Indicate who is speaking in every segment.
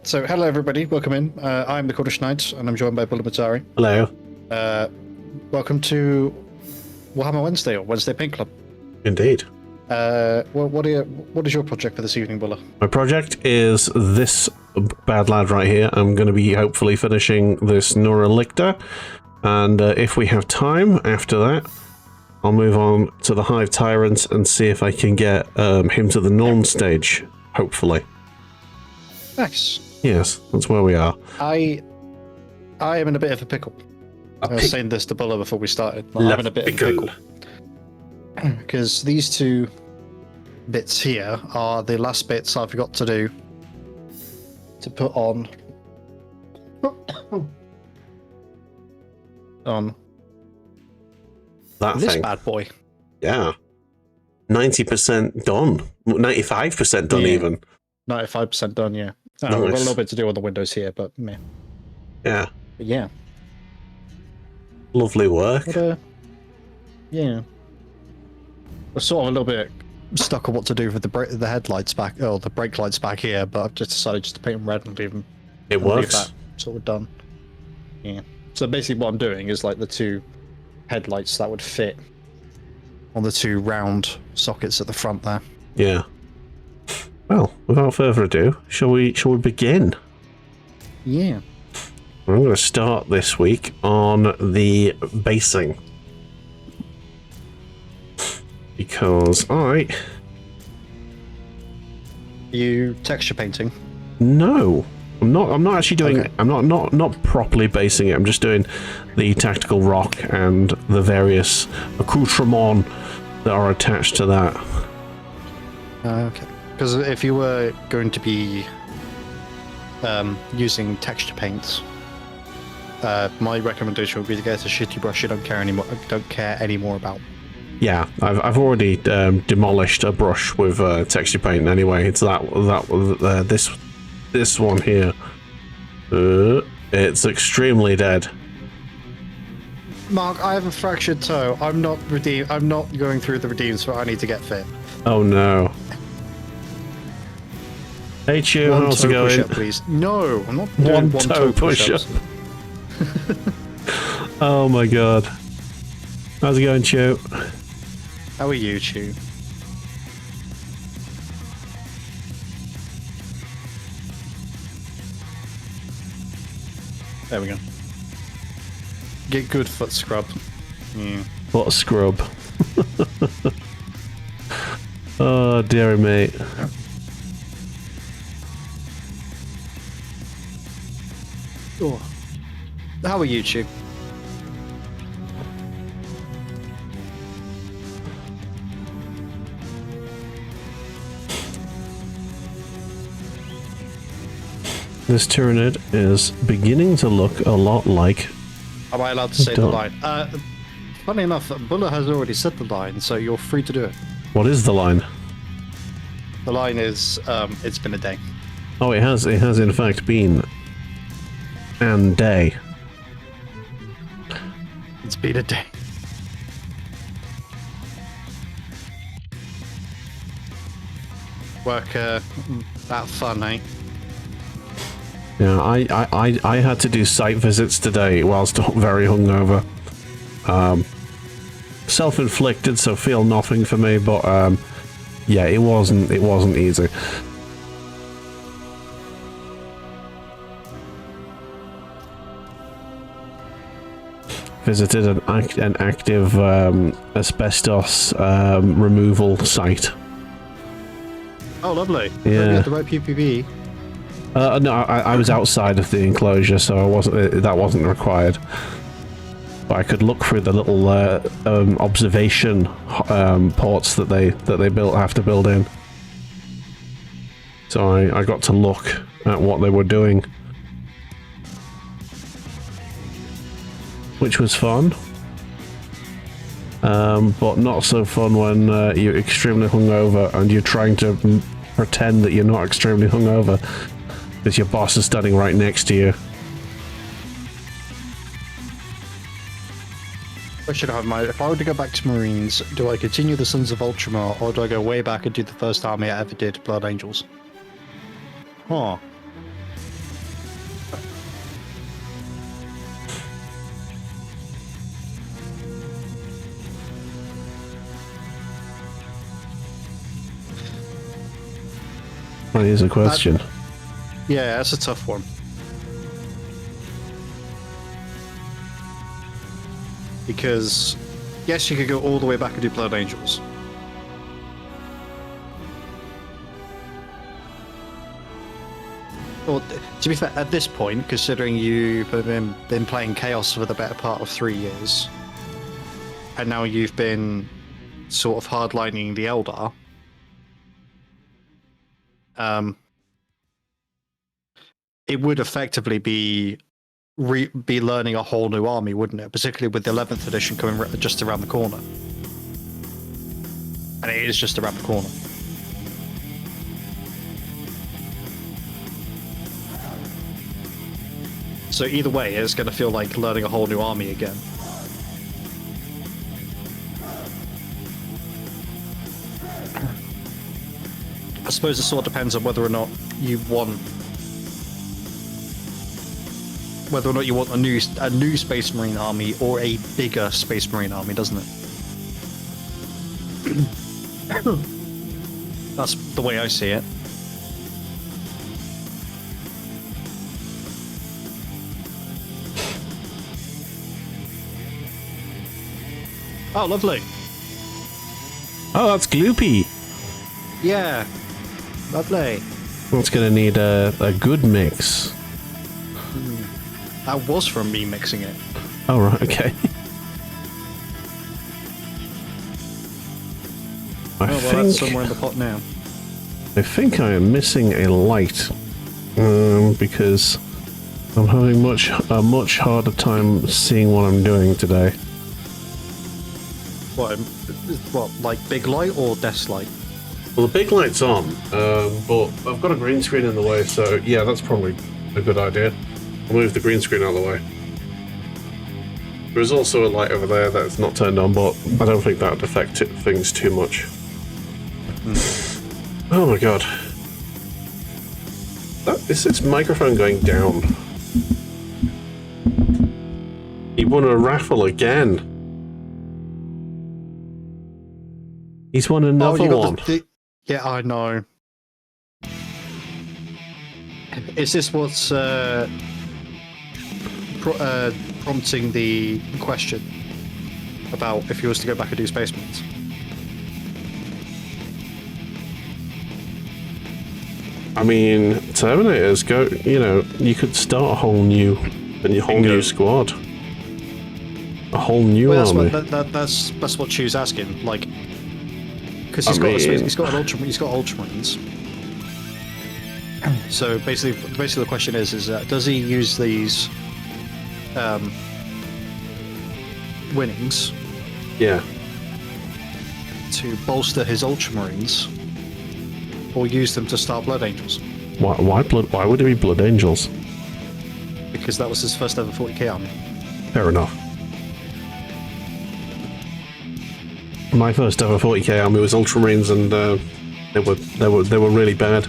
Speaker 1: So, hello everybody, welcome in. I'm the Cornish Knight, and I'm joined by Bula.
Speaker 2: Hello.
Speaker 1: Welcome to Warhammer Wednesday, or Wednesday Paint Club.
Speaker 2: Indeed.
Speaker 1: What is your project for this evening, Bula?
Speaker 2: My project is this bad lad right here. I'm going to be hopefully finishing this Neurolictor, and if we have time after that, I'll move on to the Hive Tyrants and see if I can get him to the Norn stage, hopefully.
Speaker 1: Nice.
Speaker 2: Yes, that's where we are.
Speaker 1: I am in a bit of a pickle. I was saying this to Bula before we started. I'm in a bit of a pickle. Because these two bits here are the last bits I forgot to do to put on
Speaker 2: That
Speaker 1: this
Speaker 2: thing.
Speaker 1: bad boy.
Speaker 2: Yeah. 90% done. 95% done even.
Speaker 1: 95% done, yeah.
Speaker 2: Nice.
Speaker 1: We've got a little bit to do on the windows here, but meh.
Speaker 2: Yeah.
Speaker 1: But yeah.
Speaker 2: Lovely work.
Speaker 1: But, yeah. We're sort of a little bit stuck on what to do with the headlights back, or the brake lights back here, but I've just decided just to paint them red and leave them.
Speaker 2: It works.
Speaker 1: That sort of done. Yeah. So basically what I'm doing is like the two headlights that would fit on the two round sockets at the front there.
Speaker 2: Yeah. Well, without further ado, shall we begin?
Speaker 1: Yeah.
Speaker 2: I'm going to start this week on the basing. Because
Speaker 1: You texture painting?
Speaker 2: No. I'm not actually doing
Speaker 1: Okay.
Speaker 2: it. I'm not properly basing it. I'm just doing the tactical rock and the various accoutrements that are attached to that.
Speaker 1: Okay. Because if you were going to be using texture paints, my recommendation would be to get a shitty brush you don't care anymore about.
Speaker 2: Yeah, I've already demolished a brush with texture paint anyway. It's this one here. It's extremely dead.
Speaker 1: Mark, I have a fractured toe. I'm not going through the redeems, so I need to get fit.
Speaker 2: Oh no. Hey Chew, how's it going?
Speaker 1: Push-up, please. No, I'm not doing one toe push-up.
Speaker 2: Oh my god. How's it going, Chew?
Speaker 1: How are you, Chew? There we go. Get good foot scrub. Yeah.
Speaker 2: What a scrub. Oh, dearie mate.
Speaker 1: Oh. How are you, Chew?
Speaker 2: This Tyranid is beginning to look a lot like...
Speaker 1: Am I allowed to say the line? Funny enough, Bula has already said the line, so you're free to do it.
Speaker 2: What is the line?
Speaker 1: The line is, it's been a day.
Speaker 2: Oh, it has in fact been an day.
Speaker 1: It's been a day. Work, that fun, eh?
Speaker 2: Yeah, I had to do site visits today whilst very hungover. Self-inflicted, so feel nothing for me, but yeah, it wasn't easy. Visited an active asbestos removal site.
Speaker 1: Oh, lovely.
Speaker 2: Yeah.
Speaker 1: You had the right PPV.
Speaker 2: No, I was outside of the enclosure, so I wasn't. That wasn't required. But I could look through the little observation ports that they have to build in. So I got to look at what they were doing, which was fun. But not so fun when you're extremely hungover and you're trying to pretend that you're not extremely hungover. Because your boss is standing right next to you.
Speaker 1: Question I have in mind, if I were to go back to Marines, do I continue the Sons of Ultramar, or do I go way back and do the first army I ever did, Blood Angels? Huh.
Speaker 2: That is a question.
Speaker 1: Yeah, that's a tough one. Because, yes, you could go all the way back and do Blood Angels. Or, to be fair, at this point, considering you've been playing Chaos for the better part of 3 years, and now you've been sort of hardlining the Eldar, it would effectively be learning a whole new army, wouldn't it? Particularly with the 11th edition coming just around the corner. And it is just around the corner. So either way, it's going to feel like learning a whole new army again. I suppose it sort of depends on whether or not you want a new Space Marine army or a bigger Space Marine army, doesn't it? That's the way I see it. Oh, lovely.
Speaker 2: Oh, that's Gloopy.
Speaker 1: Yeah, lovely.
Speaker 2: It's going to need a good mix.
Speaker 1: That was from me mixing it.
Speaker 2: Oh, right, okay. I think
Speaker 1: that's somewhere in the pot now.
Speaker 2: I think I am missing a light because I'm having a much harder time seeing what I'm doing today.
Speaker 1: What, like big light or desk light?
Speaker 2: Well, the big light's on, but I've got a green screen in the way, so yeah, that's probably a good idea. I'll move the green screen out of the way. There is also a light over there that's not turned on, but I don't think that would affect things too much. Oh my god. Is its microphone going down? He won a raffle again. He's won another one.
Speaker 1: Yeah, I know. Is this what's prompting the question about if he was to go back and do Space Marines?
Speaker 2: I mean, Terminators go. You know, you could start a whole new squad, a whole new army.
Speaker 1: That's what Chu's asking. Like, because he's got Ultramarines. So basically the question is does he use these winnings?
Speaker 2: Yeah.
Speaker 1: To bolster his Ultramarines, or use them to start Blood Angels?
Speaker 2: Why would it be Blood Angels?
Speaker 1: Because that was his first ever 40k army.
Speaker 2: Fair enough. My first ever 40k army was Ultramarines, and they were really bad.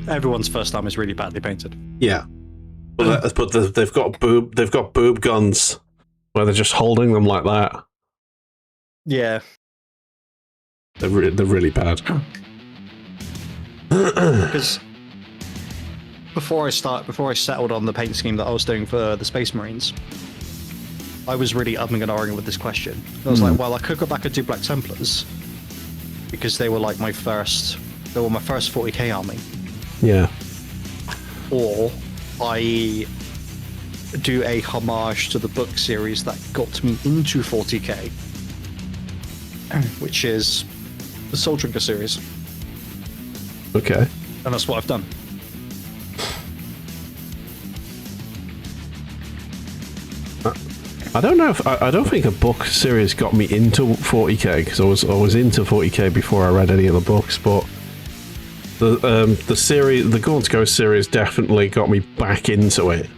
Speaker 1: Everyone's first army is really badly painted.
Speaker 2: Yeah, but they've got boob guns where they're just holding them like that.
Speaker 1: Yeah,
Speaker 2: they're really bad.
Speaker 1: Because before I settled on the paint scheme that I was doing for the Space Marines, I was really umming and ahhing with this question. I was like, well, I could go back and do Black Templars because they were like my first 40k army.
Speaker 2: Yeah.
Speaker 1: Or I do a homage to the book series that got me into 40k, which is the Soul Drinker series.
Speaker 2: Okay.
Speaker 1: And that's what I've done.
Speaker 2: I don't know if I don't think a book series got me into 40k, because I was into 40k before I read any of the books, but the series, the Gaunt's Ghost series, definitely got me back into it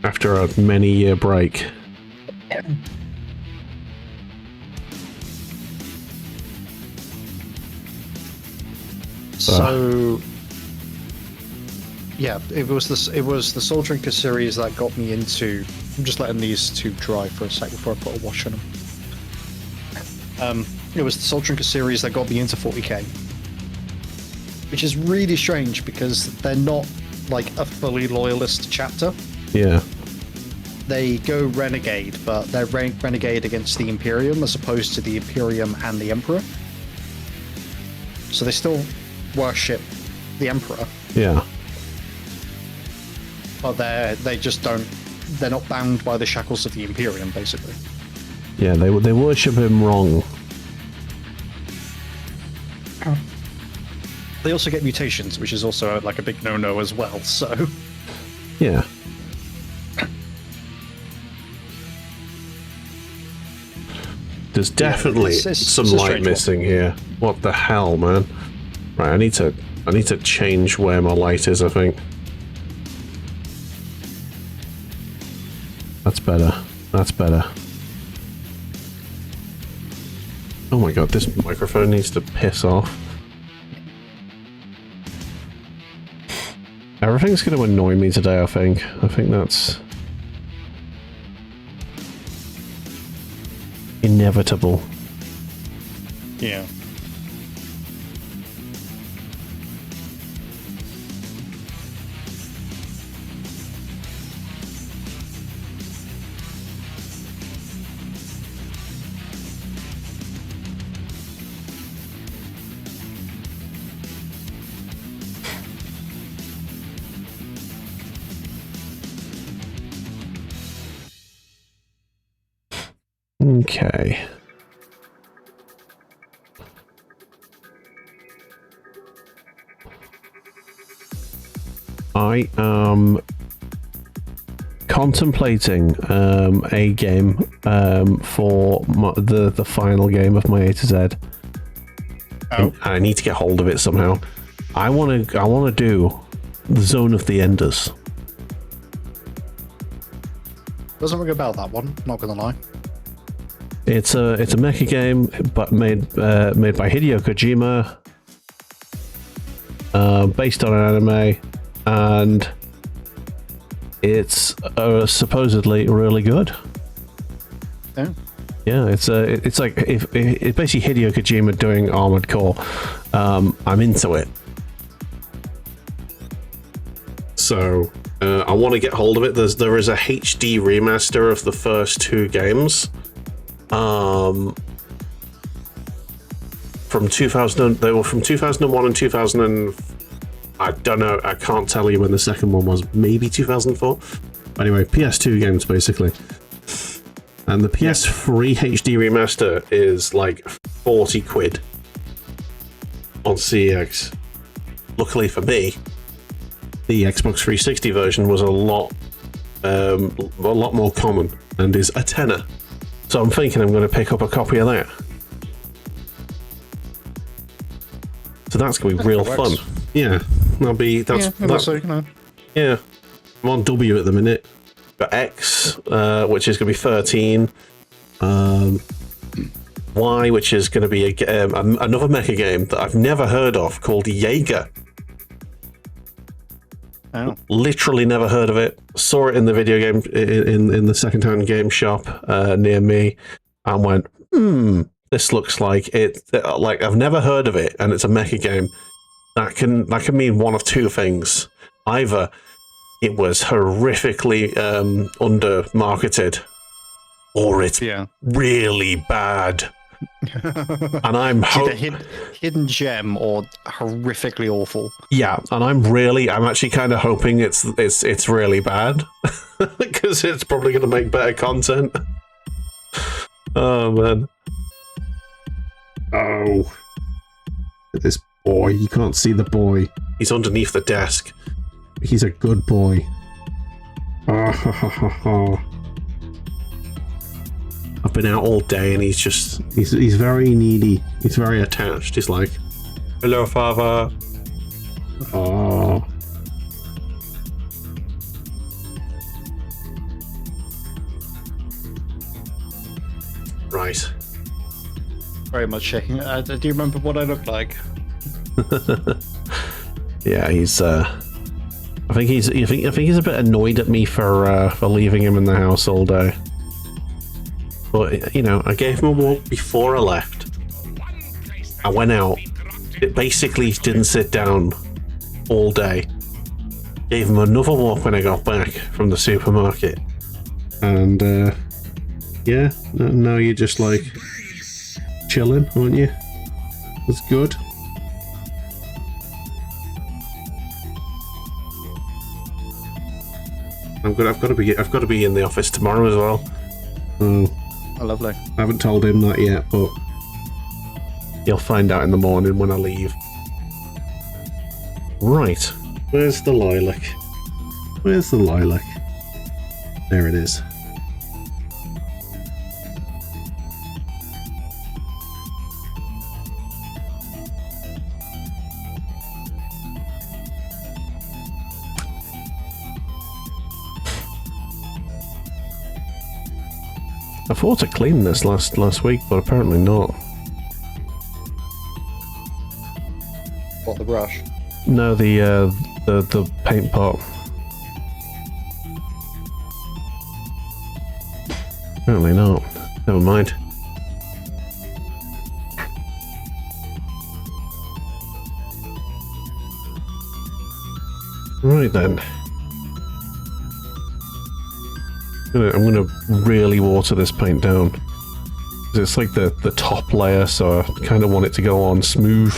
Speaker 2: after a many-year break.
Speaker 1: So, yeah, it was the Soul Drinker series that got me into. I'm just letting these two dry for a sec before I put a wash on them. it was the Soul Drinker series that got me into 40k. Which is really strange because they're not like a fully loyalist chapter.
Speaker 2: Yeah.
Speaker 1: They go renegade, but they're renegade against the Imperium as opposed to the Imperium and the Emperor. So they still worship the Emperor.
Speaker 2: Yeah.
Speaker 1: But they just don't. They're not bound by the shackles of the Imperium, basically.
Speaker 2: Yeah, they worship him wrong.
Speaker 1: They also get mutations, which is also like a big no-no as well. So.
Speaker 2: Yeah. There's definitely some light missing here. What the hell, man? Right, I need to change where my light is, I think. That's better. That's better. Oh my god, this microphone needs to piss off. Everything's going to annoy me today, I think. I think that's inevitable.
Speaker 1: Yeah.
Speaker 2: Okay. I am contemplating a game for the final game of my A to Z. Oh. I need to get hold of it somehow. I want to do the Zone of the Enders.
Speaker 1: Doesn't ring a bell, that one. Not gonna lie.
Speaker 2: It's a mecha game, but made by Hideo Kojima, based on an anime, and it's supposedly really good.
Speaker 1: Yeah.
Speaker 2: Yeah, it's like it's basically Hideo Kojima doing Armored Core. I'm into it. So I want to get hold of it. There is a HD remaster of the first two games. From 2000, they were from 2001 and 2000. I don't know. I can't tell you when the second one was. Maybe 2004. Anyway, PS2 games basically. And the PS3 HD remaster is like 40 quid on CEX. Luckily for me, the Xbox 360 version was a lot more common and is a tenner. So I'm thinking I'm going to pick up a copy of that. So that's going to be real fun. Yeah,
Speaker 1: Also, you know.
Speaker 2: Yeah, I'm on W at the minute. Got X, which is going to be 13. Y, which is going to be another mecha game that I've never heard of called Jaeger.
Speaker 1: Oh.
Speaker 2: Literally never heard of it. Saw it in the video game in the second-hand game shop near me, and went, this looks like it. Like I've never heard of it, and it's a mecha game. That can mean one of two things. Either it was horrifically under-marketed, or it's really bad. And I'm
Speaker 1: hidden gem or horrifically awful.
Speaker 2: Yeah, and I'm actually kind of hoping it's really bad because it's probably going to make better content. Oh man! Oh, this boy! You can't see the boy. He's underneath the desk. He's a good boy. I've been out all day and he's very needy. He's very attached. He's like, hello, father. Oh. Right.
Speaker 1: Very much checking. Do you remember what I look like?
Speaker 2: Yeah, he's. I think he's a bit annoyed at me for leaving him in the house all day. But, you know, I gave him a walk before I left. I went out. It basically didn't sit down all day. Gave him another walk when I got back from the supermarket. And, yeah, now you're just like chilling, aren't you? That's good. I've got to be in the office tomorrow as well. Oh,
Speaker 1: lovely.
Speaker 2: I haven't told him that yet, but he'll find out in the morning when I leave. Right, where's the lilac? Where's the lilac? There it is. I thought I cleaned this last week, but apparently not.
Speaker 1: What, the brush?
Speaker 2: No, the paint pot. Apparently not. Never mind. Right then. I'm gonna really water this paint down. It's like the top layer, so I kind of want it to go on smooth.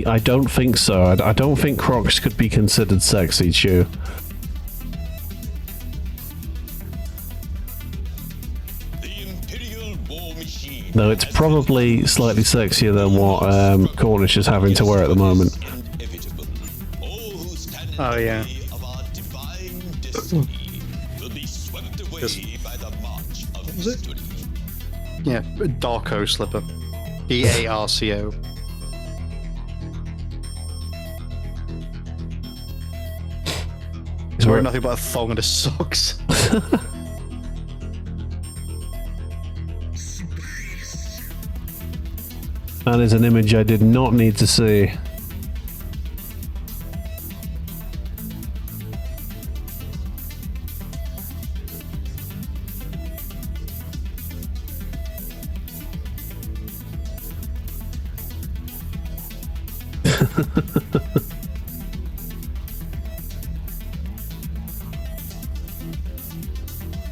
Speaker 2: I don't think so. I don't think Crocs could be considered sexy, Chew. No, it's probably slightly sexier than what Cornish is having to wear at the moment.
Speaker 1: Oh yeah. What was it? Yeah, Darko slipper. DARCO. He's wearing nothing but a thong and his socks.
Speaker 2: That is an image I did not need to see.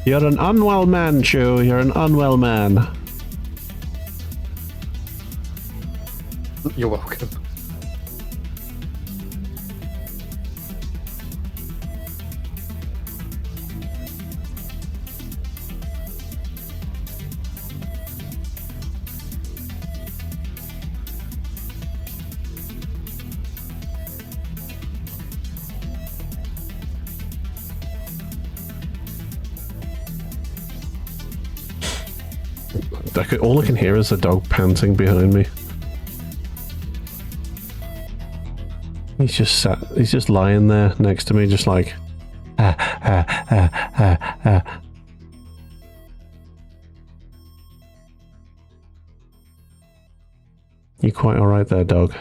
Speaker 2: You're an unwell man, Chew. You're an unwell man.
Speaker 1: You're welcome.
Speaker 2: All I can hear is the dog panting behind me. He's just lying there next to me, just like, You quite alright there, dog?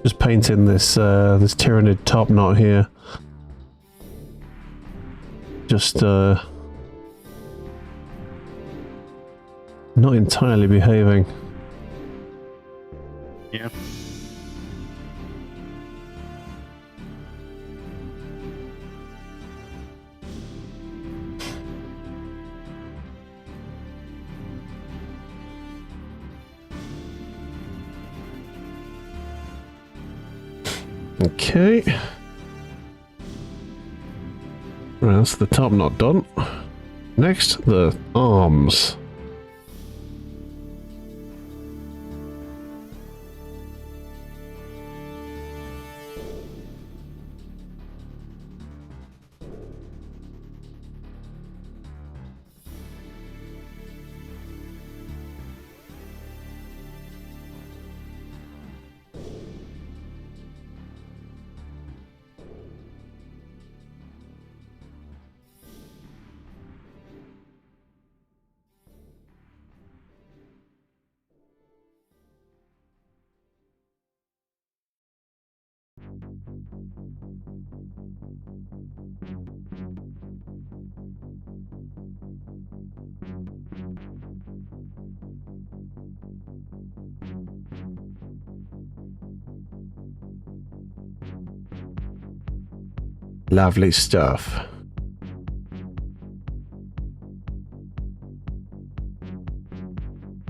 Speaker 2: Just painting this this Tyranid top knot here. Just not entirely behaving.
Speaker 1: Yeah.
Speaker 2: Okay. Right, that's the top knot done. Next, the arms. Lovely stuff.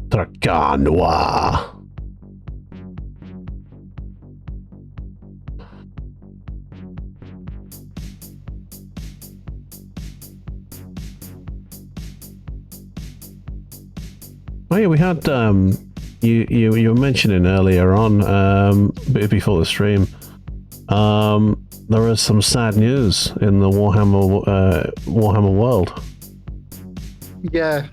Speaker 2: Dracanois. Oh yeah, we had you were mentioning earlier on before the stream. There is some sad news in the Warhammer world.
Speaker 1: Yeah,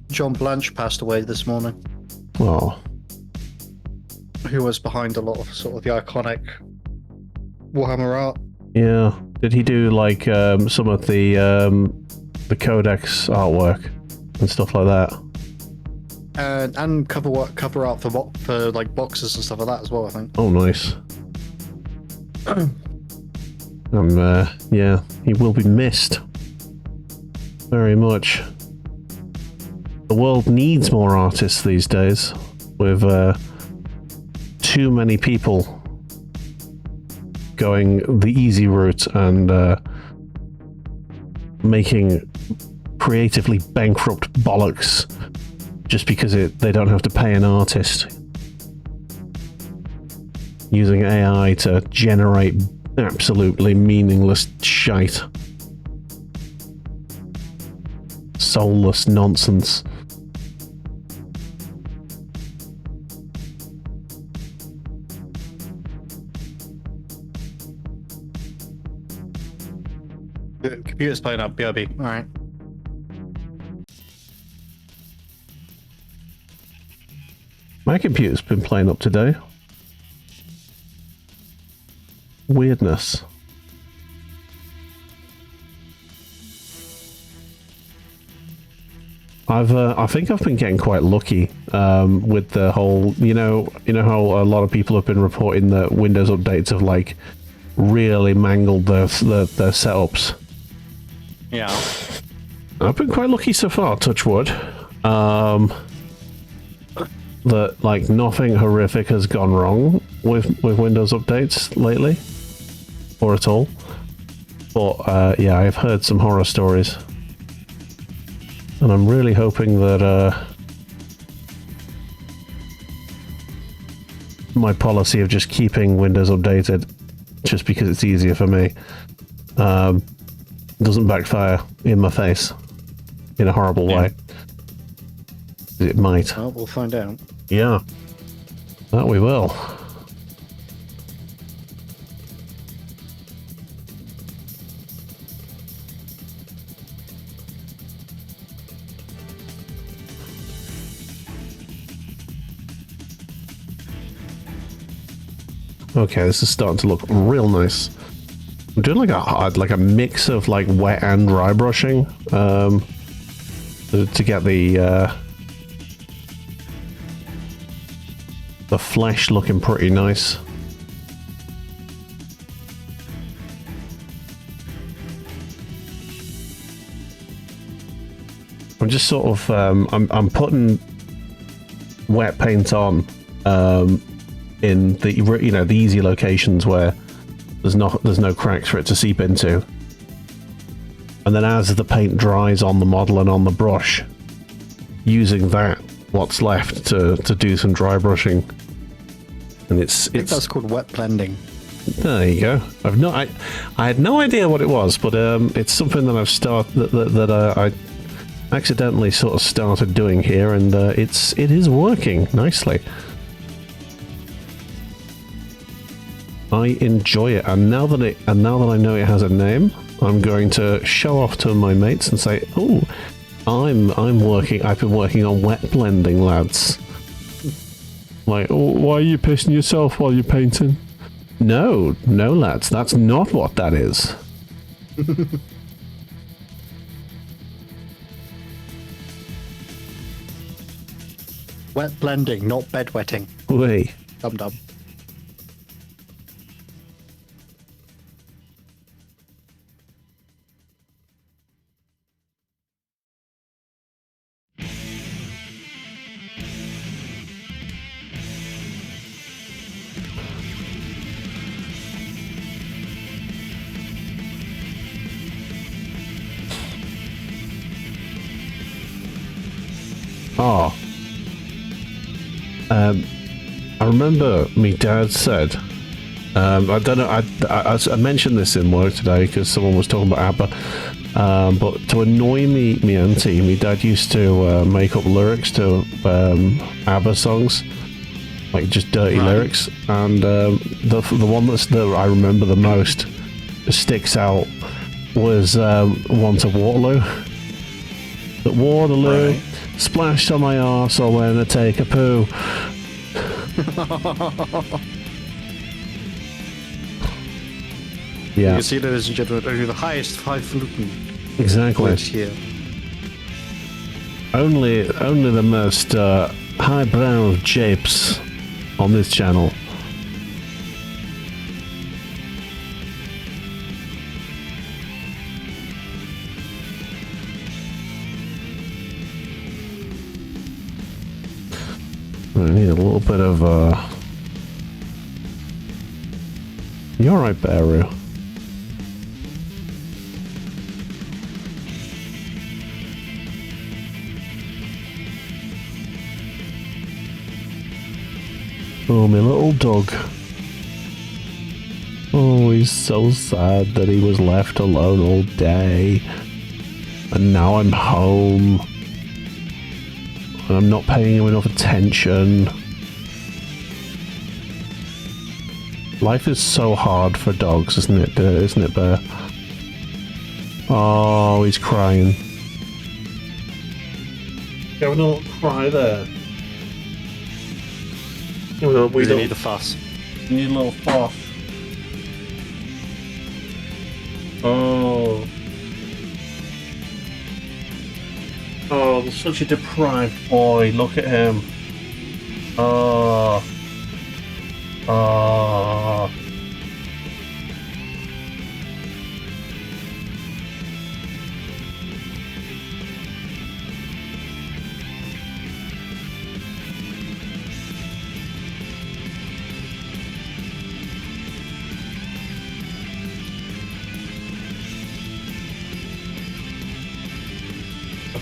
Speaker 1: John Blanche passed away this morning.
Speaker 2: Oh,
Speaker 1: Who was behind a lot of sort of the iconic Warhammer art.
Speaker 2: yeah. Did he do like some of the Codex artwork and stuff like that?
Speaker 1: And cover art for like boxes and stuff like that as well, I think.
Speaker 2: Oh, nice. Yeah, he will be missed very much. The world needs more artists these days, with too many people going the easy route and making creatively bankrupt bollocks just because they don't have to pay an artist. Using AI to generate absolutely meaningless shite. Soulless nonsense.
Speaker 1: The computer's playing up, BRB. Alright.
Speaker 2: My computer's been playing up today. Weirdness. I think I've been getting quite lucky with the whole, you know how a lot of people have been reporting that Windows updates have like really mangled their setups.
Speaker 1: Yeah.
Speaker 2: I've been quite lucky so far, touch wood. That like nothing horrific has gone wrong with Windows updates lately, or at all. But yeah, I've heard some horror stories, and I'm really hoping that my policy of just keeping Windows updated, just because it's easier for me, doesn't backfire in my face in a horrible way. It might.
Speaker 1: Well, we'll find out.
Speaker 2: Yeah, that we will. Okay, this is starting to look real nice. I'm doing like a mix of like wet and dry brushing to get the the flesh looking pretty nice. I'm just sort of I'm putting wet paint on in the the easy locations where there's no cracks for it to seep into, and then as the paint dries on the model and on the brush, using what's left to do some dry brushing. And I
Speaker 1: think that's called wet blending.
Speaker 2: There you go. I had no idea what it was, but it's something that I've started that I accidentally sort of started doing here, and it is working nicely. I enjoy it, and now that I know it has a name, I'm going to show off to my mates and say, "Oh, I've been working on wet blending, lads." Like, oh, why are you pissing yourself while you're painting? No, lads, that's not what that is.
Speaker 1: Wet blending, not bedwetting.
Speaker 2: Wait.
Speaker 1: Dum-dum.
Speaker 2: Oh. I remember me dad said, I don't know, I mentioned this in work today because someone was talking about ABBA, but to annoy me auntie, my dad used to make up lyrics to ABBA songs, like just dirty lyrics, and the one that I remember the most, sticks out, was one to Waterloo. That Waterloo splashed on my arse or when I take a poo. Yeah.
Speaker 1: You can see, ladies and gentlemen, only the highest highfalutin.
Speaker 2: Exactly.
Speaker 1: Here.
Speaker 2: Only the most highbrow japes on this channel. I need a little bit of You're right, Baru. Oh, my little dog. Oh, he's so sad that he was left alone all day. And now I'm home. And I'm not paying him enough attention. Life is so hard for dogs, isn't it, Bear? Oh, he's crying. Having a little cry there.
Speaker 1: We don't need a fuss.
Speaker 2: You need a little fuss. Oh. Oh, such a deprived boy. Look at him. Oh. Oh.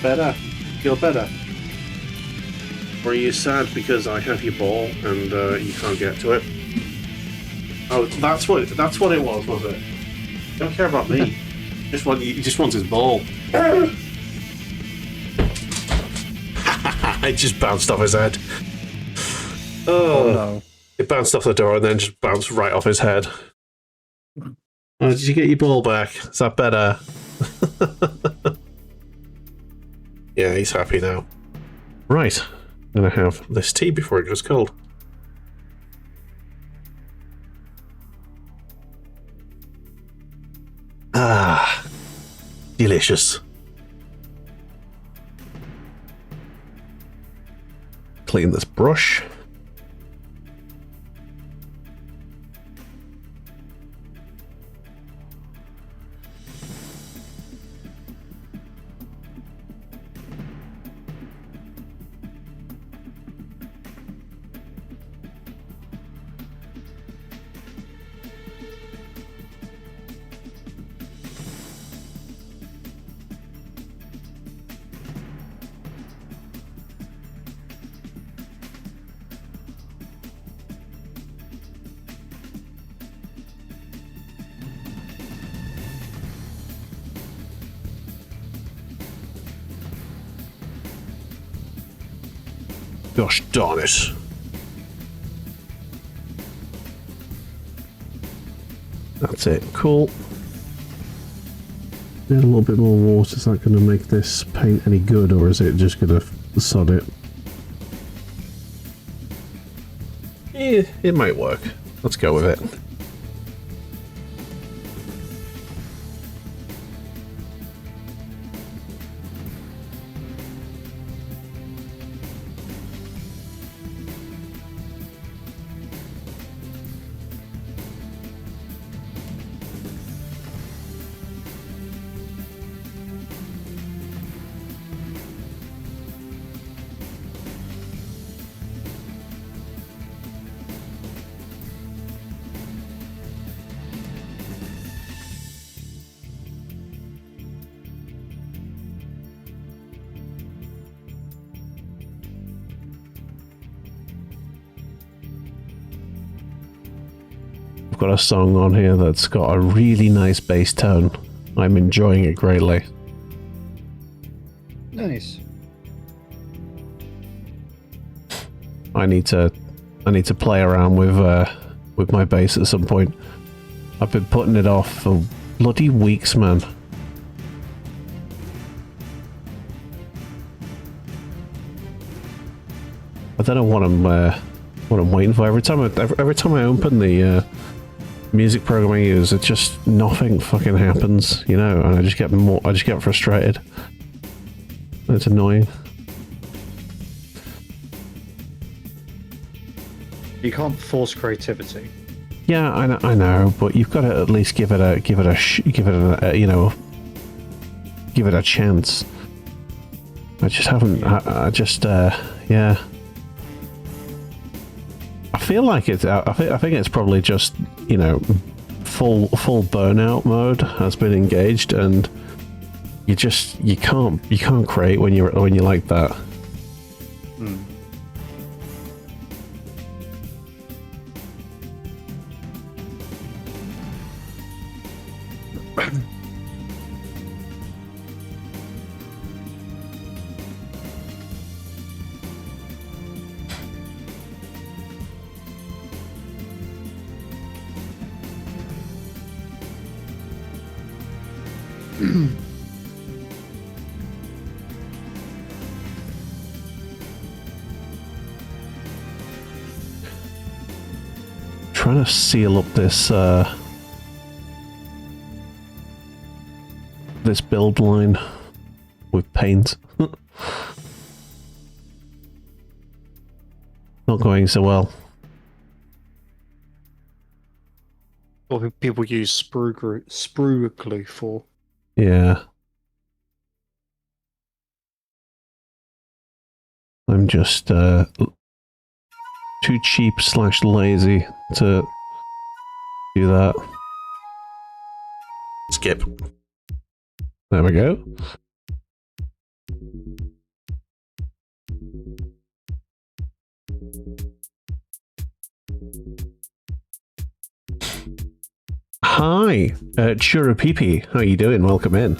Speaker 2: Better? Feel better? Or are you sad because I have your ball and you can't get to it? Oh, that's what it was it? You don't care about me. He just wants his ball. It just bounced off his head. Oh no. It bounced off the door and then just bounced right off his head. Oh, did you get your ball back? Is that better? Yeah, he's happy now. Right, I'm gonna have this tea before it goes cold. Ah, delicious. Clean this brush. Gosh darn it. That's it. Cool. Add a little bit more water. Is that going to make this paint any good, or is it just going to sod it? Yeah, it might work. Let's go with it. Got a song on here that's got a really nice bass tone. I'm enjoying it greatly.
Speaker 1: Nice.
Speaker 2: I need to play around with my bass at some point. I've been putting it off for bloody weeks, man. I don't know what I'm waiting for. Every time I open the music program I use, it just nothing fucking happens, you know, and I just get frustrated. It's annoying.
Speaker 1: You can't force creativity.
Speaker 2: Yeah, I know, but you've got to at least give it a chance. I just haven't. Yeah. I feel like it's. I think it's probably just, you know, full burnout mode has been engaged, and you can't create when you're like that.
Speaker 1: Hmm.
Speaker 2: Trying to seal up this this build line with paint. Not going so well.
Speaker 1: What people use sprue glue for.
Speaker 2: Yeah. I'm just too cheap / lazy to do that. Skip. There we go. Hi, Churapipi. How you doing? Welcome in.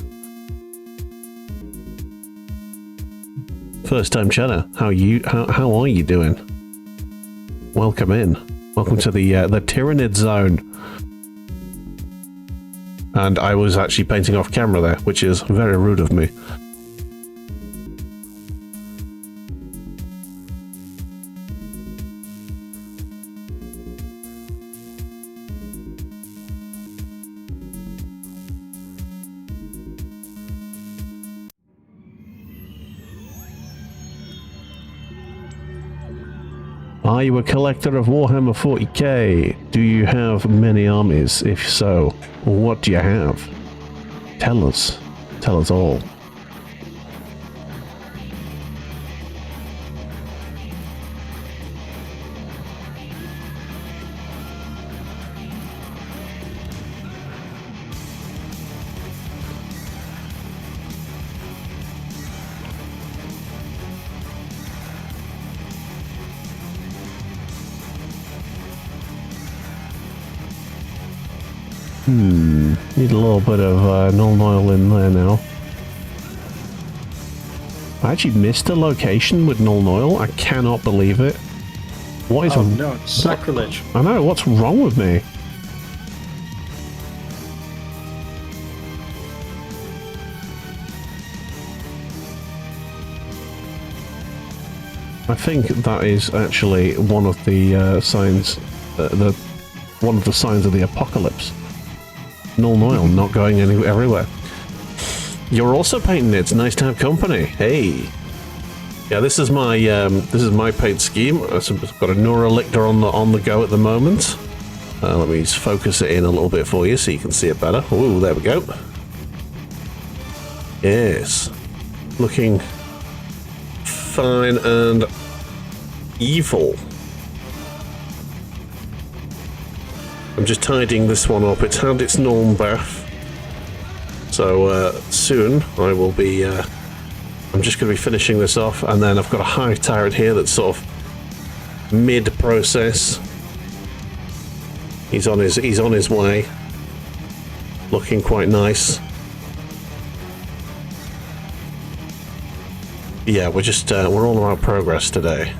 Speaker 2: First time chatter. How are you doing? Welcome in. Welcome to the Tyranids zone. And I was actually painting off camera there, which is very rude of me. Are you a collector of Warhammer 40k? Do you have many armies? If so, what do you have? Tell us. Tell us all. Need a little bit of null oil in there now. I actually missed a location with null oil. I cannot believe it. What is...
Speaker 1: Oh no, it's sacrilege.
Speaker 2: I know, what's wrong with me? I think that is actually one of the signs, one of the signs of the apocalypse. Null oil not going everywhere. You're also painting it. It's nice to have company. Hey, yeah, this is my paint scheme. I've got a Neurolictor on the go at the moment. Let me just focus it in a little bit for you so you can see it better. Ooh, there we go. Yes, looking fine and evil. I'm just tidying this one up. It's had its norm bath, so soon I will be. I'm just going to be finishing this off, and then I've got a high tyrant here that's sort of mid-process. He's on his way, looking quite nice. Yeah, we're all about progress today.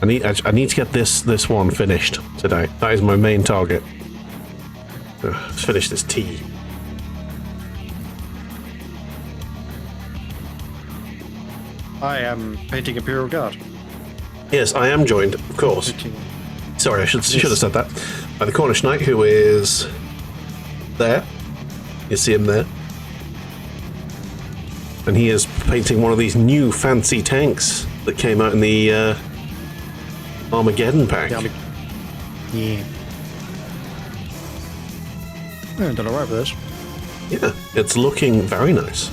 Speaker 2: I need to get this one finished today. That is my main target. Let's finish this tea.
Speaker 1: I am painting Imperial Guard.
Speaker 2: Yes, I am joined, of course. Sorry, I should have said that. By the Cornish Knight, who is there. You see him there. And he is painting one of these new fancy tanks that came out in the Armageddon pack.
Speaker 1: Yeah. I've done alright with this.
Speaker 2: Yeah, it's looking very nice.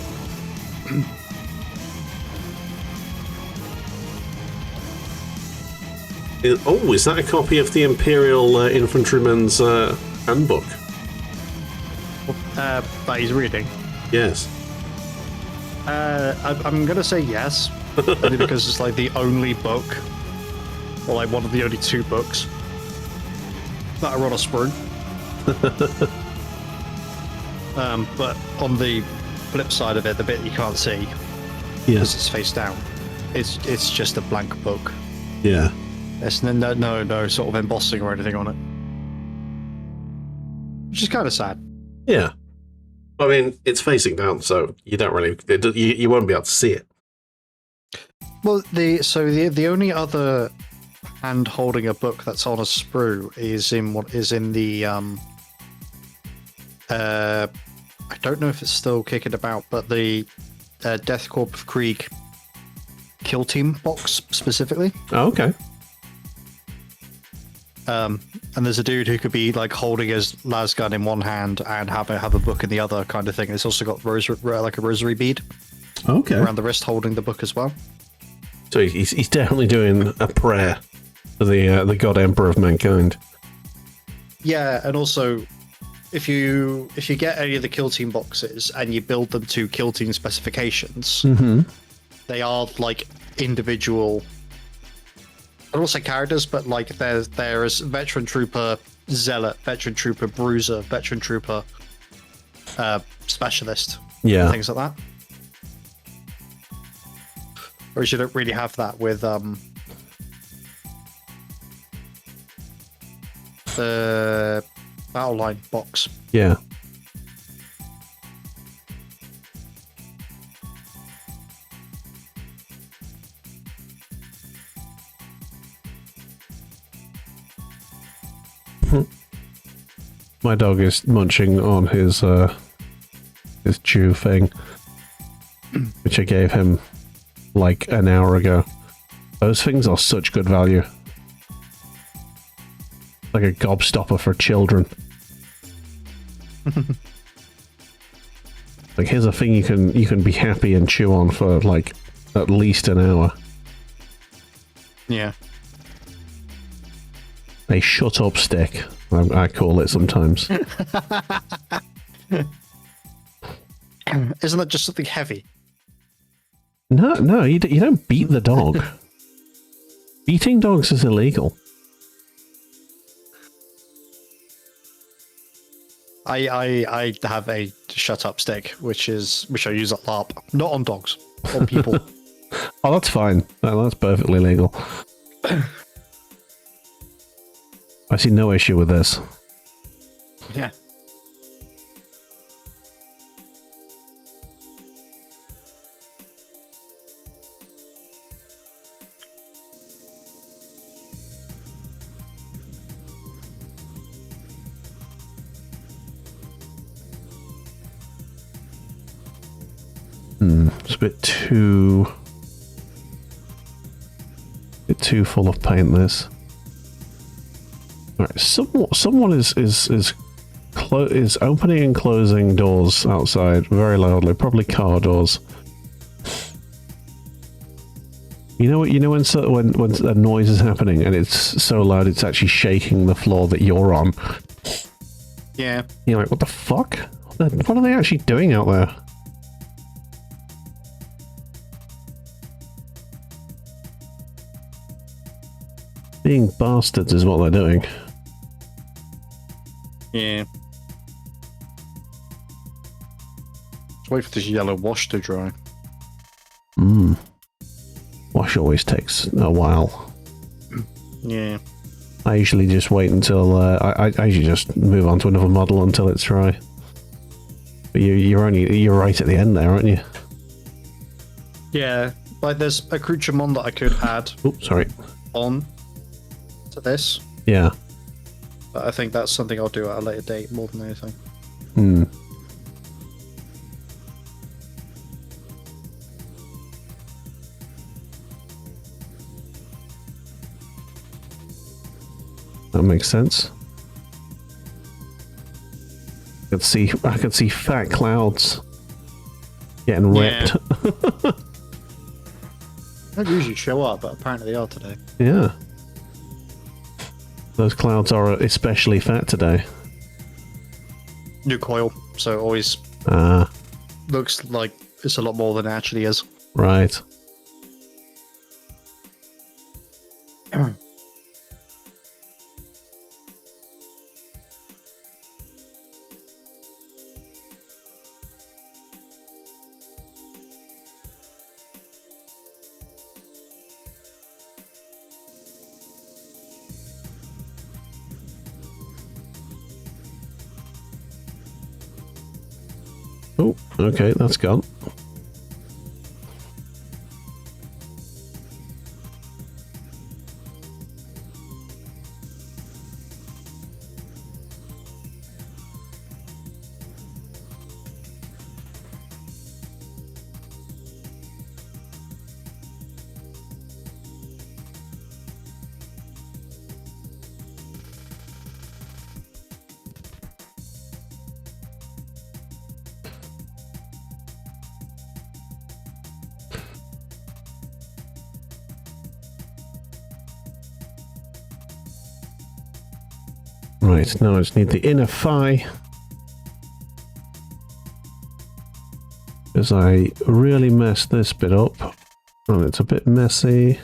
Speaker 2: Oh, is that a copy of the Imperial Infantryman's handbook?
Speaker 1: That he's reading?
Speaker 2: Yes.
Speaker 1: I'm gonna say yes, only because it's like the only book, or like one of the only two books that are on a sprue. But on the flip side of it, the bit you can't see, because it's face down, it's just a blank book.
Speaker 2: Yeah.
Speaker 1: There's no sort of embossing or anything on it, which is kind of sad.
Speaker 2: Yeah. I mean, it's facing down, so you don't really, you won't be able to see it.
Speaker 1: Well, the only other hand holding a book that's on a sprue is in the I don't know if it's still kicking about, but the Death Corp of Krieg Kill Team box specifically.
Speaker 2: Oh, okay.
Speaker 1: And there's a dude who could be like holding his lasgun in one hand and have a book in the other, kind of thing. It's also got like a rosary bead around the wrist, holding the book as well.
Speaker 2: So he's definitely doing a prayer to the God Emperor of mankind.
Speaker 1: Yeah, and also if you get any of the Kill Team boxes and you build them to Kill Team specifications, they are like individual. I don't say characters, but like there is veteran trooper zealot, veteran trooper bruiser, veteran trooper specialist, things like that. Whereas you don't really have that with the battle line box.
Speaker 2: Yeah. My dog is munching on his chew thing, which I gave him like an hour ago. Those things are such good value. Like a gobstopper for children. Like, here's a thing you can be happy and chew on for like at least an hour.
Speaker 1: Yeah.
Speaker 2: A shut up stick, I call it sometimes.
Speaker 1: Isn't that just something heavy?
Speaker 2: No, you don't beat the dog. Beating dogs is illegal.
Speaker 1: I have a shut up stick, which I use at LARP, not on dogs, on people.
Speaker 2: Oh, that's fine. No, that's perfectly legal. I see no issue with this.
Speaker 1: Yeah.
Speaker 2: It's a bit too full of paint. This. All right, someone is opening and closing doors outside very loudly, probably car doors. You know when a noise is happening and it's so loud it's actually shaking the floor that you're on.
Speaker 1: Yeah.
Speaker 2: You're like, what the fuck? What are they actually doing out there? Being bastards is what they're doing.
Speaker 1: Yeah. Just wait for this yellow wash to dry.
Speaker 2: Wash always takes a while.
Speaker 1: Yeah.
Speaker 2: I usually just wait until I usually just move on to another model until it's dry. But you're right at the end there, aren't you?
Speaker 1: Yeah. Like there's a accoutrement that I could add.
Speaker 2: Oops, sorry.
Speaker 1: On to this.
Speaker 2: Yeah.
Speaker 1: But I think that's something I'll do at a later date more than anything.
Speaker 2: That makes sense. I could see fat clouds getting ripped.
Speaker 1: Yeah. They don't usually show up, but apparently they are today.
Speaker 2: Yeah. Those clouds are especially fat today.
Speaker 1: New coil, so it always looks like it's a lot more than it actually is.
Speaker 2: Right. Oh, okay, that's gone. Right, now I just need the inner thigh. Because I really messed this bit up. And it's a bit messy.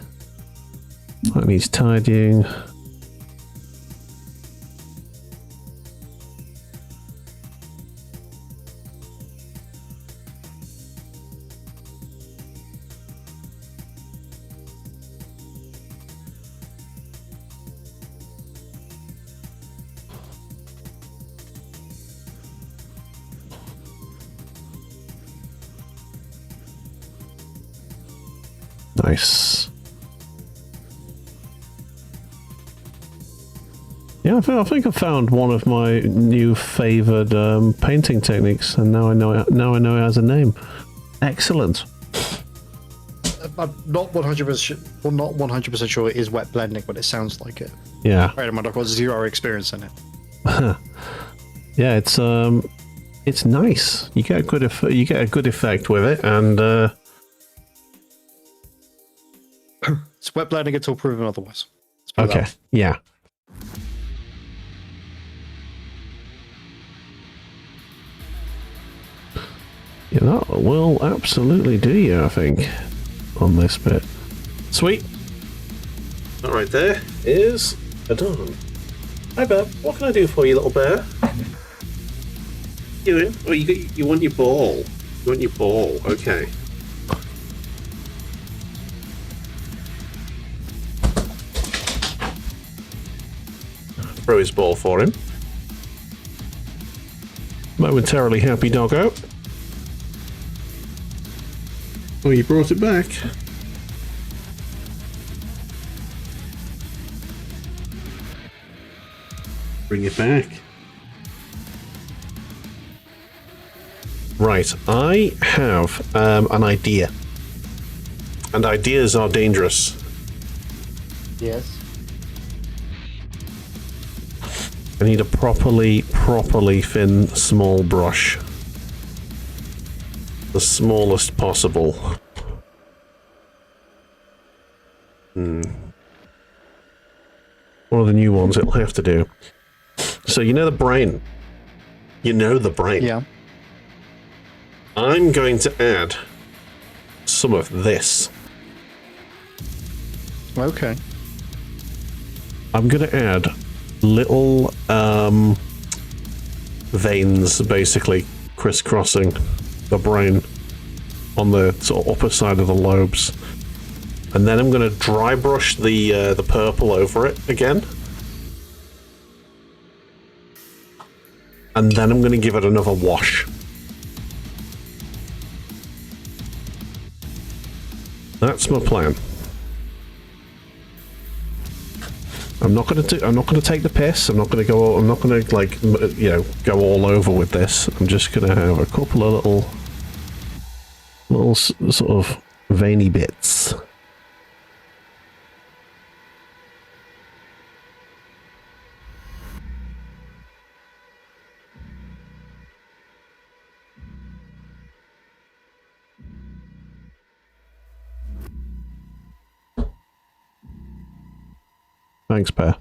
Speaker 2: That needs tidying. Nice. Yeah, I think I found one of my new favoured painting techniques, and now I know it has a name. Excellent.
Speaker 1: I'm not 100% sure it is wet blending, but it sounds like it.
Speaker 2: Yeah.
Speaker 1: Right, I've got zero experience in it.
Speaker 2: Yeah, it's nice. You get a good effect with it, and
Speaker 1: it's wet blending until proven otherwise.
Speaker 2: Okay. Yeah. Yeah, that will absolutely do you, I think, on this bit. Sweet. That right there is a done. Hi, Bear. What can I do for you, little bear? You doing? Oh, you want your ball. You want your ball. Okay. Throw his ball for him. Momentarily happy doggo. Oh, you brought it back. Bring it back. Right, I have an idea. And ideas are dangerous.
Speaker 1: Yes.
Speaker 2: I need a properly thin, small brush. The smallest possible. One of the new ones it'll have to do. So you know the brain. You know the brain.
Speaker 1: Yeah.
Speaker 2: I'm going to add some of this.
Speaker 1: Okay.
Speaker 2: I'm going to add little veins, basically crisscrossing the brain on the sort of upper side of the lobes, and then I'm going to dry brush the purple over it again, and then I'm going to give it another wash. That's my plan. I'm not going to take the piss. I'm not going to go. I'm not going to, like, you know, go all over with this. I'm just going to have a couple of little sort of veiny bits. Thanks, Pear.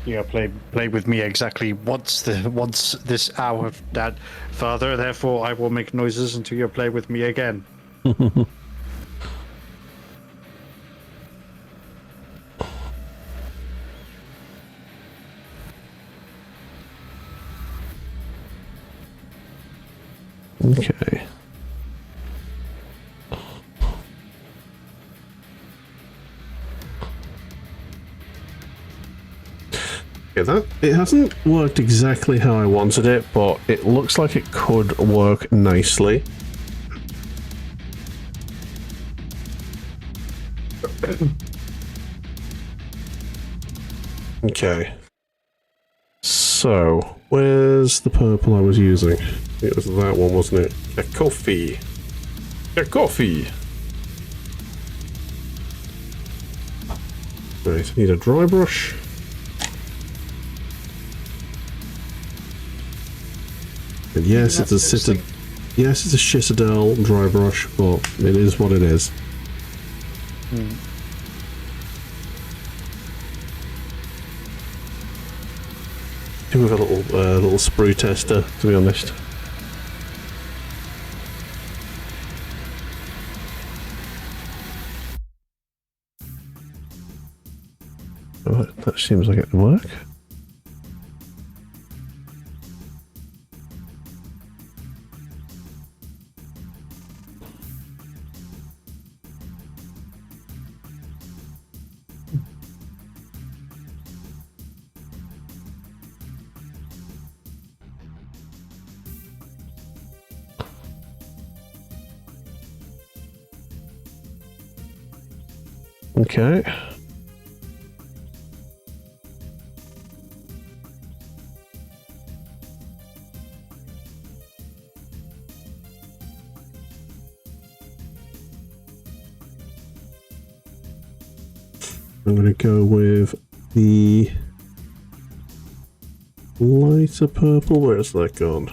Speaker 1: Yeah, play with me exactly once this hour, Dad. Father, therefore I will make noises until you play with me again.
Speaker 2: Okay. Yeah, it hasn't worked exactly how I wanted it, but it looks like it could work nicely. Okay. So, where's the purple I was using? It was that one, wasn't it? A coffee. A coffee. Right, I need a dry brush. And yes, it's a Citadel dry brush, but it is what it is. Do with a little sprue tester, to be honest. Alright, that seems like it would work. Okay. I'm going to go with the lighter purple. Where's that gone?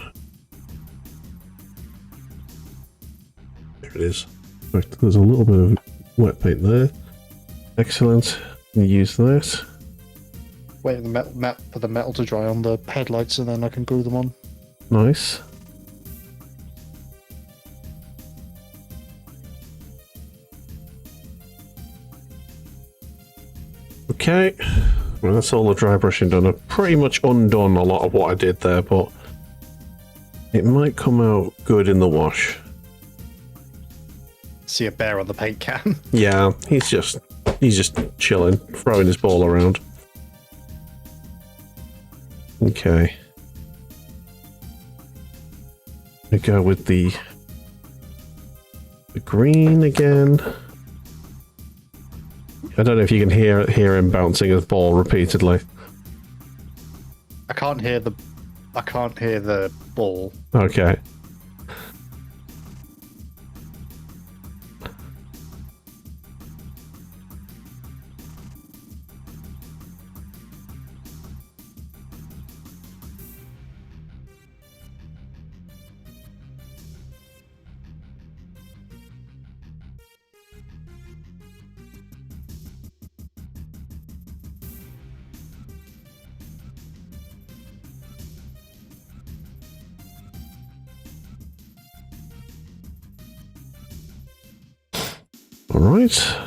Speaker 2: There it is. In fact, there's a little bit of wet paint there. Excellent. Use this.
Speaker 1: Wait for the metal to dry on the headlights, and then I can glue them on.
Speaker 2: Nice. Okay, well, that's all the dry brushing done. I've pretty much undone a lot of what I did there, but it might come out good in the wash.
Speaker 1: See a bear on the paint can.
Speaker 2: Yeah, he's just chilling, throwing his ball around. Okay. We go with the green again. I don't know if you can hear him bouncing his ball repeatedly.
Speaker 1: I can't hear the ball.
Speaker 2: Okay. All right.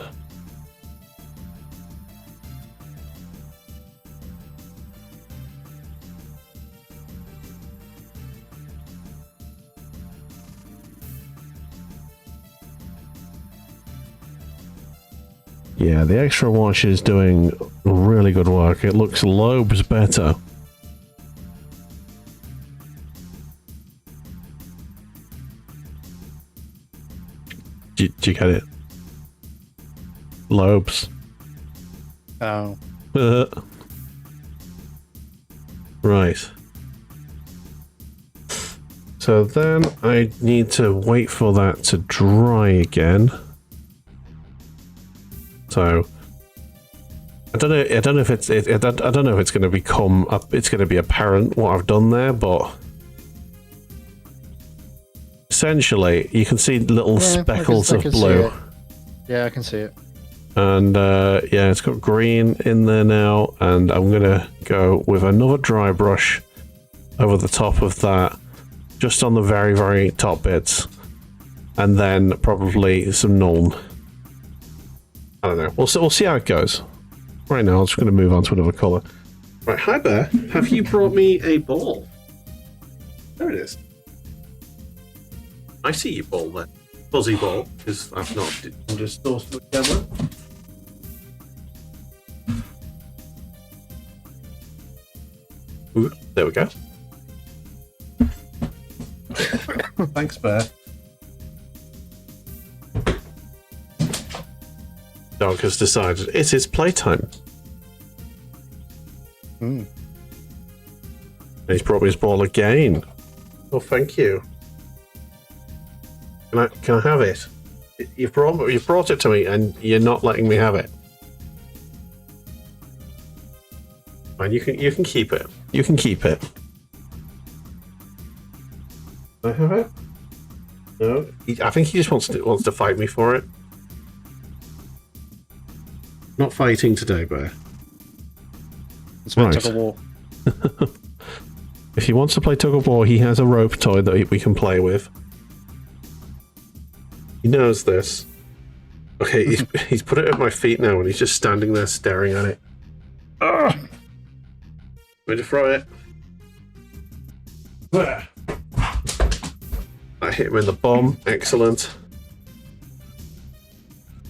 Speaker 2: Yeah, the extra wash is doing really good work. It looks lobes better. Did you get it? Lobes.
Speaker 1: Oh.
Speaker 2: Right. So then I need to wait for that to dry again. So I don't know if it's I don't know if it's going to become it's going to be apparent what I've done there, but essentially you can see little speckles of blue.
Speaker 1: Yeah, I can see it.
Speaker 2: And yeah, it's got green in there now, and I'm gonna go with another dry brush over the top of that, just on the very, very top bits, and then probably some Nuln. I don't know. We'll see how it goes. Right now, I'm just gonna move on to another colour. Right, hi there. Have you brought me a ball? There it is. I see your ball there. Fuzzy ball, because I've not. I'm just close to the camera. Ooh, there we go. Thanks, Bear. Dog has decided it's his playtime. And he's brought me his ball again. Oh, thank you. Can I have it? You've brought it to me, and you're not letting me have it. Fine, you can keep it. You can keep it. Can I have it? No, I think he just wants to fight me for it. Not fighting today, Bear.
Speaker 1: It's about tug of war.
Speaker 2: If he wants to play tug of war, he has a rope toy that we can play with. He knows this. Okay, he's put it at my feet now, and he's just standing there staring at it. Ah! Ready to throw it? There. I hit him in the bum. Excellent.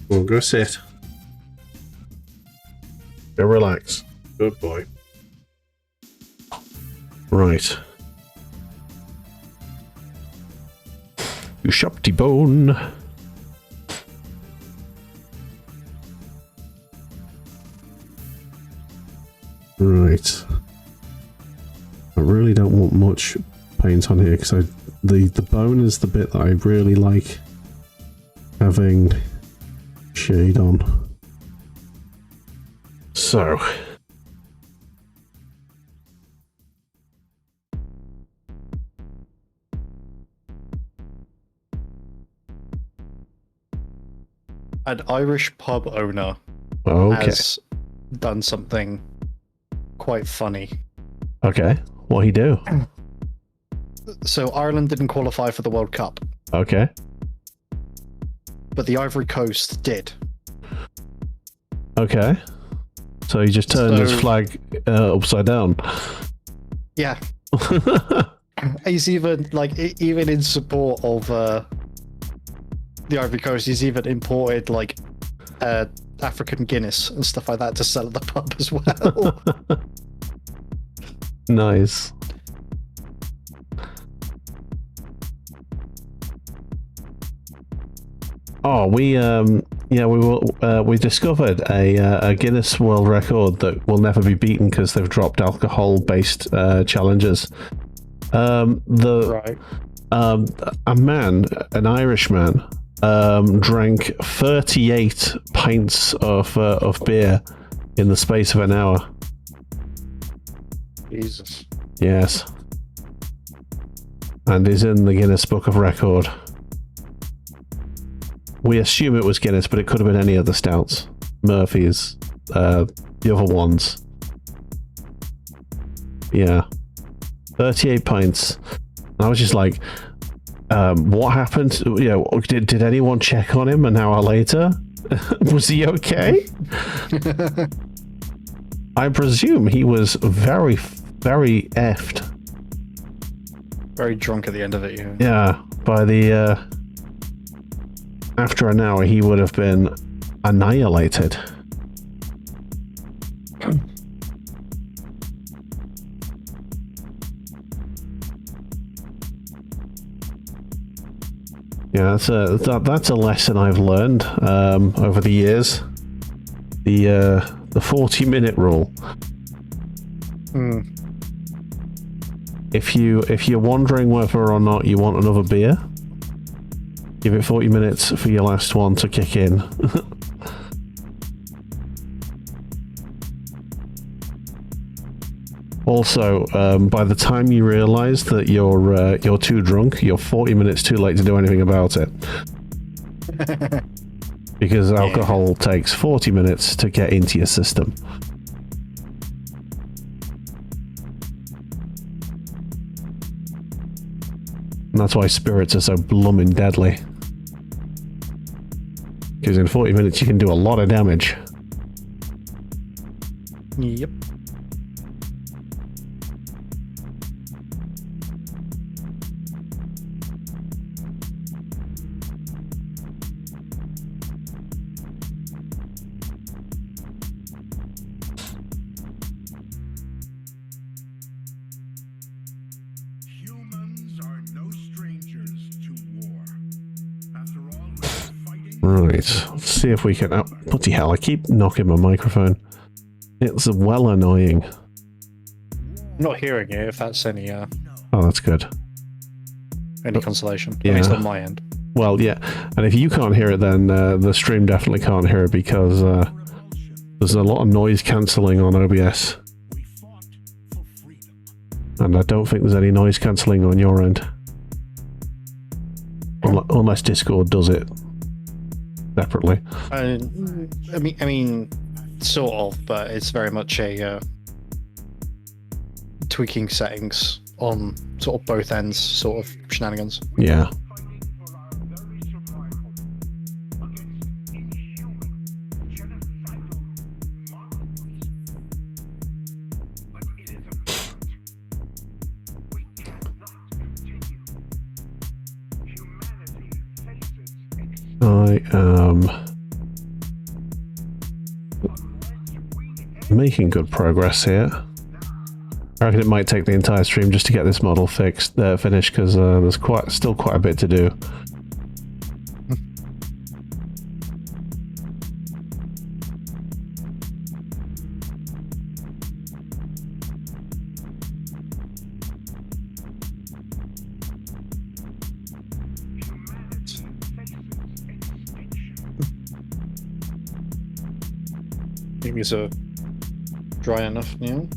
Speaker 2: We'll go sit. Go relax. Good boy. Right. You shopty bone. Right. I really don't want much paint on here because the bone is the bit that I really like having shade on. So
Speaker 1: an Irish pub owner
Speaker 2: okay.
Speaker 1: has done something quite funny.
Speaker 2: Okay, what'd he do?
Speaker 1: So Ireland didn't qualify for the World Cup,
Speaker 2: Okay.
Speaker 1: but the Ivory Coast did.
Speaker 2: Okay. So he just turned his flag upside down.
Speaker 1: Yeah. He's even even in support of the Ivory Coast. He's even imported African Guinness and stuff like that to sell at the pub as well.
Speaker 2: Nice. Oh, we discovered a Guinness World Record that will never be beaten because they've dropped alcohol-based challenges.
Speaker 1: Right.
Speaker 2: A man, an Irishman, drank 38 pints of beer in the space of an hour.
Speaker 1: Jesus.
Speaker 2: Yes. And is in the Guinness Book of Record. We assume it was Guinness, but it could have been any other stouts. Murphy's, the other ones. Yeah. 38 pints. I was just like, what happened? You know, did anyone check on him an hour later? Was he okay? I presume he was very, very effed.
Speaker 1: Very drunk at the end of it, yeah.
Speaker 2: Yeah, by the... after an hour, he would have been annihilated. Yeah, that's a lesson I've learned over the years. The 40-minute rule. If you're wondering whether or not you want another beer, give it 40 minutes for your last one to kick in. Also, by the time you realise that you're too drunk, you're 40 minutes too late to do anything about it. Because alcohol takes 40 minutes to get into your system. And that's why spirits are so blooming deadly. Because in 40 minutes you can do a lot of damage.
Speaker 1: Yep.
Speaker 2: Right, let's see if we can... Oh, bloody hell, I keep knocking my microphone. It's well annoying.
Speaker 1: I'm not hearing you, if that's any
Speaker 2: Oh, that's good.
Speaker 1: any consolation.
Speaker 2: Yeah.
Speaker 1: At least on my end.
Speaker 2: Well, yeah, and if you can't hear it, then the stream definitely can't hear it because there's a lot of noise cancelling on OBS. And I don't think there's any noise cancelling on your end. Unless Discord does it separately.
Speaker 1: I mean, sort of, but it's very much a tweaking settings on sort of both ends, sort of shenanigans.
Speaker 2: Yeah. I am making good progress here. I reckon it might take the entire stream just to get this model finished, because there's still quite a bit to do.
Speaker 1: Think these are dry enough now.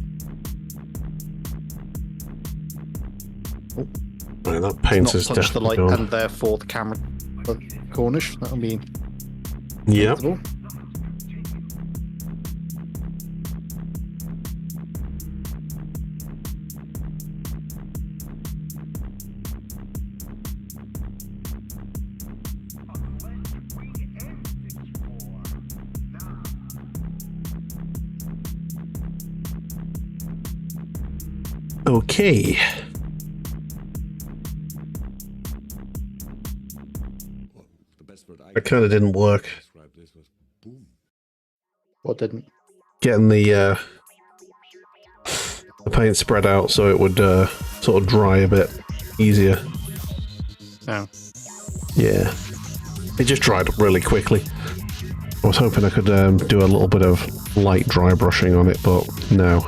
Speaker 2: Right, that paint is
Speaker 1: not touch the
Speaker 2: definitely
Speaker 1: light
Speaker 2: gone.
Speaker 1: and therefore the camera Cornish. That'll be
Speaker 2: Yep.
Speaker 1: acceptable.
Speaker 2: Okay. It kind of didn't work.
Speaker 1: What didn't?
Speaker 2: Getting the paint spread out so it would sort of dry a bit easier.
Speaker 1: Oh.
Speaker 2: Yeah. It just dried up really quickly. I was hoping I could do a little bit of light dry brushing on it, but no.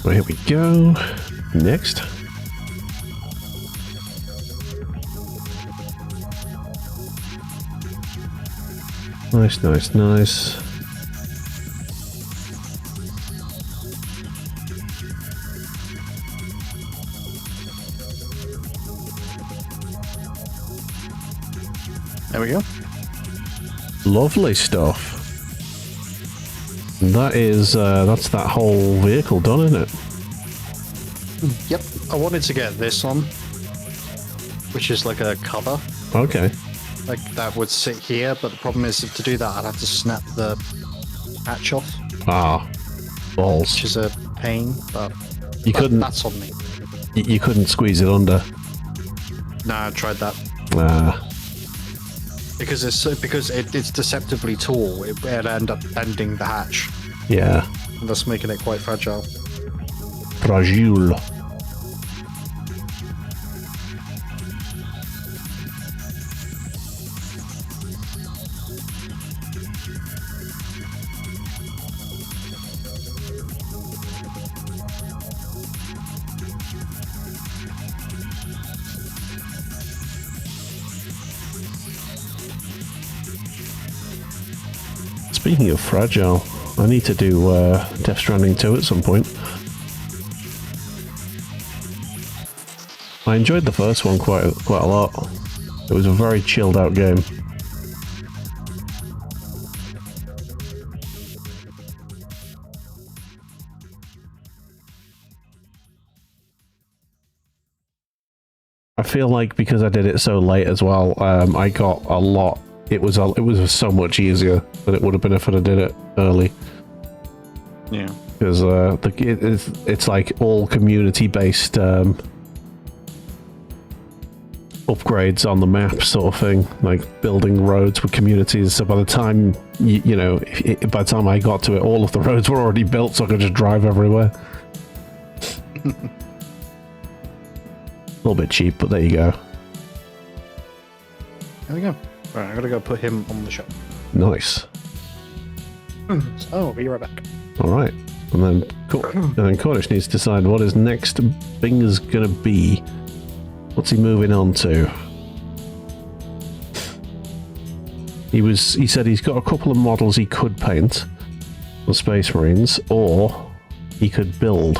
Speaker 2: Well, here we go. Next. Nice, nice, nice.
Speaker 1: There we go.
Speaker 2: Lovely stuff. That is, that's that whole vehicle done, isn't it?
Speaker 1: Yep. I wanted to get this on, which is like a cover.
Speaker 2: Okay.
Speaker 1: Like that would sit here, but the problem is to do that I'd have to snap the hatch off.
Speaker 2: Ah. Balls.
Speaker 1: Which is a pain, but
Speaker 2: you couldn't.
Speaker 1: That's on me.
Speaker 2: You couldn't squeeze it under.
Speaker 1: Nah, I tried that.
Speaker 2: Ah.
Speaker 1: Because it's deceptively tall, it'd end up bending the hatch.
Speaker 2: Yeah.
Speaker 1: And thus making it quite fragile.
Speaker 2: Fragile. Speaking of fragile, I need to do Death Stranding 2 at some point. I enjoyed the first one quite a lot. It was a very chilled out game. I feel like because I did it so late as well, I got a lot. It was so much easier than it would have been if I'd did it early.
Speaker 1: Yeah.
Speaker 2: Because it's like all community-based upgrades on the map, sort of thing, like building roads with communities. So by the time by the time I got to it, all of the roads were already built, so I could just drive everywhere. A little bit cheap, but there you go.
Speaker 1: There we go. Right, I gotta go put him on the shop.
Speaker 2: Nice.
Speaker 1: Oh, I'll be right back.
Speaker 2: All right, and then Cornish needs to decide what his next thing is gonna be. What's he moving on to? He said he's got a couple of models he could paint for Space Marines, or he could build.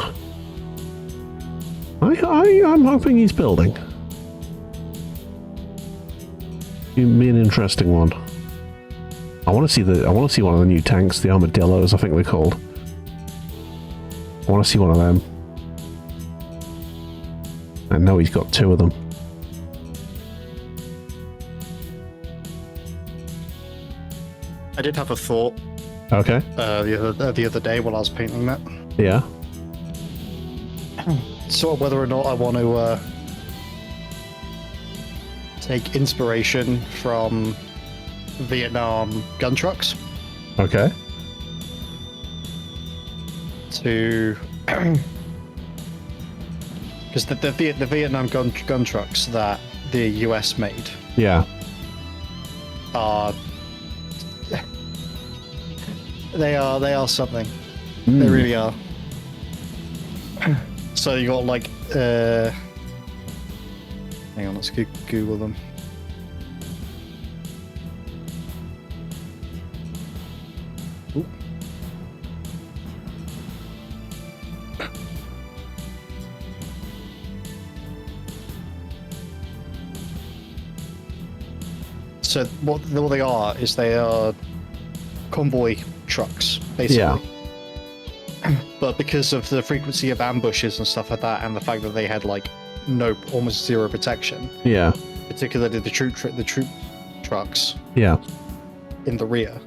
Speaker 2: I'm hoping he's building. It'd be an interesting one. I want to see one of the new tanks, the armadillos, I think they're called. I want to see one of them. I know he's got two of them.
Speaker 1: I did have a thought.
Speaker 2: Okay.
Speaker 1: The other day while I was painting that.
Speaker 2: Yeah.
Speaker 1: Sort of whether or not I want to take inspiration from Vietnam gun trucks.
Speaker 2: Okay.
Speaker 1: To because the Vietnam gun trucks that the US made.
Speaker 2: Yeah.
Speaker 1: Are they are something. They really are. So you got like hang on, let's Google them. Ooh. So what they are is they are convoy trucks, basically.
Speaker 2: Yeah.
Speaker 1: But because of the frequency of ambushes and stuff like that, and the fact that they had like almost zero protection.
Speaker 2: Yeah.
Speaker 1: Particularly the troop trucks.
Speaker 2: Yeah.
Speaker 1: in the rear.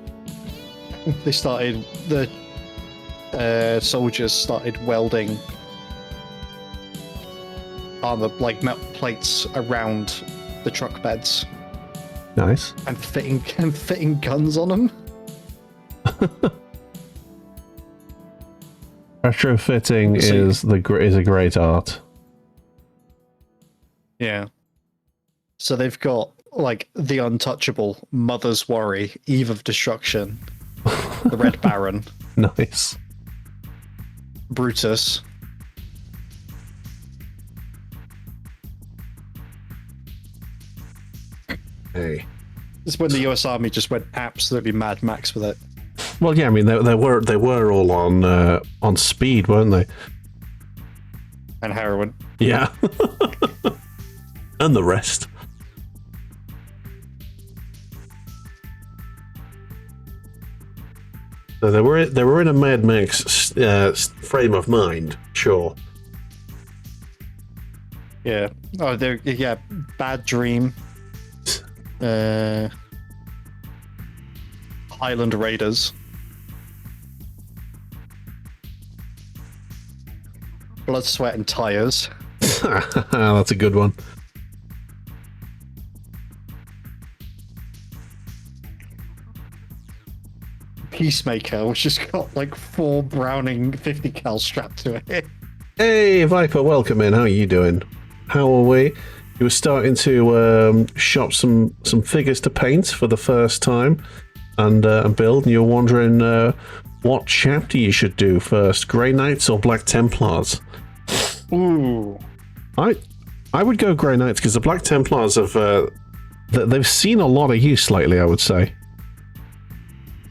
Speaker 1: The soldiers started welding armor, like metal plates around the truck beds.
Speaker 2: Nice.
Speaker 1: And fitting guns on them.
Speaker 2: Retrofitting is a great art.
Speaker 1: Yeah. So they've got like the untouchable, Mother's Worry, Eve of Destruction, the Red Baron.
Speaker 2: Nice.
Speaker 1: Brutus.
Speaker 2: Hey.
Speaker 1: This is when the US Army just went absolutely Mad Max with it.
Speaker 2: Well, yeah, I mean they were all on speed, weren't they?
Speaker 1: And heroin.
Speaker 2: Yeah. And the rest. So they were in a Mad Max frame of mind, sure.
Speaker 1: Yeah. Oh, Bad Dream. Highland Raiders. Blood, Sweat, and Tires.
Speaker 2: That's a good one.
Speaker 1: Peacemaker, which has got like 4 Browning 50 cal strapped to it.
Speaker 2: Hey, Viper, welcome in. How are you doing? How are we? You were starting to shop some figures to paint for the first time and build, and you're wondering what chapter you should do first, Grey Knights or Black Templars?
Speaker 1: Ooh.
Speaker 2: I would go Grey Knights because the Black Templars have they've seen a lot of use lately, I would say.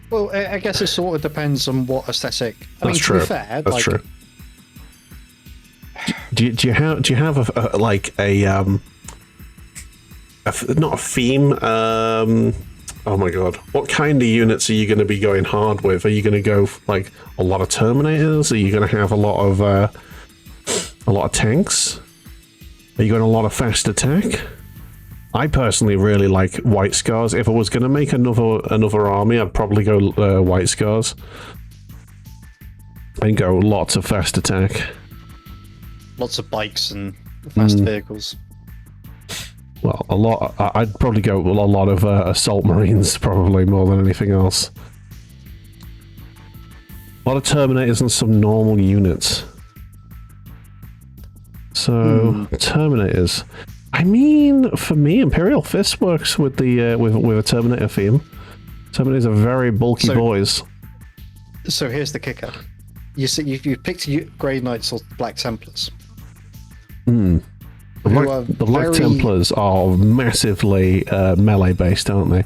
Speaker 1: Well, I guess it sort of depends on what aesthetic.
Speaker 2: That's true.
Speaker 1: To be fair,
Speaker 2: that's true. Do you have not a theme? Oh my god, what kind of units are you going to be going hard with? Are you going to go like a lot of Terminators? Are you going to have a lot of tanks? Are you going a lot of fast attack? I personally really like White Scars. If I was going to make another army, I'd probably go White Scars and go lots of fast attack.
Speaker 1: Lots of bikes and fast vehicles.
Speaker 2: Well, a lot. I'd probably go a lot of assault marines, probably more than anything else. A lot of Terminators and some normal units. So Terminators. I mean, for me, Imperial Fist works with the with a Terminator theme. Terminators are very bulky boys.
Speaker 1: So here's the kicker: you picked Grey Knights or Black Templars.
Speaker 2: The Black Templars are massively melee based, aren't they?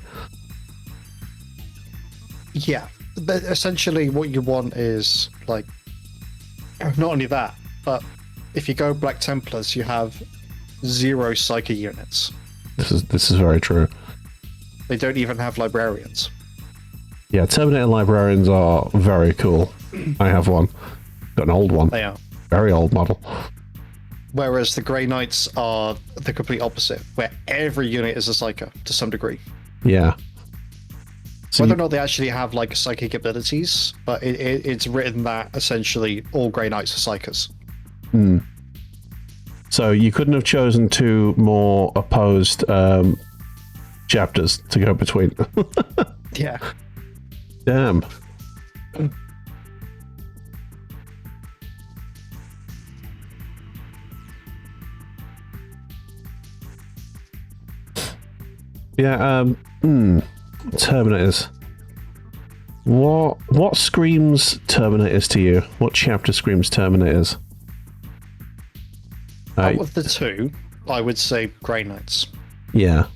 Speaker 1: Yeah, but essentially what you want is like not only that, but if you go Black Templars, you have 0 Psyker units.
Speaker 2: This is very true.
Speaker 1: They don't even have librarians.
Speaker 2: Yeah, Terminator librarians are very cool. I have one. Got an old one.
Speaker 1: They are.
Speaker 2: Very old model.
Speaker 1: Whereas the Grey Knights are the complete opposite, where every unit is a Psyker to some degree.
Speaker 2: Yeah. So
Speaker 1: Whether or not they actually have like psychic abilities, but it's written that essentially all Grey Knights are Psykers.
Speaker 2: So you couldn't have chosen 2 more opposed chapters to go between.
Speaker 1: Yeah.
Speaker 2: Damn. Yeah, Terminators. What screams Terminators to you? What chapter screams Terminators?
Speaker 1: Out of the 2, I would say Grey Knights.
Speaker 2: Yeah.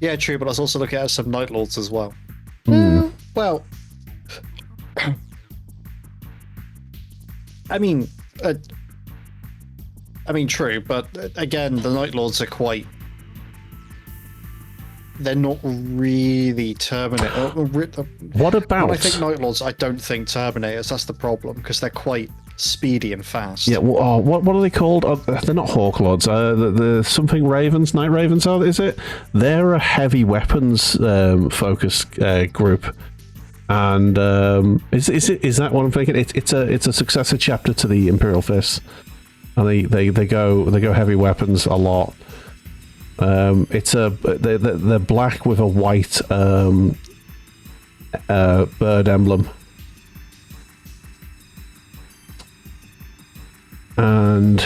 Speaker 1: Yeah, true, but I was also looking at some Night Lords as well. Well, I mean, true, but again, the Night Lords are quite. They're not really Terminator.
Speaker 2: What about?
Speaker 1: When I think Night Lords, I don't think Terminators. That's the problem, because they're quite speedy and fast.
Speaker 2: Yeah, what are they called? Oh, they're not Hawk Lords. The something Ravens, Night Ravens, is it? They're a heavy weapons focused group. And is that what I'm thinking? It's a successor chapter to the Imperial Fists, and they go heavy weapons a lot. They're black with a white bird emblem, and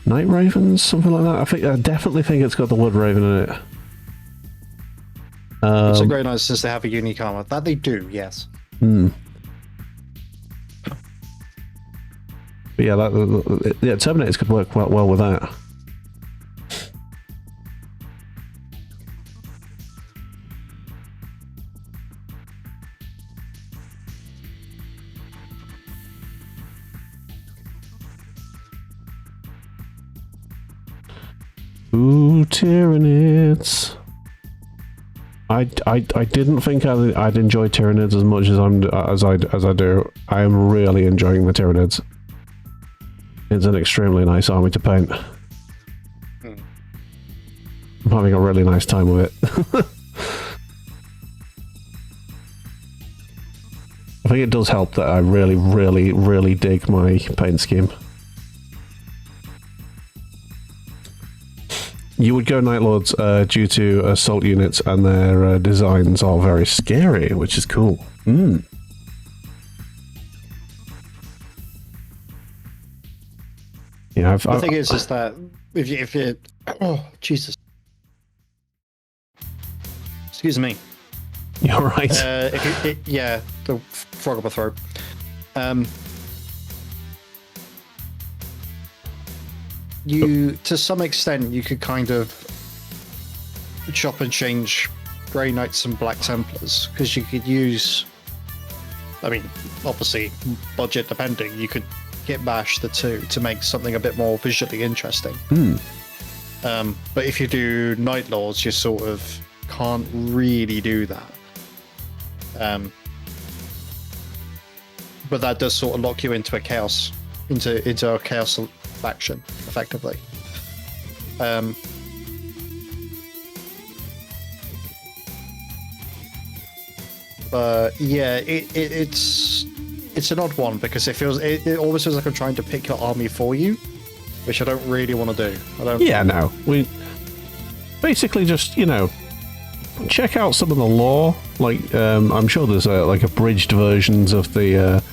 Speaker 2: Night Ravens, something like that. I definitely think it's got the Wood Raven in it.
Speaker 1: It's a great nice since they have a unique armor. That they do, yes.
Speaker 2: But yeah, Terminators could work well with that. Ooh, Tyranids. I didn't think I'd enjoy Tyranids as much as I do. I am really enjoying the Tyranids. It's an extremely nice army to paint. I'm having a really nice time with it. I think it does help that I really dig my paint scheme. You would go Night Lords due to assault units, and their designs are very scary, which is cool. Yeah,
Speaker 1: the thing is that if you oh Jesus, excuse me.
Speaker 2: You're right.
Speaker 1: Yeah, the frog up my throat. To some extent, you could kind of chop and change Grey Knights and Black Templars, because you could use, I mean, obviously, budget depending, you could kit bash the two to make something a bit more visually interesting. But if you do Night Lords, you sort of can't really do that. But that does sort of lock you into a chaos, into a chaos faction, effectively. But yeah, it's an odd one, because it almost feels like I'm trying to pick your army for you, which I don't really want to do.
Speaker 2: Yeah, no. We basically just, check out some of the lore. Like, I'm sure there's like abridged versions of the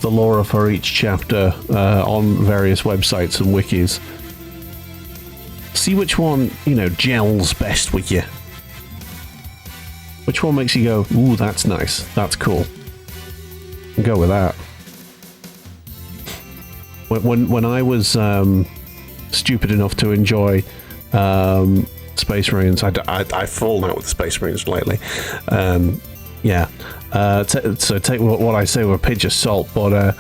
Speaker 2: lore for each chapter on various websites and wikis. See which one, gels best with you. Which one makes you go, ooh, that's nice, that's cool. And go with that. When I was stupid enough to enjoy Space Marines, I've fallen out with the Space Marines lately. Yeah. So take what I say with a pinch of salt, but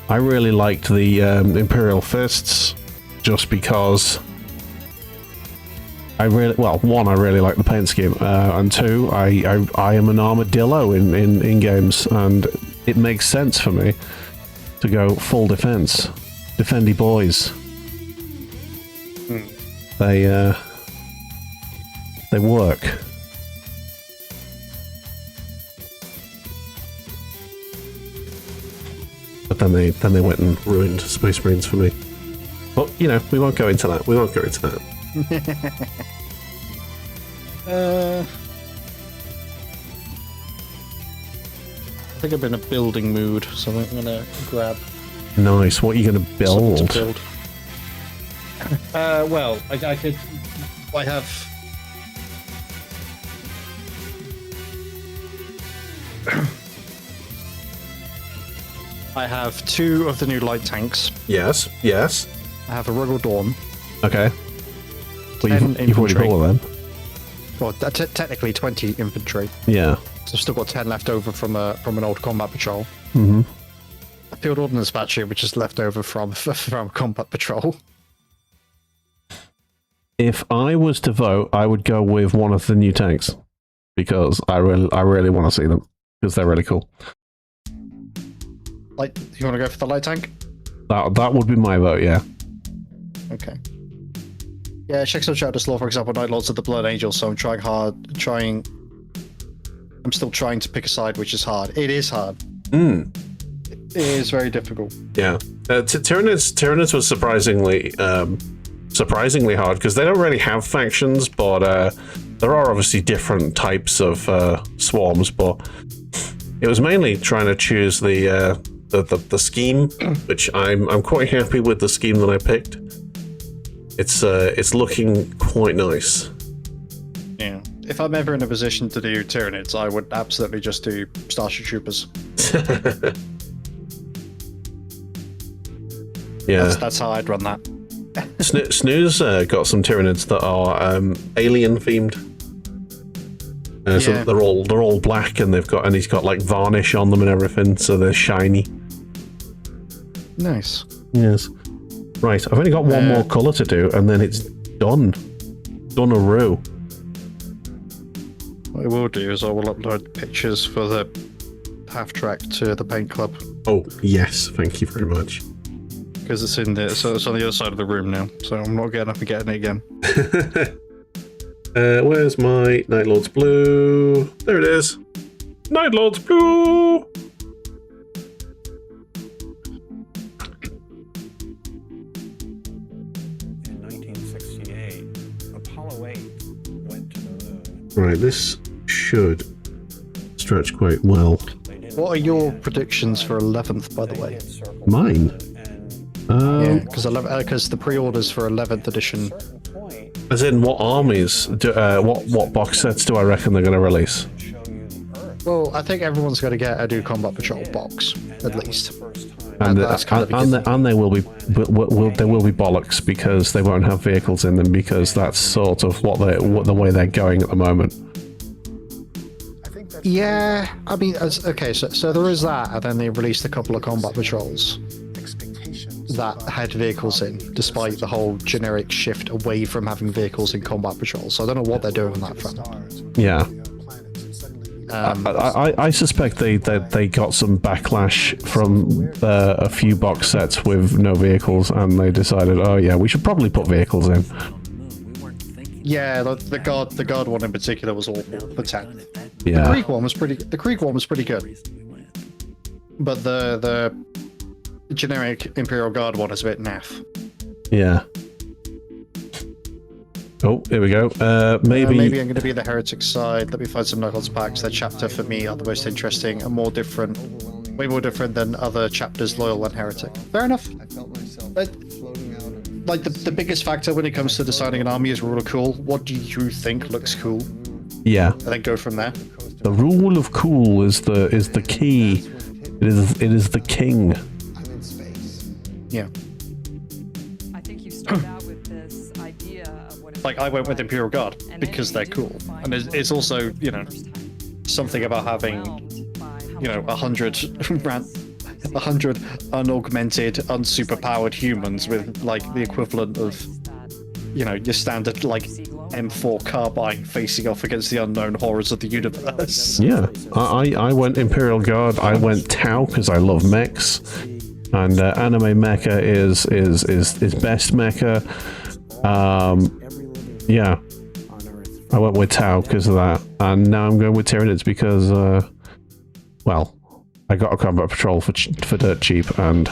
Speaker 2: I really liked the Imperial Fists, just because I really like the paint scheme, and two, I am an armadillo in games, and it makes sense for me to go full defense, defendy boys. They work. But then they went and ruined Space Marines for me. But we won't go into that.
Speaker 1: I think I'm in a building mood, so I'm gonna grab.
Speaker 2: Nice. What are you gonna build?
Speaker 1: To build. Well, I could. I have. I have 2 of the new light tanks.
Speaker 2: Yes.
Speaker 1: I have a Ruggle Dawn.
Speaker 2: Okay. Well, you've already bought them.
Speaker 1: Well, technically 20 infantry.
Speaker 2: Yeah.
Speaker 1: So I've still got 10 left over from an old combat patrol.
Speaker 2: Mm-hmm.
Speaker 1: A field ordnance battery, which is left over from combat patrol.
Speaker 2: If I was to vote, I would go with one of the new tanks, because I really want to see them, because they're really cool.
Speaker 1: Light. You want to go for the light tank?
Speaker 2: That would be my vote, yeah.
Speaker 1: Okay. Yeah, check some Chapter Law, for example, Night Lords of the Blood Angels, so I'm still trying to pick a side, which is hard. It is hard. It is very difficult.
Speaker 2: Yeah. Tyranids was surprisingly hard, because they don't really have factions, but there are obviously different types of swarms, but it was mainly trying to choose the scheme, which I'm quite happy with the scheme that I picked. It's looking quite nice.
Speaker 1: Yeah. If I'm ever in a position to do Tyranids, I would absolutely just do Starship Troopers.
Speaker 2: Yeah.
Speaker 1: That's how I'd run that.
Speaker 2: Snooze got some Tyranids that are alien themed. So they're all black, and he's got like varnish on them and everything, so they're shiny.
Speaker 1: Nice.
Speaker 2: Yes. Right, I've only got one more colour to do, and then it's done. Done-a-roo.
Speaker 1: What I will do is I will upload pictures for the half track to the paint club.
Speaker 2: Oh, yes, thank you very much.
Speaker 1: Because it's in there, so it's on the other side of the room now, so I'm not getting up and getting it again.
Speaker 2: Where's my Night Lord's Blue? There it is. Night Lord's Blue!
Speaker 3: In 1968, Apollo 8 went to the moon.
Speaker 2: Right, this should stretch quite well.
Speaker 1: What are your predictions for 11th, by the way?
Speaker 2: Mine?
Speaker 1: Yeah, because the pre-orders for 11th edition.
Speaker 2: As in, what armies? What box sets do I reckon they're going to release?
Speaker 1: Well, I think everyone's going to get a new Combat Patrol box, at least.
Speaker 2: And they will be bollocks, because they won't have vehicles in them, because that's sort of the way they're going at the moment.
Speaker 1: Yeah, I mean, okay, so there is that, and then they released a couple of Combat Patrols that had vehicles in, despite the whole generic shift away from having vehicles in Combat Patrols. So I don't know what they're doing on that front.
Speaker 2: Yeah. I suspect they got some backlash from a few box sets with no vehicles, and they decided, oh yeah, we should probably put vehicles in.
Speaker 1: Yeah, the guard one in particular was awful. The 10th.
Speaker 2: Yeah.
Speaker 1: The Krieg one was pretty good. But the generic Imperial Guard one is a bit naff.
Speaker 2: Yeah. Oh, here we go. Maybe
Speaker 1: I'm going to be the Heretic side. Let me find some Knuckles packs. Their chapter for me are the most interesting and more different, way more different than other chapters, Loyal and Heretic. Fair enough. Like the biggest factor when it comes to deciding an army is rule of cool. What do you think looks cool?
Speaker 2: Yeah.
Speaker 1: And then go from there.
Speaker 2: The rule of cool is the key. It is the king.
Speaker 1: Yeah.
Speaker 4: I think you start out with this idea of what
Speaker 1: Like I went with Imperial Guard because they're cool, and it's also something about having 100 unaugmented, unsuperpowered humans with like the equivalent of your standard like M4 carbine facing off against the unknown horrors of the universe.
Speaker 2: Yeah, I went Imperial Guard. I went Tau because I love mechs, and anime mecha is best mecha. Yeah, I went with Tau because of that, and now I'm going with Tyranids because, well, I got a Combat Patrol for dirt cheap, and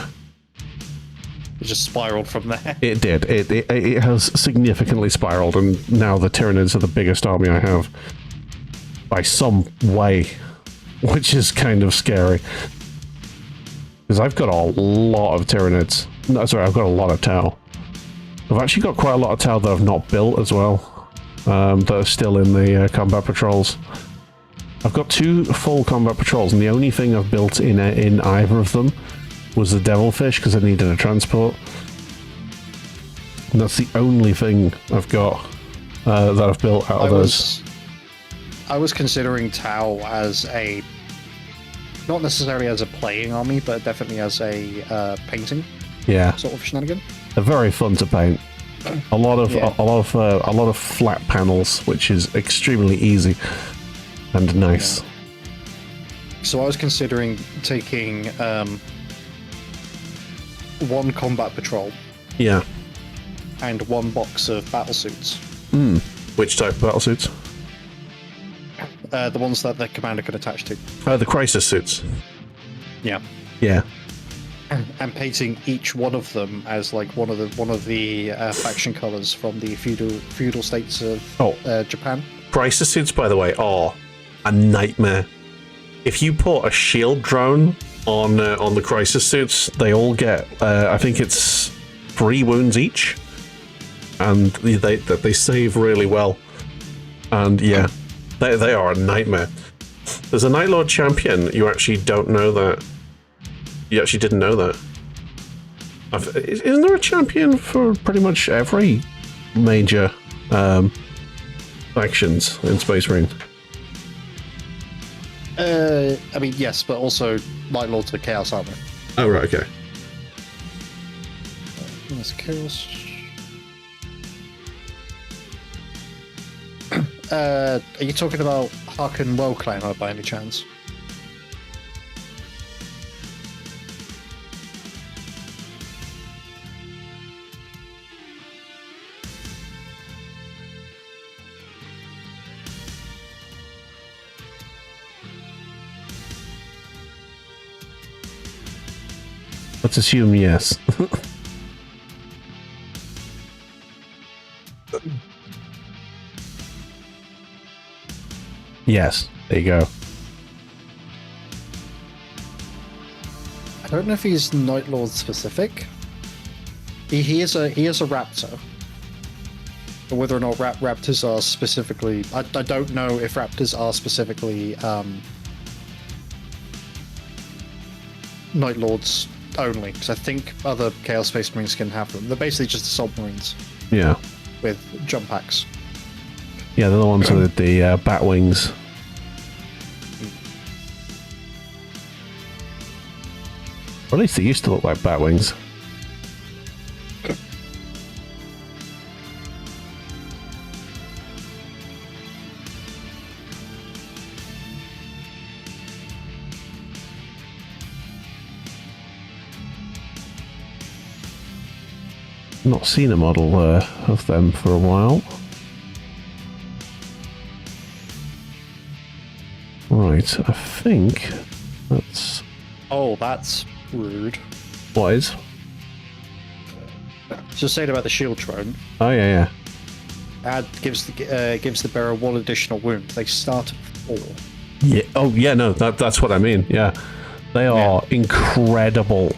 Speaker 1: it just spiraled from there.
Speaker 2: It did. It has significantly spiraled, and now the Tyranids are the biggest army I have by some way, which is kind of scary. Because I've got a lot of Tyranids. No, sorry, I've got a lot of Tau. I've actually got quite a lot of Tau that I've not built as well, that are still in the Combat Patrols. I've got 2 full Combat Patrols, and the only thing I've built in either of them was the Devilfish, because I needed a transport. And that's the only thing I've got that I've built out of those.
Speaker 1: I was considering Tau as a, not necessarily as a playing army, but definitely as a painting.
Speaker 2: Yeah.
Speaker 1: Sort of shenanigan.
Speaker 2: They're very fun to paint. A lot of flat panels, which is extremely easy and nice.
Speaker 1: So I was considering taking one combat patrol,
Speaker 2: Yeah.
Speaker 1: and one box of battle suits.
Speaker 2: Which type of battle suits?
Speaker 1: The ones that the commander can attach to.
Speaker 2: The crisis suits.
Speaker 1: Yeah.
Speaker 2: Yeah.
Speaker 1: And painting each one of them as like one of the faction colors from the feudal states of Japan.
Speaker 2: Crisis suits, by the way, are a nightmare. If you put a shield drone on the crisis suits, they all get I think it's 3 wounds each, and they save really well. And yeah, they are a nightmare. There's a Night Lord champion. You actually don't know that. You actually didn't know that. Isn't there a champion for pretty much every major factions in Space Marine?
Speaker 1: I mean, yes, but also Night Lords of Chaos Armor.
Speaker 2: Oh, right, okay.
Speaker 1: There's Chaos. Are you talking about Harken Worldclimber by any chance?
Speaker 2: Let's assume yes. Yes, there you go.
Speaker 1: I don't know if he's Night Lord specific. He is a raptor. But whether or not raptors are specifically, I don't know if raptors are specifically Night Lords only, because I think other Chaos Space Marines can have them. They're basically just assault marines.
Speaker 2: Yeah.
Speaker 1: With jump packs.
Speaker 2: Yeah, they're the ones with the bat wings. Or at least they used to look like bat wings. Not seen a model of them for a while. Right, I think that's...
Speaker 1: Oh, that's rude.
Speaker 2: What is?
Speaker 1: Just saying about the shield drone.
Speaker 2: Oh, yeah.
Speaker 1: Gives the bearer 1 additional wound. They start at 4.
Speaker 2: Yeah. Oh, yeah, no, that's what I mean, yeah. They are incredible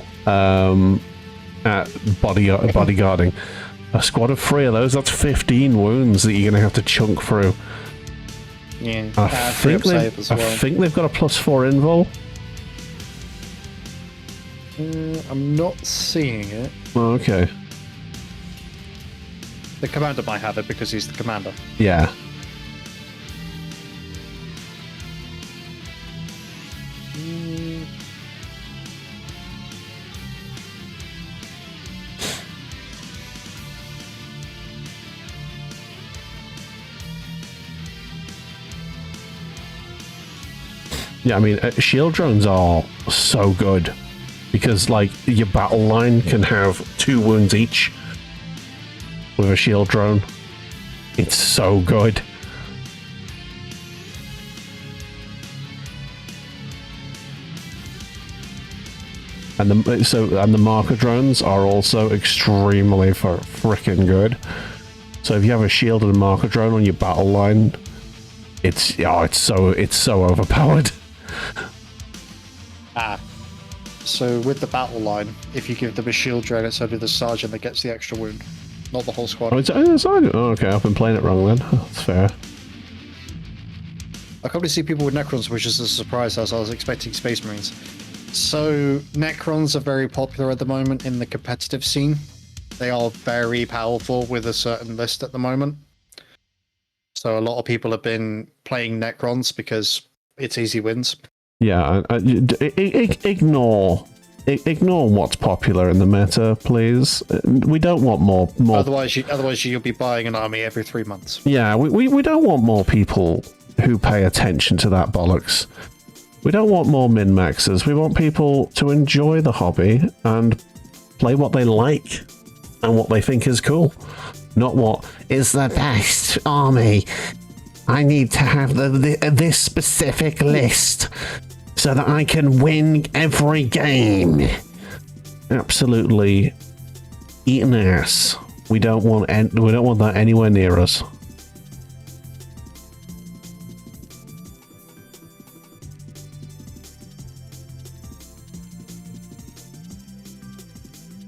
Speaker 2: at bodyguarding. A squad of 3 of those, that's 15 wounds that you're going to have to chunk through.
Speaker 1: Yeah,
Speaker 2: I think they've got a +4 invul.
Speaker 1: I'm not seeing it.
Speaker 2: Oh, okay.
Speaker 1: The commander might have it because he's the commander.
Speaker 2: Yeah. Yeah, I mean, shield drones are so good because, like, your battle line can have 2 wounds each with a shield drone. It's so good. And the marker drones are also extremely frickin' good. So if you have a shielded marker drone on your battle line, it's so overpowered.
Speaker 1: So with the battle line, if you give them a shield drone, it's only the sergeant that gets the extra wound, not the whole squad.
Speaker 2: Oh, it's the sergeant? Oh, okay, I've been playing it wrong then. That's fair.
Speaker 1: I can't really see people with Necrons, which is a surprise as I was expecting Space Marines. So Necrons are very popular at the moment in the competitive scene. They are very powerful with a certain list at the moment. So a lot of people have been playing Necrons because it's easy wins.
Speaker 2: Yeah, ignore what's popular in the meta, please. We don't want more.
Speaker 1: Otherwise, you'll be buying an army every 3 months.
Speaker 2: Yeah, we don't want more people who pay attention to that bollocks. We don't want more min-maxers. We want people to enjoy the hobby and play what they like and what they think is cool, not what is the best army. I need to have this specific list so that I can win every game. Absolutely eating ass. We don't want that anywhere near us.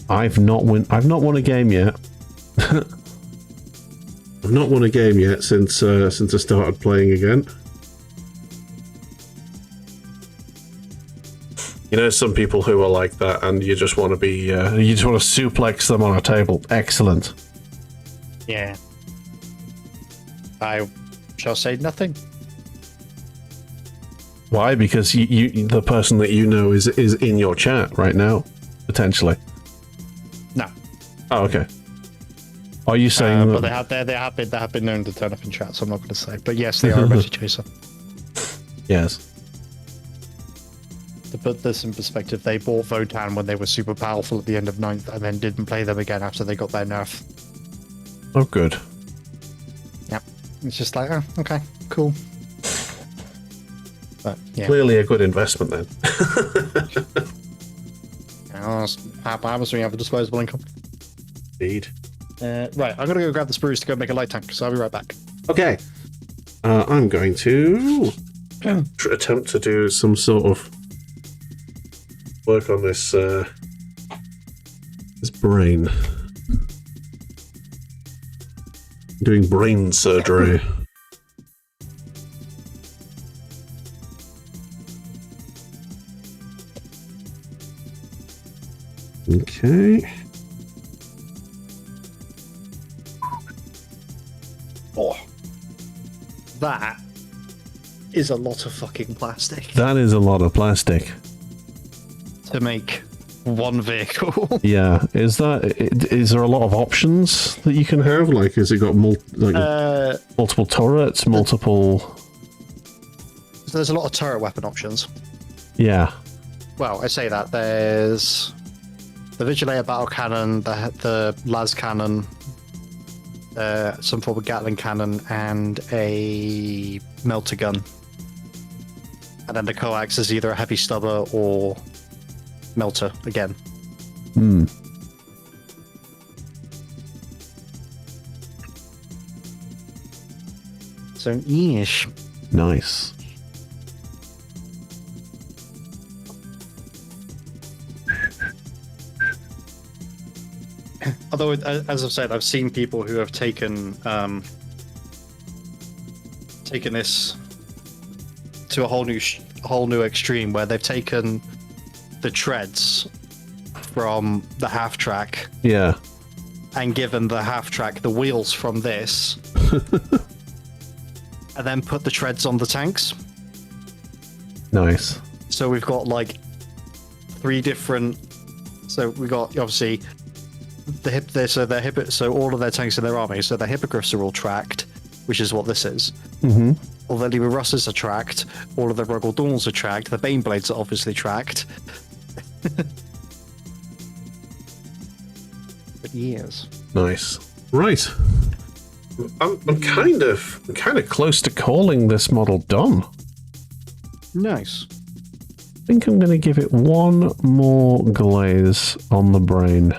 Speaker 2: I've not won a game yet. I've not won a game yet since I started playing again. You know, some people who are like that, and you just want to be, you just want to suplex them on a table. Excellent.
Speaker 1: Yeah. I shall say nothing.
Speaker 2: Why? Because you the person that you know is in your chat right now, potentially.
Speaker 1: No.
Speaker 2: Oh, okay. Are you saying?
Speaker 1: But they have been known to turn up in chat, so I'm not going to say. But yes, they are a message chaser.
Speaker 2: Yes.
Speaker 1: To put this in perspective, they bought Votan when they were super powerful at the end of 9th, and then didn't play them again after they got their nerf.
Speaker 2: Oh, good.
Speaker 1: Yep. It's just like, oh, okay, cool. But yeah.
Speaker 2: Clearly a good investment then.
Speaker 1: What happens when you have a disposable income?
Speaker 2: Indeed.
Speaker 1: Right, I'm gonna go grab the spruce to go make a light tank, so I'll be right back.
Speaker 2: Okay. I'm going to attempt to do some sort of work on this this brain. Doing brain surgery. Okay.
Speaker 1: Oh, that is a lot of fucking plastic
Speaker 2: That is a lot of plastic.
Speaker 1: to make one vehicle.
Speaker 2: Yeah. Is there a lot of options that you can have? Like, has it got multiple turrets, multiple?
Speaker 1: So there's a lot of turret weapon options.
Speaker 2: Yeah.
Speaker 1: Well, I say that there's the Vigilator battle cannon, the las cannon, some form of Gatling cannon, and a melter gun. And then the coax is either a heavy stubber or melter again.
Speaker 2: Hmm.
Speaker 1: So, yeesh.
Speaker 2: Nice.
Speaker 1: Although, as I've said, I've seen people who have taken this to a whole new extreme, where they've taken the treads from the half track,
Speaker 2: Yeah.
Speaker 1: and given the half track the wheels from this, and then put the treads on the tanks.
Speaker 2: Nice.
Speaker 1: So we've got like 3 different. So we got obviously the hip. So all of their tanks in their army. So their hippogriffs are all tracked, which is what this is.
Speaker 2: Mm-hmm.
Speaker 1: All their Lieber Russes are tracked. All of their Ruggle Dawns are tracked. The Baneblades are obviously tracked. But years.
Speaker 2: Nice. Right. I'm kind of close to calling this model done.
Speaker 1: Nice.
Speaker 2: I think I'm going to give it one more glaze on the brain.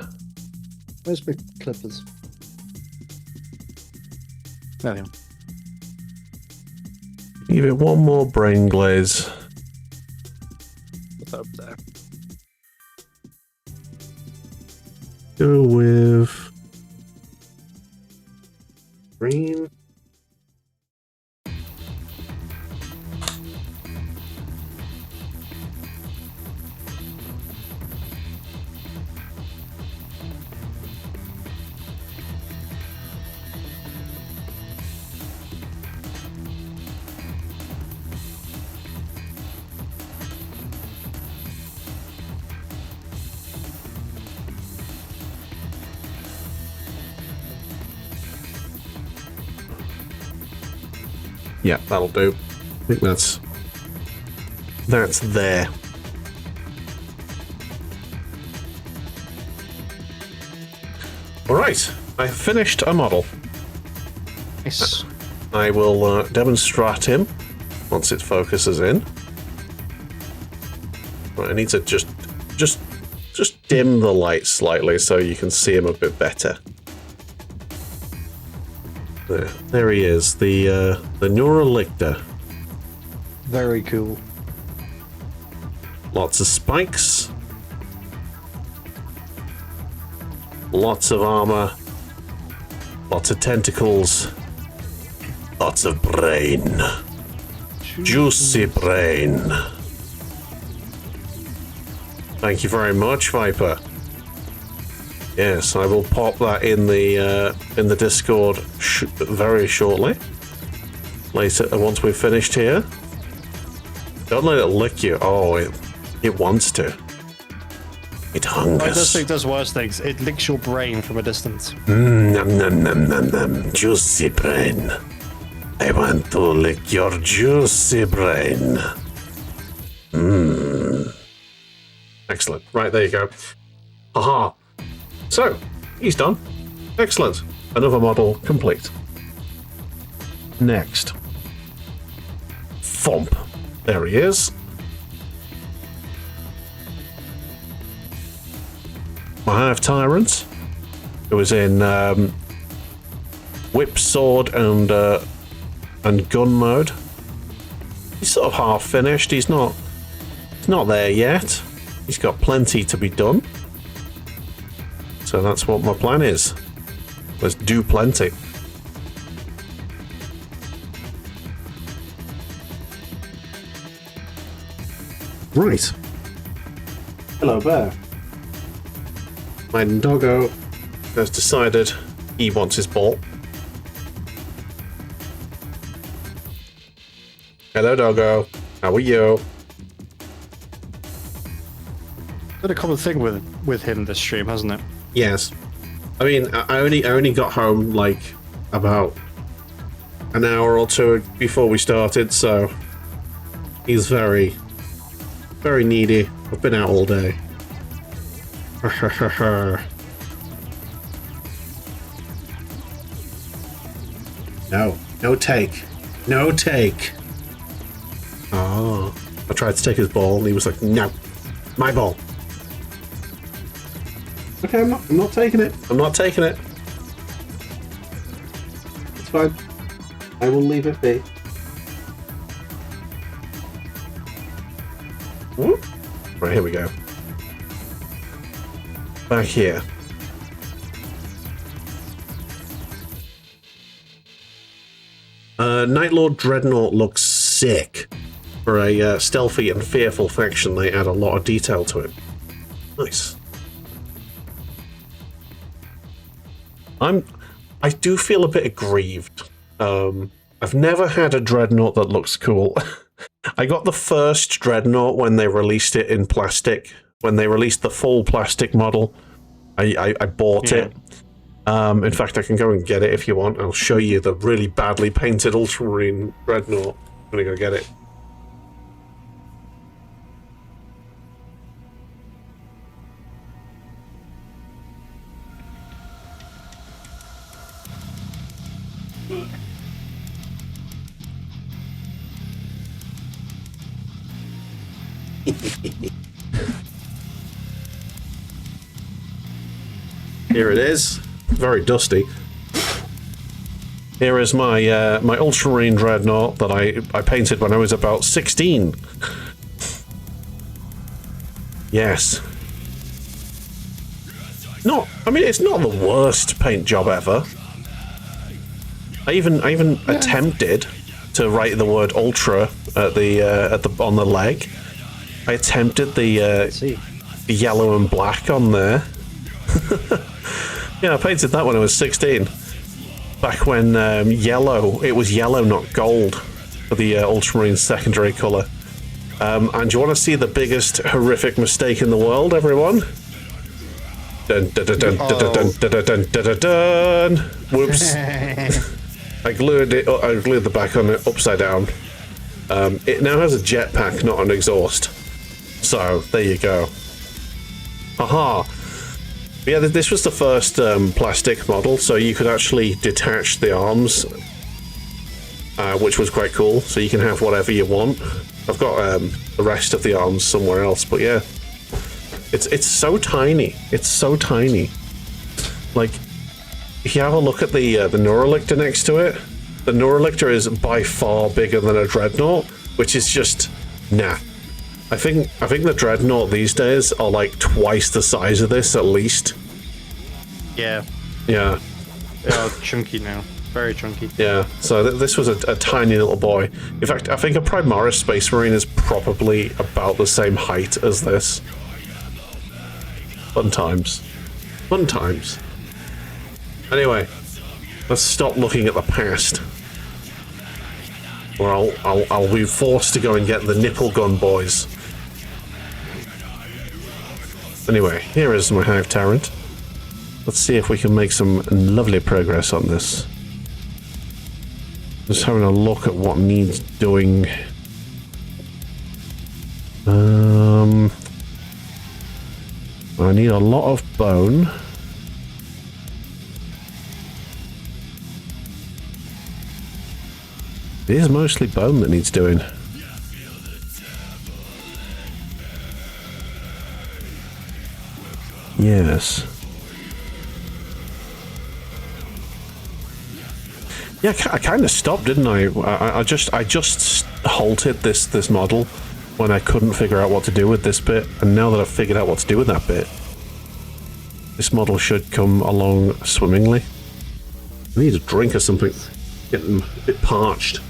Speaker 1: Where's my clippers? There they are.
Speaker 2: Give it one more brain glaze.
Speaker 1: What's up there?
Speaker 2: Go with green. Yeah, that'll do. I think that's there. Alright, I finished a model.
Speaker 1: Nice.
Speaker 2: I will demonstrate him once it focuses in. Right, I need to just dim the light slightly so you can see him a bit better. There he is, the Neurolictor.
Speaker 1: Very cool.
Speaker 2: Lots of spikes. Lots of armor. Lots of tentacles. Lots of brain. Juicy brain. Thank you very much, Viper. Yes, I will pop that in the Discord very shortly. Later, once we've finished here. Don't let it lick you. Oh, it wants to. It hungers.
Speaker 1: This thing does worse things. It licks your brain from a distance.
Speaker 2: Nom nom nom nom nom. Juicy brain. I want to lick your juicy brain. Excellent. Right, there you go. Haha. So, he's done. Excellent. Another model complete. Next. Thump. There he is. I have Tyranids, who is in whip, sword, and gun mode. He's sort of half finished. He's not there yet. He's got plenty to be done. So that's what my plan is. Let's do plenty. Right. Hello, bear. My doggo has decided he wants his ball. Hello, doggo. How are you?
Speaker 1: Been a common thing with him this stream, hasn't it?
Speaker 2: Yes. I mean, I only got home like about an hour or two before we started, so he's very, very needy. I've been out all day. No take. No take. Oh, I tried to take his ball and he was like, no, my ball. Okay, I'm not taking it. I'm not taking it. It's fine. I will leave it be. Ooh. Right, here we go. Back here. Night Lord Dreadnought looks sick. For a stealthy and fearful faction, they add a lot of detail to it. Nice. I do feel a bit aggrieved. I've never had a Dreadnought that looks cool. I got the first Dreadnought when they released it in plastic. When they released the full plastic model, I bought it. In fact, I can go and get it if you want. I'll show you the really badly painted Ultramarine Dreadnought. I'm gonna go get it. Here it is. Very dusty. Here is my my Ultramarine Dreadnought that I painted when I was about 16. Yes. I mean, it's not the worst paint job ever. I even attempted to write the word Ultra at the on the leg. I attempted the yellow and black on there. Yeah, I painted that when I was 16. Back when it was yellow, not gold, for the Ultramarine secondary colour. And do you want to see the biggest horrific mistake in the world, everyone? Dun dun dun dun dun dun dun dun dun dun dun. Whoops. I glued the back on it upside down. It now has a jetpack, not an exhaust. So, there you go. Haha. Yeah, this was the first plastic model, so you could actually detach the arms, which was quite cool. So you can have whatever you want. I've got the rest of the arms somewhere else, but yeah, it's so tiny. It's so tiny. Like, if you have a look at the Neurolictor next to it, the Neurolictor is by far bigger than a Dreadnought, which is just nah. I think the Dreadnought these days are like twice the size of this at least.
Speaker 1: Yeah.
Speaker 2: Yeah.
Speaker 1: They are chunky now. Very chunky.
Speaker 2: Yeah. So this was a tiny little boy. In fact, I think a Primaris Space Marine is probably about the same height as this. Fun times. Fun times. Anyway, let's stop looking at the past. Or I'll be forced to go and get the nipple gun boys. Anyway, here is my Hive Tyrant. Let's see if we can make some lovely progress on this. Just having a look at what needs doing. I need a lot of bone. It is mostly bone that needs doing. Yes. Yeah, I kind of stopped, didn't I? I just halted this model when I couldn't figure out what to do with this bit, and now that I've figured out what to do with that bit, this model should come along swimmingly. I need a drink or something. Getting a bit parched.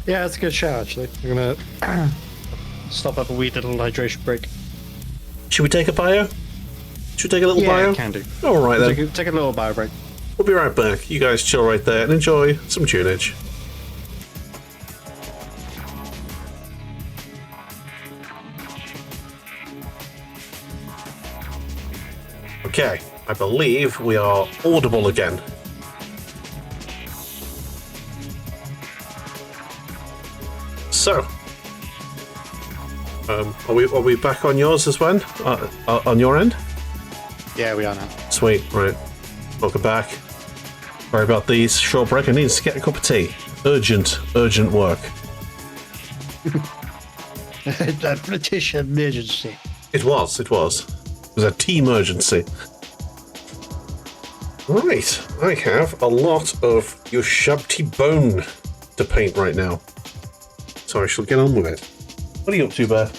Speaker 1: Yeah, that's a good shout, actually. We're gonna stop up a wee little hydration break.
Speaker 2: Should we take a bio? Should we take a little bio?
Speaker 1: Yeah, can do.
Speaker 2: All right, then.
Speaker 1: Take a little bio break.
Speaker 2: We'll be right back. You guys chill right there and enjoy some tunage. Okay, I believe we are audible again. So, are we back on yours as well? On your end?
Speaker 1: Yeah, we are now.
Speaker 2: Sweet, right. Welcome back. Sorry about these short break. I need to get a cup of tea. Urgent work.
Speaker 1: A British emergency.
Speaker 2: It was. It was a tea emergency. Right, I have a lot of Ushabti bone to paint right now. So I shall get on with it. What are you up to, Bear?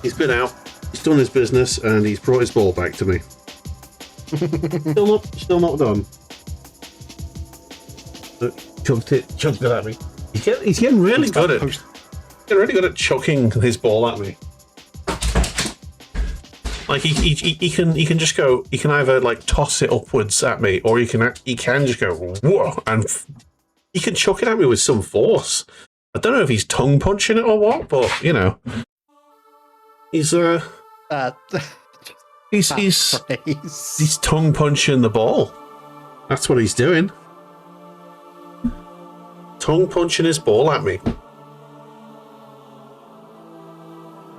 Speaker 2: He's been out, he's done his business, and he's brought his ball back to me. Still not done. Chucked it at me. He's getting really good at chucking his ball at me. Like he can just go. He can either like toss it upwards at me, or he can just go whoa, and he can chuck it at me with some force. I don't know if he's tongue punching it or what, but you know, he's tongue punching the ball. That's what he's doing. Tongue punching his ball at me.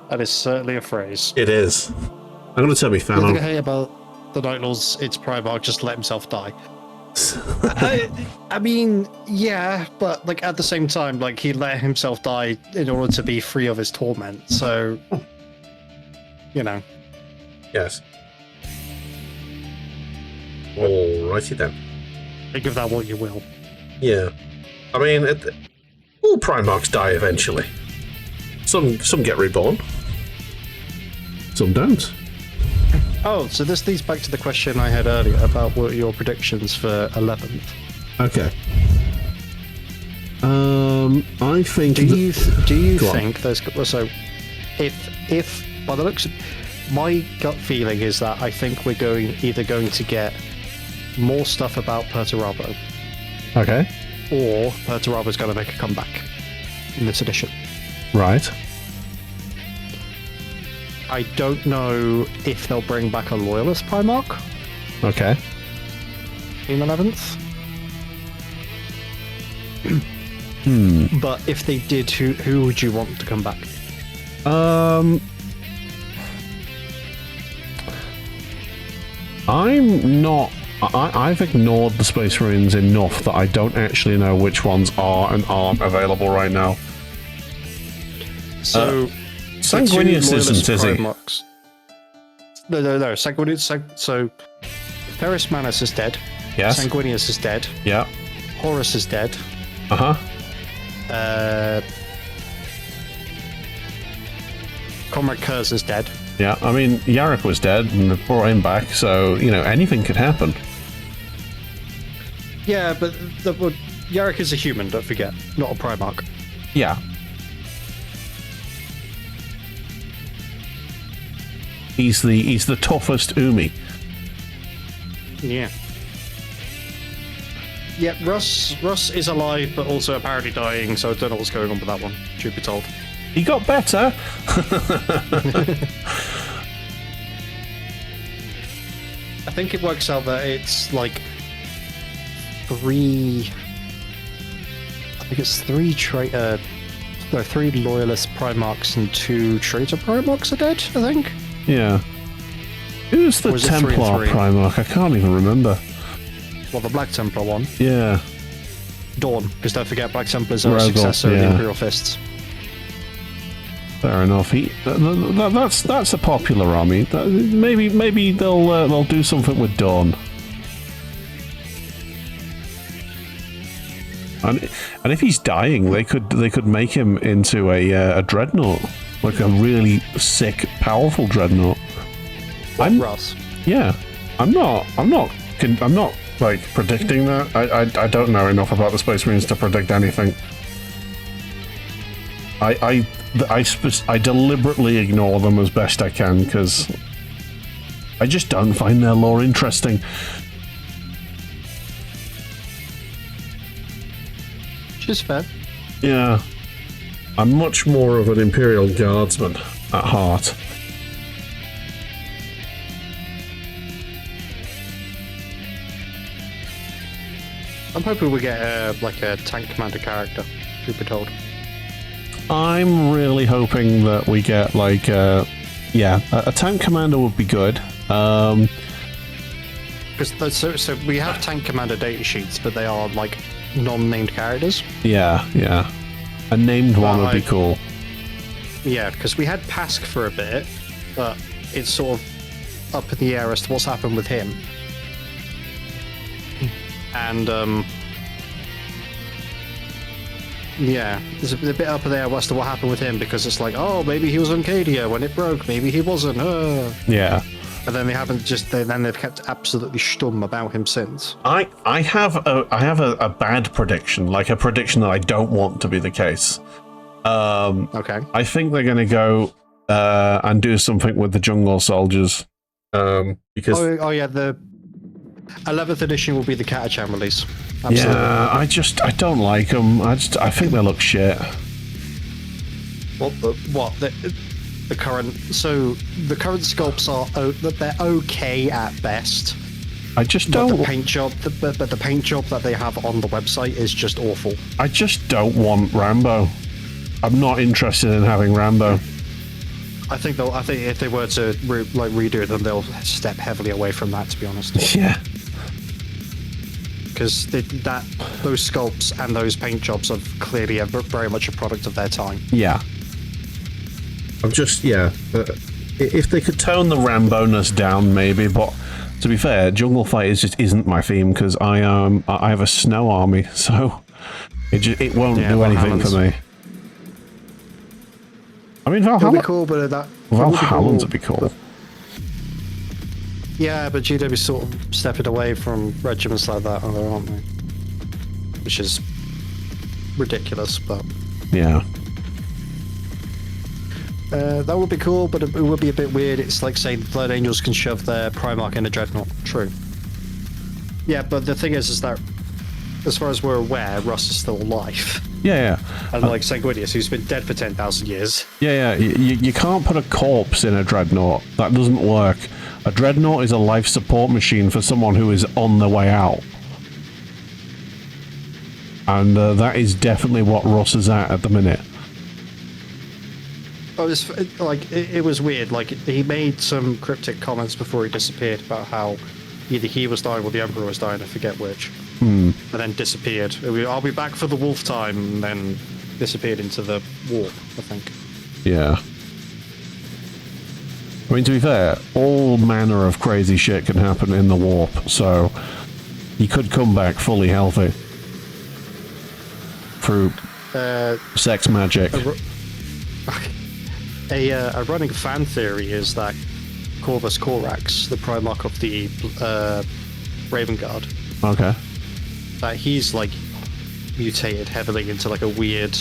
Speaker 1: That is certainly a phrase.
Speaker 2: It is. I'm going to tell me fan on.
Speaker 1: Hey, about the Night Lords, it's Primarch just let himself die. I mean, yeah, but like at the same time, like he let himself die in order to be free of his torment. So, you know.
Speaker 2: Yes. Alrighty then.
Speaker 1: Think of that what you will.
Speaker 2: Yeah. I mean, all Primarchs die eventually. Some get reborn. Some don't.
Speaker 1: Oh, so this leads back to the question I had earlier about what your predictions for 11th.
Speaker 2: Okay. I think.
Speaker 1: Do you think there's so? If by the looks, my gut feeling is that I think we're either going to get more stuff about Perturabo.
Speaker 2: Okay.
Speaker 1: Or Perturabo's going to make a comeback in this edition.
Speaker 2: Right.
Speaker 1: I don't know if they'll bring back a Loyalist Primarch.
Speaker 2: Okay.
Speaker 1: In 11th. But if they did, who would you want to come back?
Speaker 2: I'm not... I've ignored the Space Marines enough that I don't actually know which ones are and aren't available right now.
Speaker 1: So...
Speaker 2: Sanguinius isn't, is he?
Speaker 1: No. Sanguinius... So... Ferrus Manus is dead.
Speaker 2: Yes.
Speaker 1: Sanguinius is dead.
Speaker 2: Yeah.
Speaker 1: Horus is dead.
Speaker 2: Uh-huh.
Speaker 1: Comrade Kurz is dead.
Speaker 2: Yeah, I mean, Yarrick was dead and they brought him back, so, you know, anything could happen.
Speaker 1: Yeah, but Yarrick is a human, don't forget. Not a Primarch.
Speaker 2: Yeah. He's the toughest Umi.
Speaker 1: Yeah. Yeah, Russ is alive, but also apparently dying, so I don't know what's going on with that one, truth be told.
Speaker 2: He got better.
Speaker 1: I think it works out that it's like three loyalist Primarchs and 2 traitor Primarchs are dead, I think.
Speaker 2: Yeah. Who's the Templar Primarch? I can't even remember.
Speaker 1: Well, the Black Templar one.
Speaker 2: Yeah.
Speaker 1: Dawn, because don't forget Black Templars are a successor of the Imperial Fists.
Speaker 2: Fair enough. That's a popular army. Maybe they'll do something with Dawn. And if he's dying, they could make him into a dreadnought, like a really sick, powerful dreadnought.
Speaker 1: Russ.
Speaker 2: Yeah, I'm not like predicting that. I don't know enough about the Space Marines to predict anything. I deliberately ignore them as best I can because I just don't find their lore interesting.
Speaker 1: Which is fair.
Speaker 2: Yeah, I'm much more of an Imperial Guardsman at heart.
Speaker 1: I'm hoping we get like a tank commander character, truth be told.
Speaker 2: I'm really hoping that we get like a tank commander would be good.
Speaker 1: So we have tank commander data sheets, but they are like non-named characters.
Speaker 2: Yeah. A named one would be cool.
Speaker 1: Yeah, because we had Pask for a bit, but it's sort of up in the air as to what's happened with him. And there's a bit up in the air as to what happened with him, because it's like, oh, maybe he was on Cadia when it broke, maybe he wasn't.
Speaker 2: Yeah.
Speaker 1: But then they've kept absolutely stum about him since.
Speaker 2: I have a bad prediction, like a prediction that I don't want to be the case.
Speaker 1: Okay.
Speaker 2: I think they're going to go and do something with the jungle soldiers. Because
Speaker 1: the 11th edition will be the Catachan release. Absolutely.
Speaker 2: Yeah, I don't like them. I think they look shit. The current sculpts are they're okay at best. I just don't.
Speaker 1: But the paint job that they have on the website is just awful.
Speaker 2: I just don't want Rambo. I'm not interested in having Rambo.
Speaker 1: I think if they were to redo them, they'll step heavily away from that, to be honest.
Speaker 2: Yeah.
Speaker 1: Because those sculpts and those paint jobs are clearly very much a product of their time.
Speaker 2: Yeah. If they could tone the Rambo-ness down, maybe. But to be fair, Jungle Fighters just isn't my theme because I have a snow army, so it won't do anything for me. I mean, Valhalla
Speaker 1: would be cool, but
Speaker 2: Valhallans would be cool.
Speaker 1: Yeah, but GW's sort of stepping away from regiments like that, aren't they? Which is ridiculous, but
Speaker 2: yeah.
Speaker 1: That would be cool, but it would be a bit weird. It's like saying Blood Angels can shove their Primarch in a Dreadnought. True. Yeah, but the thing is that as far as we're aware, Russ is still alive.
Speaker 2: Yeah.
Speaker 1: Unlike Sanguinius, who's been dead for 10,000 years.
Speaker 2: Yeah. You can't put a corpse in a Dreadnought. That doesn't work. A Dreadnought is a life support machine for someone who is on the way out. And that is definitely what Russ is at the minute.
Speaker 1: It was weird. Like, he made some cryptic comments before he disappeared about how either he was dying or the Emperor was dying, I forget which.
Speaker 2: Hmm.
Speaker 1: And then disappeared. I'll be back for the wolf time, and then disappeared into the warp, I think.
Speaker 2: Yeah. I mean, to be fair, all manner of crazy shit can happen in the warp, so he could come back fully healthy through sex magic.
Speaker 1: A running fan theory is that Corvus Corax, the Primarch of the Raven Guard,
Speaker 2: Okay.
Speaker 1: that he's like mutated heavily into like a weird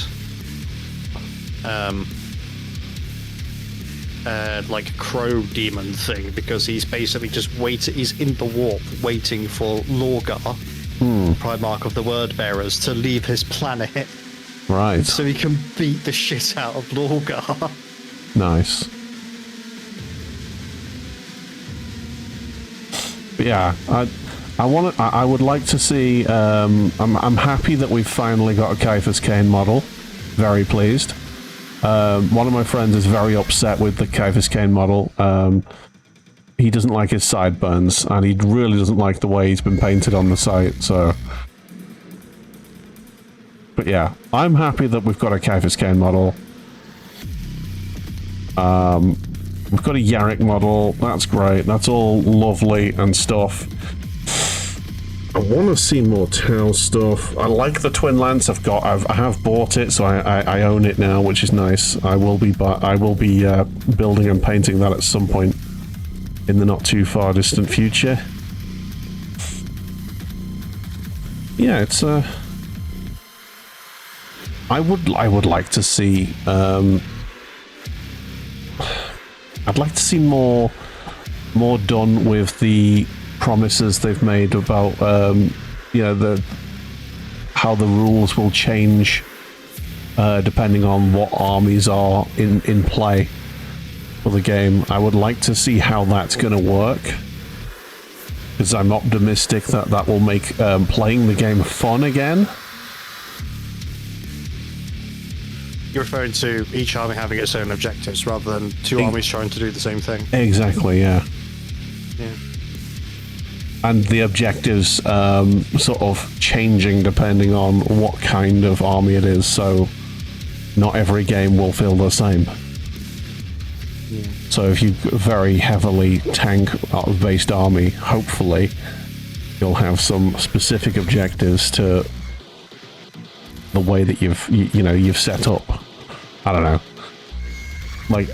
Speaker 1: like crow demon thing, because he's basically just he's in the warp waiting for Lorgar, Primarch of the Word Bearers, to leave his planet
Speaker 2: Right.
Speaker 1: so he can beat the shit out of Lorgar.
Speaker 2: Nice. But yeah, I would like to see. I'm happy that we've finally got a Kaifas Kane model. Very pleased. One of my friends is very upset with the Kaifas Kane model. He doesn't like his sideburns, and he really doesn't like the way he's been painted on the site. So, but yeah, I'm happy that we've got a Kaifas Kane model. We've got a Yarrick model. That's great. That's all lovely and stuff. I want to see more Tau stuff. I like the Twin Lance. I have bought it, so I own it now, which is nice. I will be building and painting that at some point in the not too far distant future. Yeah, it's I would like to see. I'd like to see more done with the promises they've made about how the rules will change depending on what armies are in play for the game. I would like to see how that's going to work, because I'm optimistic that will make playing the game fun again.
Speaker 1: You're referring to each army having its own objectives rather than two armies trying to do the same thing.
Speaker 2: Exactly, yeah.
Speaker 1: Yeah.
Speaker 2: And the objectives sort of changing depending on what kind of army it is, so not every game will feel the same.
Speaker 1: Yeah.
Speaker 2: So if you've got a very heavily tank-based army, hopefully you'll have some specific objectives to the way that you've set up. I don't know. Like,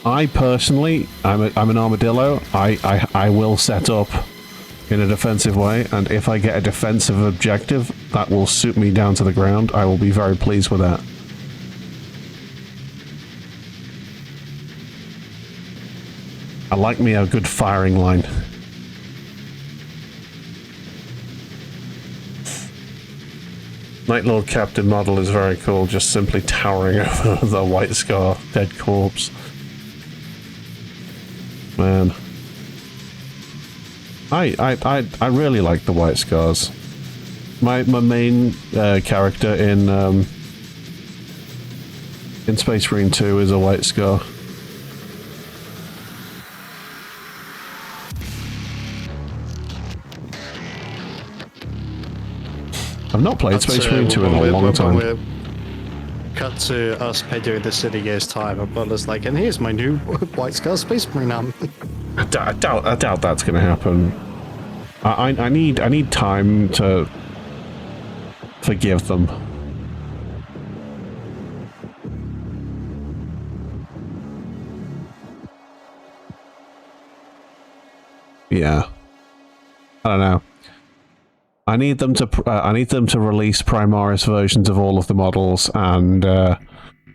Speaker 2: I personally, I'm an armadillo. I will set up in a defensive way, and if I get a defensive objective that will suit me down to the ground, I will be very pleased with that. I like me a good firing line. Night Lord Captain model is very cool, just simply towering over the White Scar dead corpse. Man. I really like the White Scars. My main character in Space Marine 2 is a White Scar. I've not played Space Marine 2 in a long time.
Speaker 1: Cut to us doing this in a year's time, and Bula's like, and here's my new White Scar Space Marine army.
Speaker 2: I doubt that's going to happen. I need time to forgive them. Yeah, I don't know. I need them to release Primaris versions of all of the models and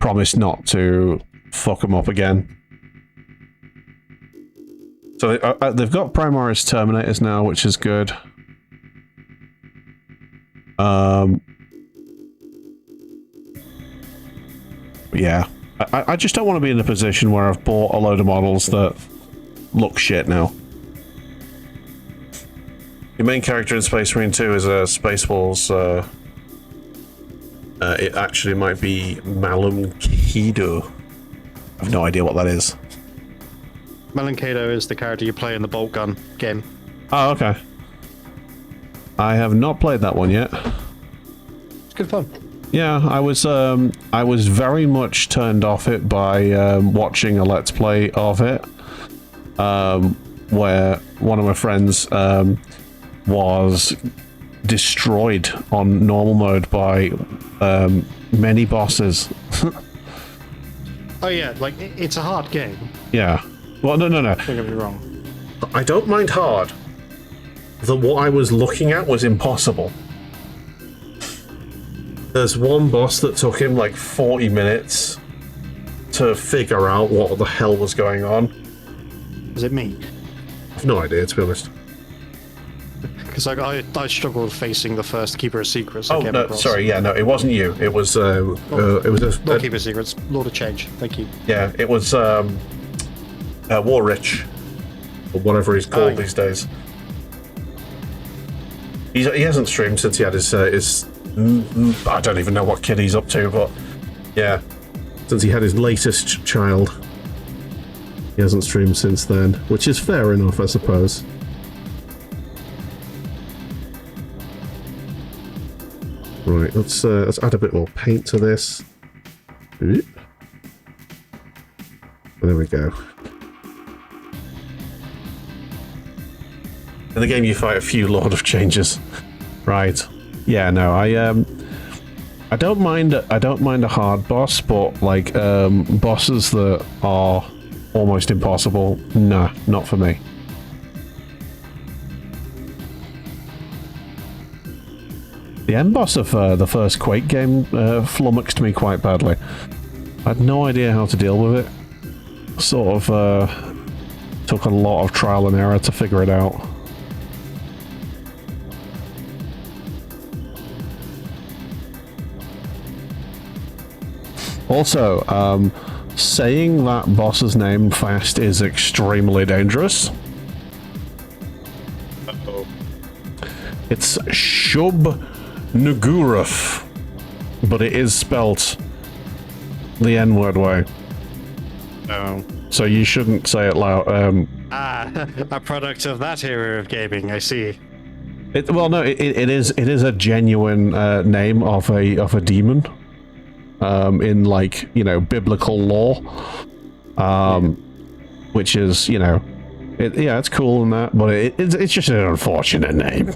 Speaker 2: promise not to fuck them up again. So they've got Primaris Terminators now, which is good. Yeah, I just don't want to be in a position where I've bought a load of models that look shit now. Your main character in Space Marine 2 is a Spaceballs. It actually might be Malum Kido. I have no idea what that is.
Speaker 1: Melankato is the character you play in the bolt gun game.
Speaker 2: Oh, okay. I have not played that one yet.
Speaker 1: It's good fun.
Speaker 2: Yeah, I was very much turned off it by watching a Let's Play of it, where one of my friends was destroyed on normal mode by many bosses.
Speaker 1: Oh yeah, like it's a hard game.
Speaker 2: Yeah. Well, no.
Speaker 1: Don't get me wrong.
Speaker 2: I don't mind hard. What I was looking at was impossible. There's one boss that took him like 40 minutes to figure out what the hell was going on.
Speaker 1: Is it me?
Speaker 2: I've no idea, to be honest.
Speaker 1: Because I struggled facing the first Keeper of Secrets.
Speaker 2: Oh no, sorry, yeah, no, it wasn't you. It was
Speaker 1: Not Keeper of Secrets, Lord of Change. Thank you.
Speaker 2: Yeah, it was Warrich, or whatever he's called these days. He hasn't streamed since he had his I don't even know what kid he's up to, but yeah, since he had his latest child, he hasn't streamed since then, which is fair enough, I suppose. Right, let's add a bit more paint to this. There we go. In the game, you fight a few Lord of Changes. Right. Yeah. No. I don't mind. I don't mind a hard boss, but like bosses that are almost impossible. Nah, not for me. The end boss of the first Quake game flummoxed me quite badly. I had no idea how to deal with it. Sort of took a lot of trial and error to figure it out. Also, saying that boss's name fast is extremely dangerous.
Speaker 1: Uh-oh.
Speaker 2: It's Shub Nuguruf, but it is spelt the N-word way.
Speaker 1: No.
Speaker 2: So you shouldn't say it loud.
Speaker 1: A product of that era of gaming, I see.
Speaker 2: Well, no, it is a genuine name of a demon. In like, you know, biblical lore, which is, you know, it's cool and that, but it's just an unfortunate name.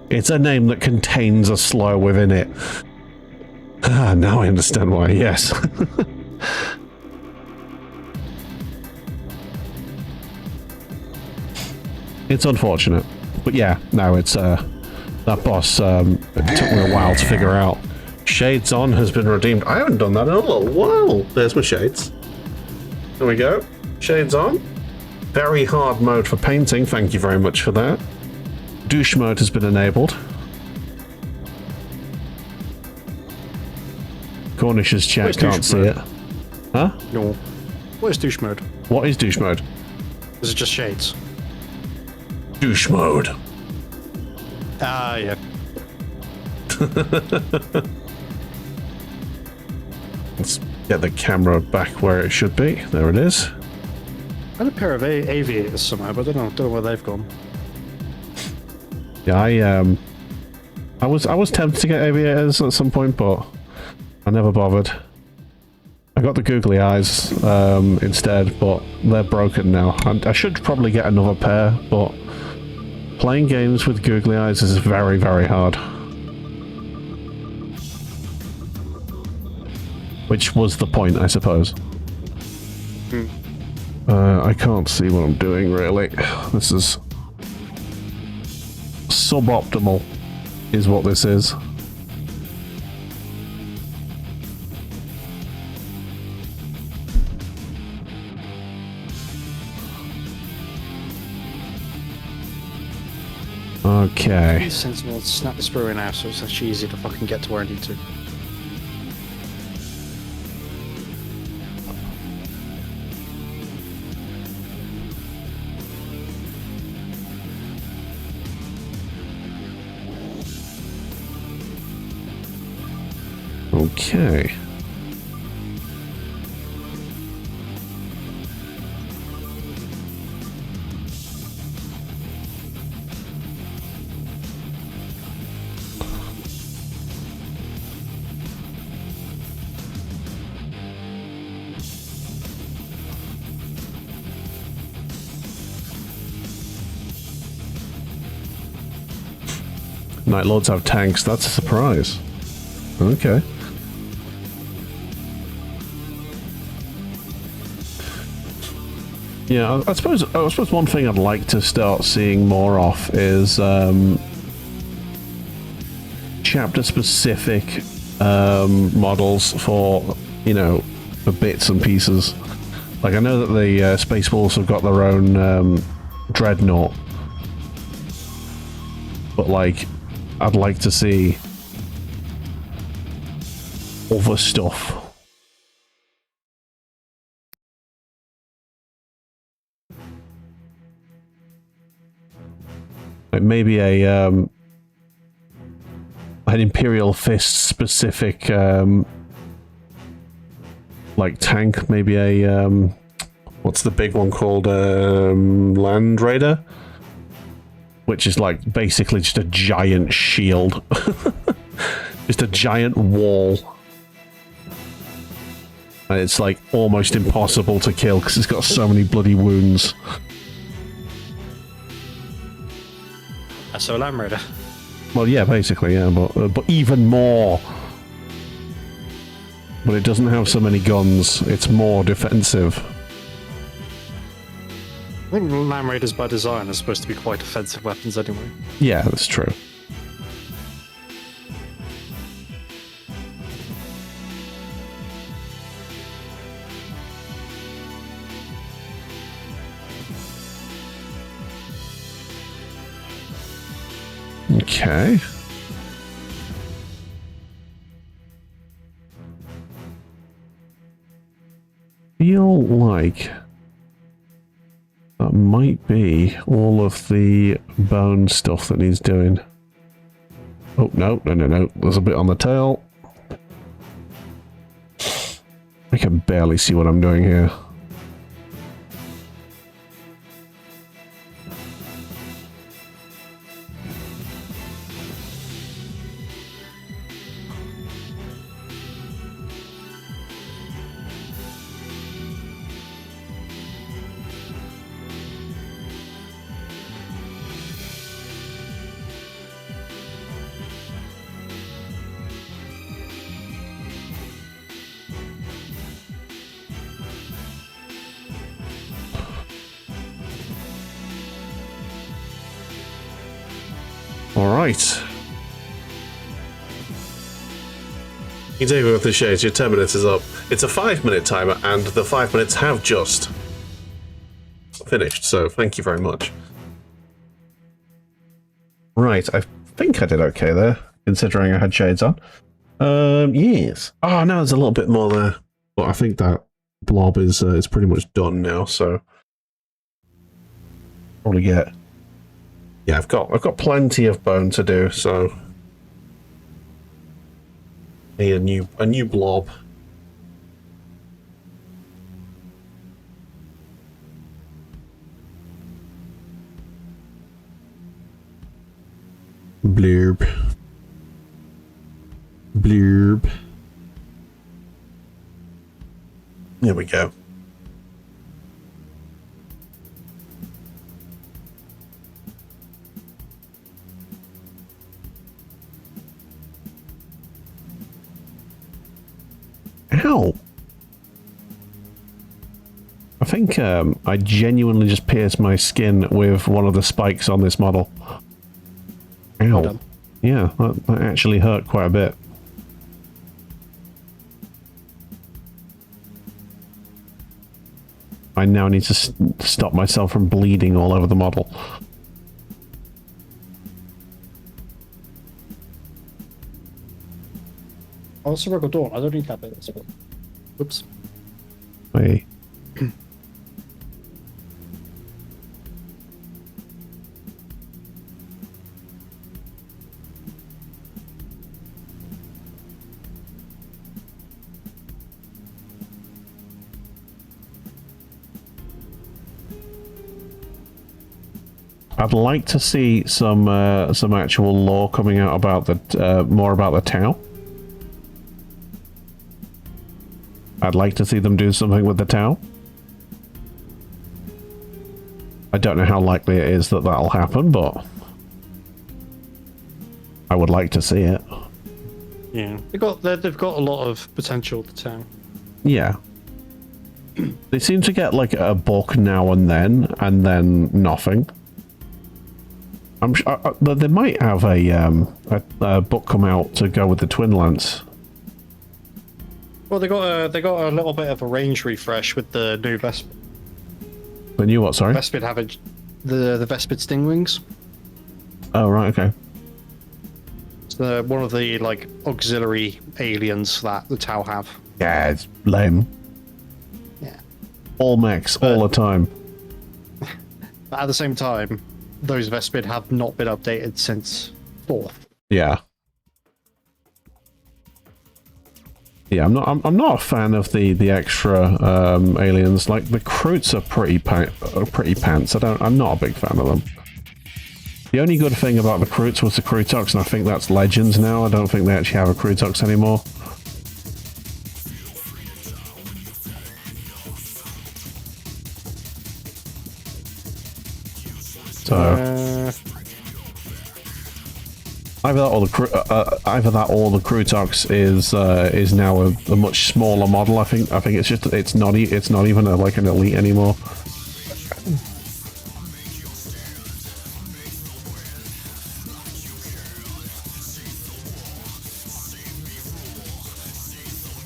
Speaker 2: It's a name that contains a slur within it. Now I understand why. Yes. It's unfortunate, but yeah, no, it's that boss. It took me a while to figure out. Shades on has been redeemed. I haven't done that in a little while. There's my shades. There we go. Shades on. Very hard mode for painting. Thank you very much for that. Douche mode has been enabled. Cornish's chat can't see it. Huh?
Speaker 1: No. What is douche mode?
Speaker 2: What is douche mode?
Speaker 1: Is it just shades?
Speaker 2: Douche mode.
Speaker 1: Ah, yeah.
Speaker 2: Let's get the camera back where it should be. There it is.
Speaker 1: I had a pair of aviators somewhere, but I don't know where they've gone.
Speaker 2: Yeah, I was tempted to get aviators at some point, but I never bothered. I got the googly eyes instead, but they're broken now. I should probably get another pair, but playing games with googly eyes is very, very hard. Which was the point, I suppose. I can't see what I'm doing, really. This is suboptimal, is what this is. Okay.
Speaker 1: Sentinel snap the sprue in out, so it's actually easy to fucking get to where I need to.
Speaker 2: Okay. Night Lords have tanks. That's a surprise. Okay. Yeah, I suppose one thing I'd like to start seeing more of is chapter-specific models for, you know, for bits and pieces. Like, I know that the Space Wolves have got their own Dreadnought, but, like, I'd like to see other stuff. Like maybe an Imperial Fist specific like tank, maybe a what's the big one called, Land Raider, which is like basically just a giant shield. Just a giant wall, and it's like almost impossible to kill because it's got so many bloody wounds.
Speaker 1: So Land Raider.
Speaker 2: Well, yeah, basically, yeah, but even more. But it doesn't have so many guns. It's more defensive.
Speaker 1: I think Land Raiders by design are supposed to be quite offensive weapons anyway.
Speaker 2: Yeah, that's true. Okay. Feel like that might be all of the bone stuff that he's doing. Oh, no. There's a bit on the tail. I can barely see what I'm doing here. Alright. You take with the shades, your 10 minutes is up. It's a 5-minute timer, and the 5 minutes have just finished, so thank you very much. Right, I think I did okay there, considering I had shades on. Yes. Oh, no, there's a little bit more there. But I think that blob is pretty much done now, so probably get... Yeah, I've got plenty of bone to do, so need a new blob. Blurb. Blurb. There we go. Ow! I think I genuinely just pierced my skin with one of the spikes on this model. Ow. Yeah, that actually hurt quite a bit. I now need to stop myself from bleeding all over the model.
Speaker 1: Oh, Circle Dawn. I don't need that bit. Whoops.
Speaker 2: Wait. I'd like to see some actual lore coming out about the more about the Tau. I'd like to see them do something with the Tau. I don't know how likely it is that that'll happen, but I would like to see it.
Speaker 1: Yeah, they've got a lot of potential, the town.
Speaker 2: Yeah. They seem to get like a book now and then nothing. I'm sure they might have a book come out to go with the Twin Lance.
Speaker 1: Well, they got a little bit of a range refresh with the new Vespid.
Speaker 2: The new what? Sorry.
Speaker 1: Vespid having the Vespid Stingwings.
Speaker 2: Oh right, okay.
Speaker 1: It's one of the like auxiliary aliens that the Tau have.
Speaker 2: Yeah, it's lame.
Speaker 1: Yeah.
Speaker 2: All mechs, all the time.
Speaker 1: But at the same time, those Vespid have not been updated since 4th.
Speaker 2: Yeah. Yeah, I'm not a fan of the extra aliens. Like the Kroots are pretty pants. I'm not a big fan of them. The only good thing about the Kroots was the Krootox, and I think that's Legends now. I don't think they actually have a Krootox anymore. So either that or the Krootox is now a much smaller model. I think it's just it's not even like an elite anymore.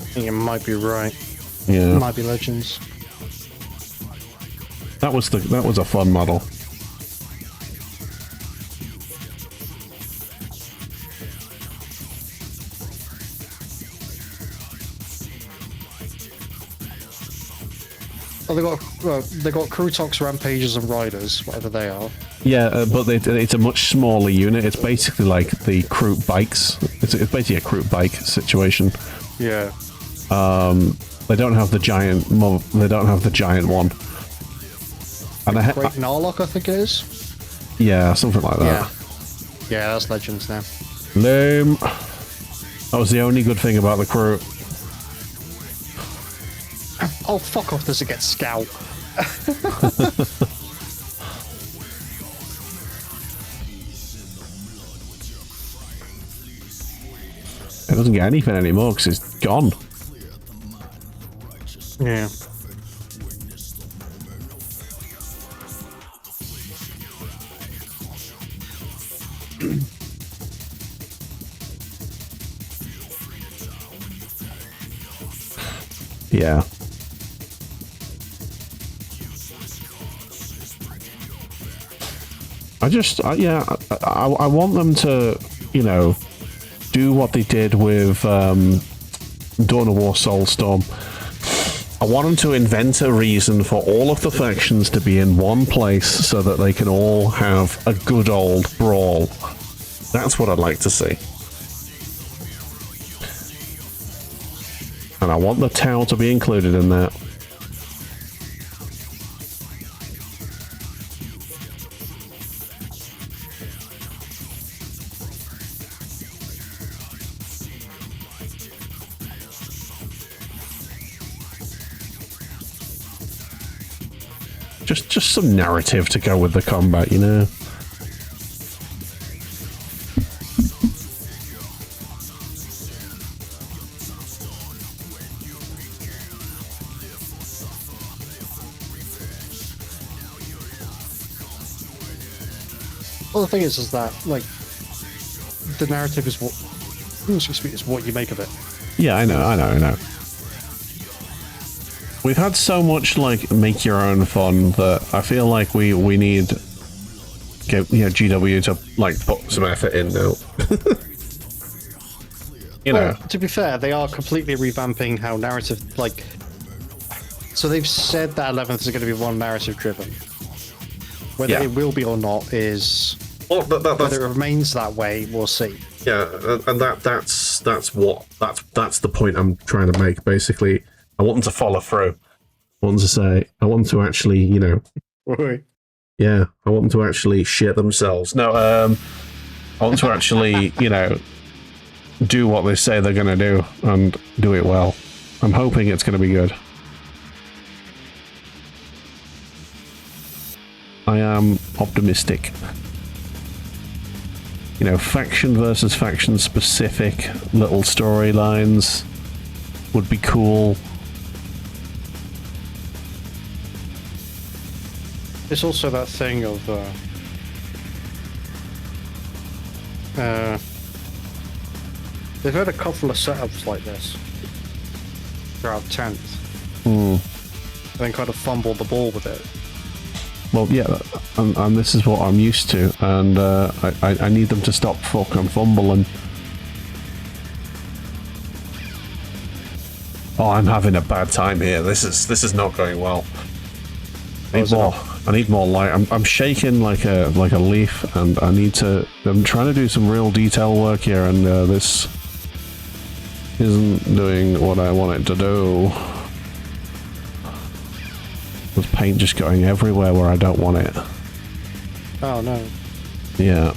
Speaker 1: I think you might be right.
Speaker 2: Yeah,
Speaker 1: it might be Legends.
Speaker 2: That was a fun model.
Speaker 1: Oh, they got Krootox, Rampages, and Riders, whatever they are.
Speaker 2: Yeah, but it's a much smaller unit. It's basically like the Kroot bikes. It's basically a Kroot bike situation.
Speaker 1: Yeah.
Speaker 2: They don't have the giant. They don't have the giant one. And
Speaker 1: Great Narlock, I think it is.
Speaker 2: Yeah, something like that.
Speaker 1: Yeah, that's Legends now.
Speaker 2: Lame. That was the only good thing about the Kroot.
Speaker 1: Oh, fuck off, does it get Scout?
Speaker 2: It doesn't get anything anymore because it's gone.
Speaker 1: Yeah.
Speaker 2: Yeah. I want them to, you know, do what they did with Dawn of War Soulstorm. I want them to invent a reason for all of the factions to be in one place so that they can all have a good old brawl. That's what I'd like to see. And I want the Tau to be included in that. Just some narrative to go with the combat, you know?
Speaker 1: Well, the thing is that, like, the narrative is what you make of it.
Speaker 2: Yeah, I know. We've had so much, like, make your own fun that I feel like we need GW to, like, put some effort in now.
Speaker 1: Well, to be fair, they are completely revamping how narrative, like... So they've said that 11th is going to be one narrative driven. Whether it will be or not is... Well, whether it remains that way, we'll see.
Speaker 2: Yeah, and that's the point I'm trying to make, basically. I want them to follow through. I want them to actually, you know... Yeah, I want them to actually shit themselves. No, I want to actually, you know, do what they say they're going to do, and do it well. I'm hoping it's going to be good. I am optimistic. you know, faction versus faction specific little storylines would be cool.
Speaker 1: It's also that thing of they've had a couple of setups like this throughout 10th. And then kind of fumbled the ball with it.
Speaker 2: Well, yeah, and this is what I'm used to, and I need them to stop fucking fumbling. Oh, I'm having a bad time here. This is not going well. I need more light. I'm shaking like a leaf, and I'm trying to do some real detail work here, and this isn't doing what I want it to do. With paint just going everywhere where I don't want it.
Speaker 1: Oh no.
Speaker 2: Yeah.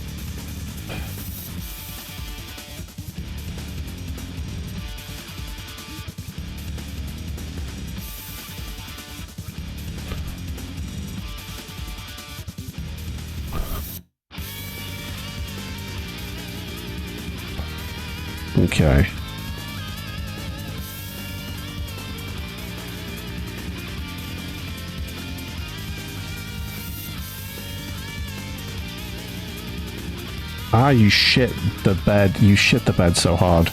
Speaker 2: Okay. Ah, you shit the bed. You shit the bed so hard.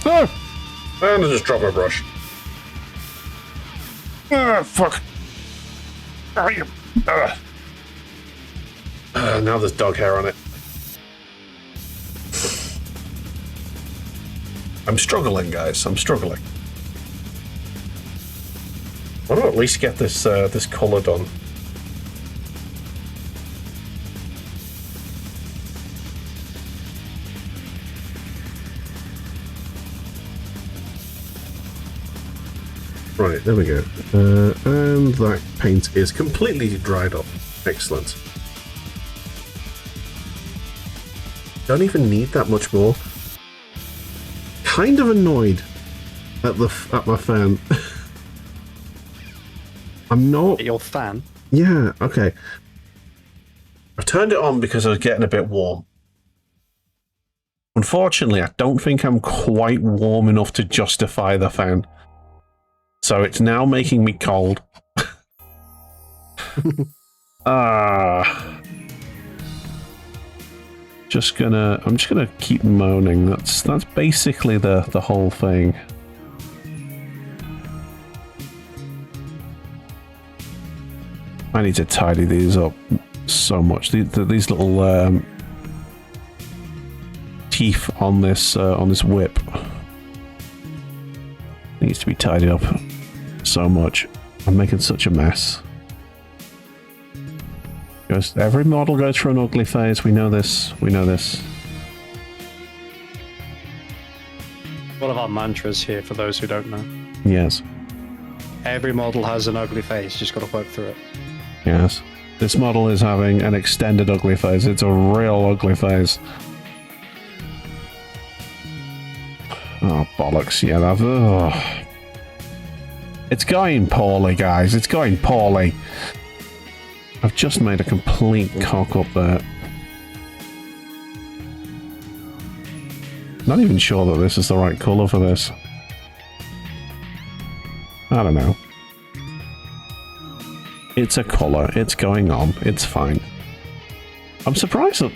Speaker 2: Ah! And I just dropped my brush. Ah, fuck. Now there's dog hair on it. I'm struggling, guys. I'm struggling. Why don't I at least get this this colour done? Right, there we go. And that paint is completely dried up. Excellent. Don't even need that much more. Kind of annoyed at my fan. I'm not...
Speaker 1: Your fan?
Speaker 2: Yeah, okay. I turned it on because I was getting a bit warm. Unfortunately, I don't think I'm quite warm enough to justify the fan. So it's now making me cold. I'm just gonna keep moaning. That's basically the whole thing. I need to tidy these up so much. These little teeth on this whip needs to be tidied up so much. I'm making such a mess. Every model goes through an ugly phase. We know this. We know this.
Speaker 1: One of our mantras here, for those who don't know.
Speaker 2: Yes.
Speaker 1: Every model has an ugly phase. Just got to work through it.
Speaker 2: Yes. This model is having an extended ugly phase. It's a real ugly phase. Oh, bollocks. Yeah, that's... Oh. It's going poorly, guys. It's going poorly. I've just made a complete cock up there. Not even sure that this is the right colour for this. I don't know. It's a colour. It's going on. It's fine. I'm surprised that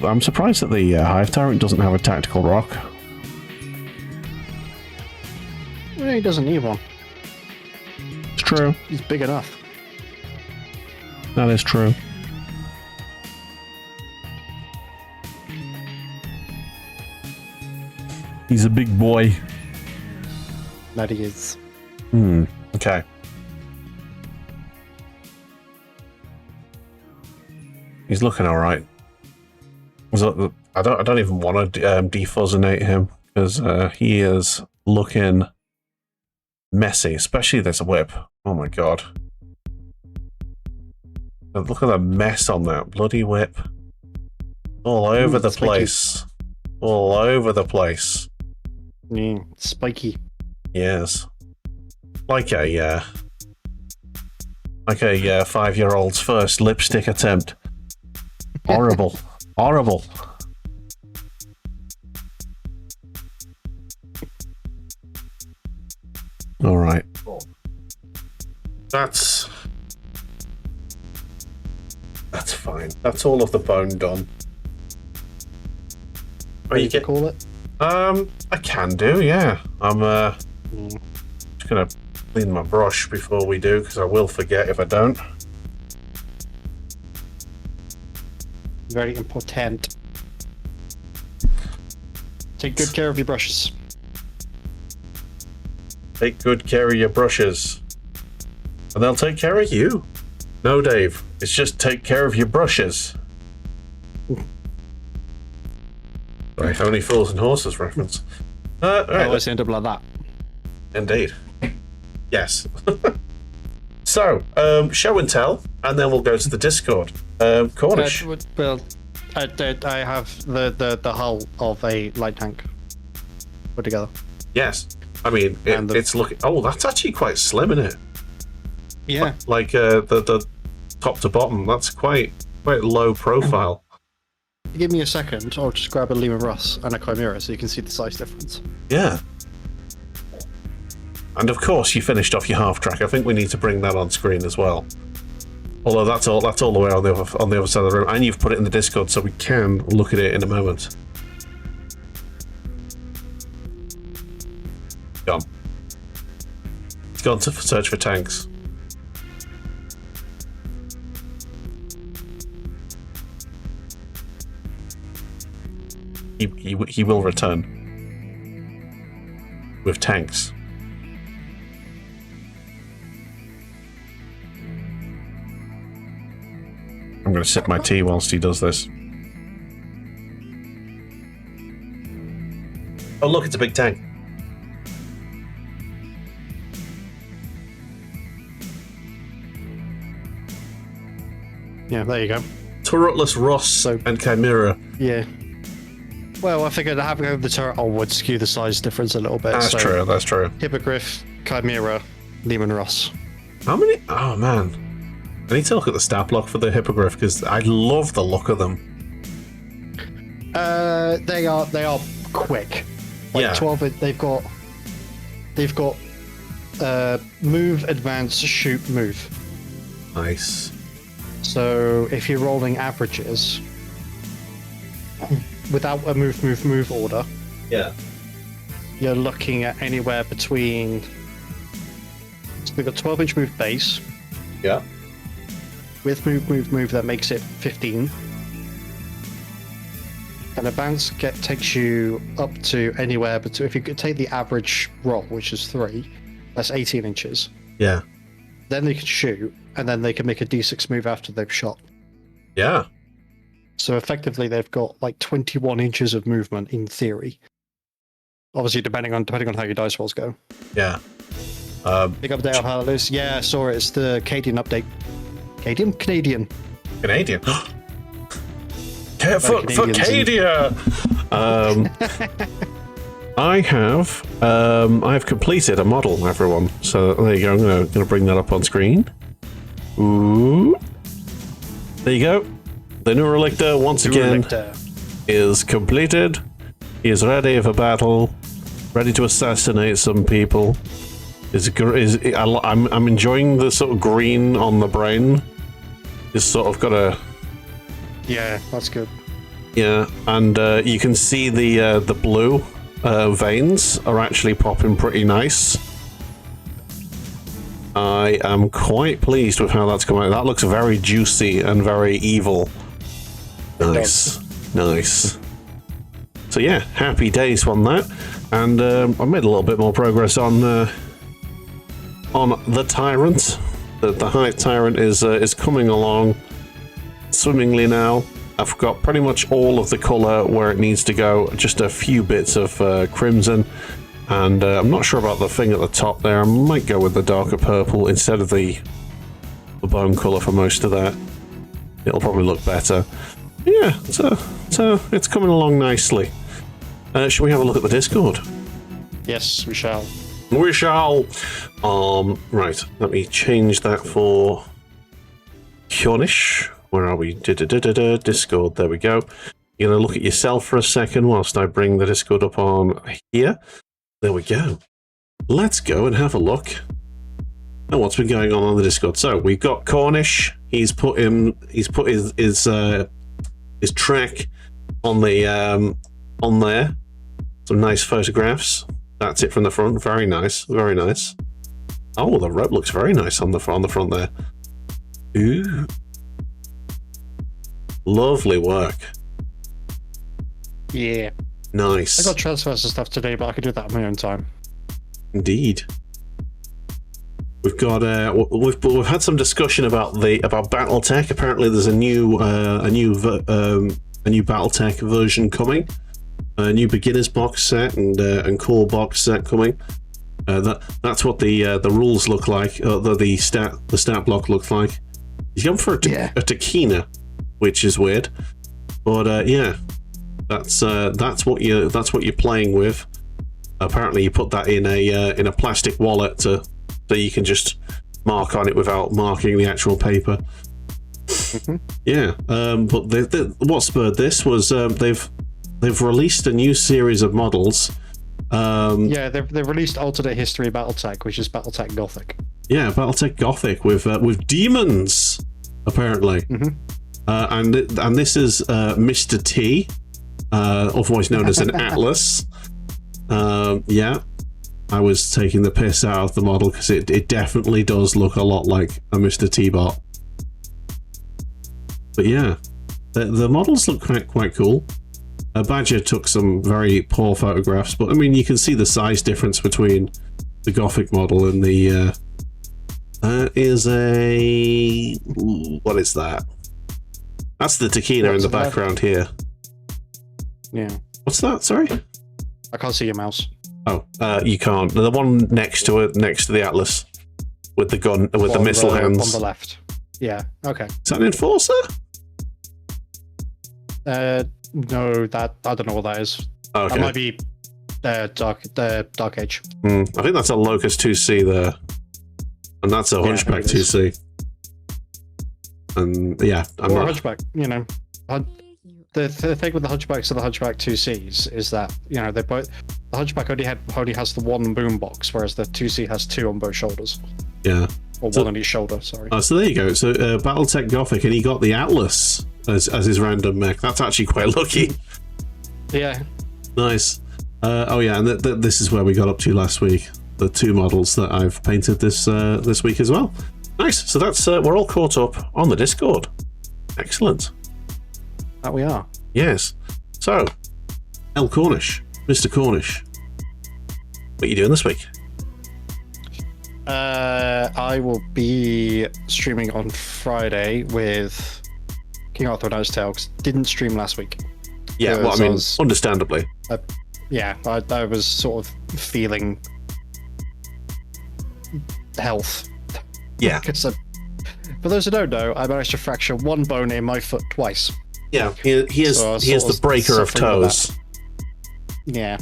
Speaker 2: the Hive Tyrant doesn't have a tactical rock.
Speaker 1: Yeah, he doesn't need one.
Speaker 2: It's true.
Speaker 1: He's big enough.
Speaker 2: That is true. He's a big boy.
Speaker 1: That he is.
Speaker 2: Okay. He's looking all right. I don't even want to defuzzinate him because he is looking messy, especially this whip. Oh my god! Look at the mess on that bloody whip. All over the place. All over the place.
Speaker 1: Yeah, spiky.
Speaker 2: Yes. Like a Like a 5-year-old's first lipstick attempt. Horrible. Horrible. All right. That's fine. That's all of the bone done.
Speaker 1: What you call it?
Speaker 2: I can do, yeah. I'm just gonna clean my brush before we do, because I will forget if I don't.
Speaker 1: Very important. Take good care of your brushes.
Speaker 2: Take good care of your brushes. And they'll take care of you. No, Dave. It's just take care of your brushes. Right, only fools and horses reference.
Speaker 1: I
Speaker 2: right,
Speaker 1: always end up like that.
Speaker 2: Indeed. Yes. So, show and tell, and then we'll go to the Discord. Cornish.
Speaker 1: Well, I have the hull of a light tank put together.
Speaker 2: Yes. I mean, it's looking... Oh, that's actually quite slim, isn't it?
Speaker 1: Yeah.
Speaker 2: Like, the top to bottom, that's quite low profile.
Speaker 1: Give me a second, I'll just grab a Lehman Russ and a Chimera so you can see the size difference.
Speaker 2: Yeah. And of course, you finished off your half track. I think we need to bring that on screen as well. Although that's all the way on the other side of the room, and you've put it in the Discord, so we can look at it in a moment. Gone. It's gone to search for tanks. He will return with tanks. I'm going to sip my tea whilst he does this. Oh look, it's a big tank.
Speaker 1: Yeah, there you go.
Speaker 2: Turretless Ross and Chimera.
Speaker 1: Yeah. Well, I figured having the turret on would skew the size difference a little bit.
Speaker 2: That's true, that's true.
Speaker 1: Hippogriff, Chimera, Lehman Russ.
Speaker 2: How many? Oh man. I need to look at the stat block for the Hippogriff because I love the look of them.
Speaker 1: They are quick. Like
Speaker 2: Yeah.
Speaker 1: 12. They've got move, advance, shoot, move.
Speaker 2: Nice.
Speaker 1: So if you're rolling averages without a move order,
Speaker 2: Yeah.
Speaker 1: you're looking at anywhere between. So we've got 12-inch move base.
Speaker 2: Yeah.
Speaker 1: With move, that makes it 15. And advance takes you up to anywhere, but if you could take the average roll, which is 3, that's 18 inches.
Speaker 2: Yeah.
Speaker 1: Then they can shoot, and then they can make a d6 move after they've shot.
Speaker 2: Yeah.
Speaker 1: So effectively, they've got like 21 inches of movement in theory. Obviously, depending on how your dice rolls go.
Speaker 2: Yeah.
Speaker 1: Big update on how it is. Yeah, I saw it. It's the Canadian update. Canadian?
Speaker 2: Canadian. For Cadia! I have completed a model, everyone. So there you go. I'm gonna bring that up on screen. Ooh. There you go. The Neurolictor once again is completed. He is ready for battle, ready to assassinate some people. I'm enjoying the sort of green on the brain. It's sort of got a...
Speaker 1: Yeah, that's good.
Speaker 2: Yeah, and you can see the blue veins are actually popping pretty nice. I am quite pleased with how that's come out. That looks very juicy and very evil. Nice, nice. So yeah, happy days on that, and I made a little bit more progress on the Tyrant. The Hive Tyrant is coming along swimmingly now. I've got pretty much all of the colour where it needs to go, just a few bits of crimson, and I'm not sure about the thing at the top there. I might go with the darker purple instead of the bone colour for most of that. It'll probably look better. Yeah, so it's coming along nicely. Should we have a look at the Discord?
Speaker 1: Yes, we shall.
Speaker 2: We shall. Right, let me change that for Cornish. Where are we? Discord. There we go. You're going to look at yourself for a second whilst I bring the Discord up on here. There we go. Let's go and have a look at what's been going on the Discord. So we've got Cornish. He's put his track on the on there. Some nice photographs. That's it from the front. Very nice. Very nice. Oh, the rope looks very nice on the front there. Ooh. Lovely work.
Speaker 1: Yeah.
Speaker 2: Nice.
Speaker 1: I got transfers and stuff today, but I could do that on my own time.
Speaker 2: Indeed. We've got we've had some discussion about BattleTech. Apparently, there's a new BattleTech version coming. A new beginners box set and core box set coming. That's what the rules look like. The stat block looks like. He's gone for a Takina, which is weird, but yeah, that's what you're playing with. Apparently, you put that in a plastic wallet so you can just mark on it without marking the actual paper. Yeah, but what spurred this was they've released a new series of models.
Speaker 1: Yeah, they've released Alternate History BattleTech, which is BattleTech Gothic. Yeah,
Speaker 2: BattleTech Gothic with demons, apparently. And this is Mr. T, otherwise known as an Atlas. Yeah, I was taking the piss out of the model because it definitely does look a lot like a Mr. T bot. But yeah, the models look quite cool. Badger took some very poor photographs, but I mean, you can see the size difference between the Gothic model and the. Is a. What is that? That's the Takina in the background here.
Speaker 1: Yeah.
Speaker 2: What's that? Sorry?
Speaker 1: I can't see your mouse.
Speaker 2: Oh, you can't. The one next to it, next to the Atlas, with the gun, with the missile hands.
Speaker 1: On the left. Yeah. Okay.
Speaker 2: Is that an Enforcer?
Speaker 1: No, I don't know what that is.
Speaker 2: Okay.
Speaker 1: That might be Dark Age.
Speaker 2: I think that's a Locust 2C there, and that's a Hunchback 2C. And yeah,
Speaker 1: Hunchback. You know, the thing with the Hunchbacks and the Hunchback 2Cs is that the Hunchback only has the one boom box, whereas the 2C has two on both shoulders.
Speaker 2: Yeah.
Speaker 1: Or one on each shoulder. Sorry.
Speaker 2: Oh, so there you go. So BattleTech Gothic, and he got the Atlas as his random mech. That's actually quite lucky.
Speaker 1: Yeah.
Speaker 2: Nice. Oh yeah, and this is where we got up to last week. The two models that I've painted this week as well. Nice. So that's we're all caught up on the Discord. Excellent.
Speaker 1: That we are.
Speaker 2: Yes. So, L. Cornish, Mr. Cornish, what are you doing this week?
Speaker 1: I will be streaming on Friday with King Arthur and Ice Tale, 'cause didn't stream last week.
Speaker 2: Yeah, well, I mean, understandably.
Speaker 1: Yeah, I was sort of feeling health.
Speaker 2: Yeah.
Speaker 1: For those who don't know, I managed to fracture one bone in my foot twice.
Speaker 2: Yeah, he is the breaker of toes.
Speaker 1: Yeah.